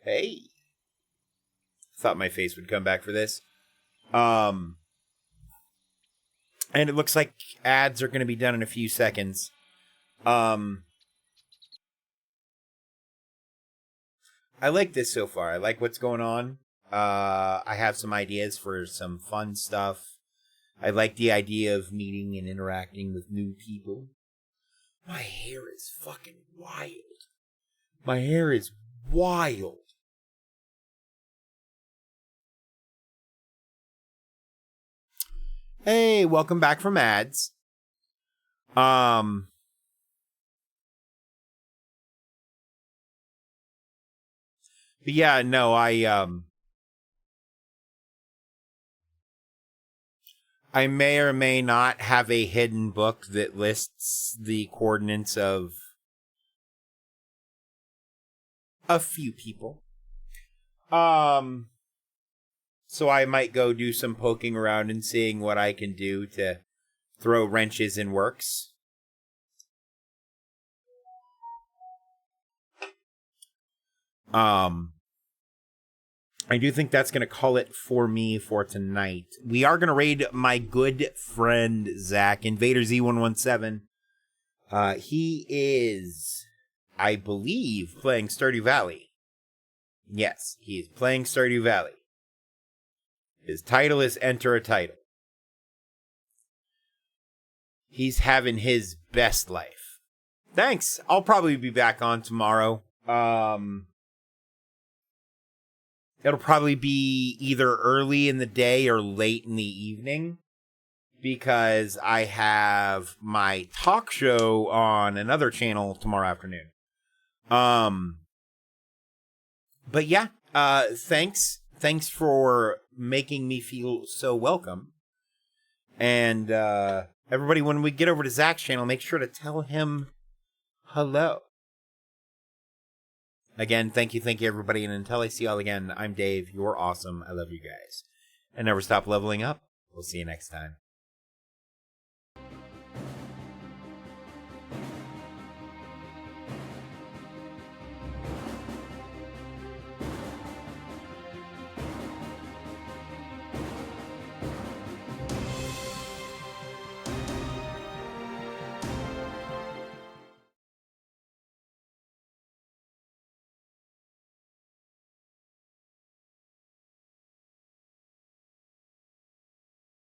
hey. Thought my face would come back for this. And it looks like ads are going to be done in a few seconds. I like this so far. I like what's going on. I have some ideas for some fun stuff. I like the idea of meeting and interacting with new people. My hair is fucking wild. My hair is wild. Hey, welcome back from ads. But yeah, no, I may or may not have a hidden book that lists the coordinates of a few people. So I might go do some poking around and seeing what I can do to throw wrenches in works. I do think that's going to call it for me for tonight. We are going to raid my good friend, Zach, Invader Z117. He is, I believe, playing Stardew Valley. Yes, he is playing Stardew Valley. His title is Enter a Title. He's having his best life. Thanks. I'll probably be back on tomorrow. It'll probably be either early in the day or late in the evening, because I have my talk show on another channel tomorrow afternoon. But yeah, thanks for making me feel so welcome. And everybody, when we get over to Zach's channel, make sure to tell him hello. Again, thank you everybody, and until I see y'all again, I'm Dave. You're awesome. I love you guys. And never stop leveling up. We'll see you next time.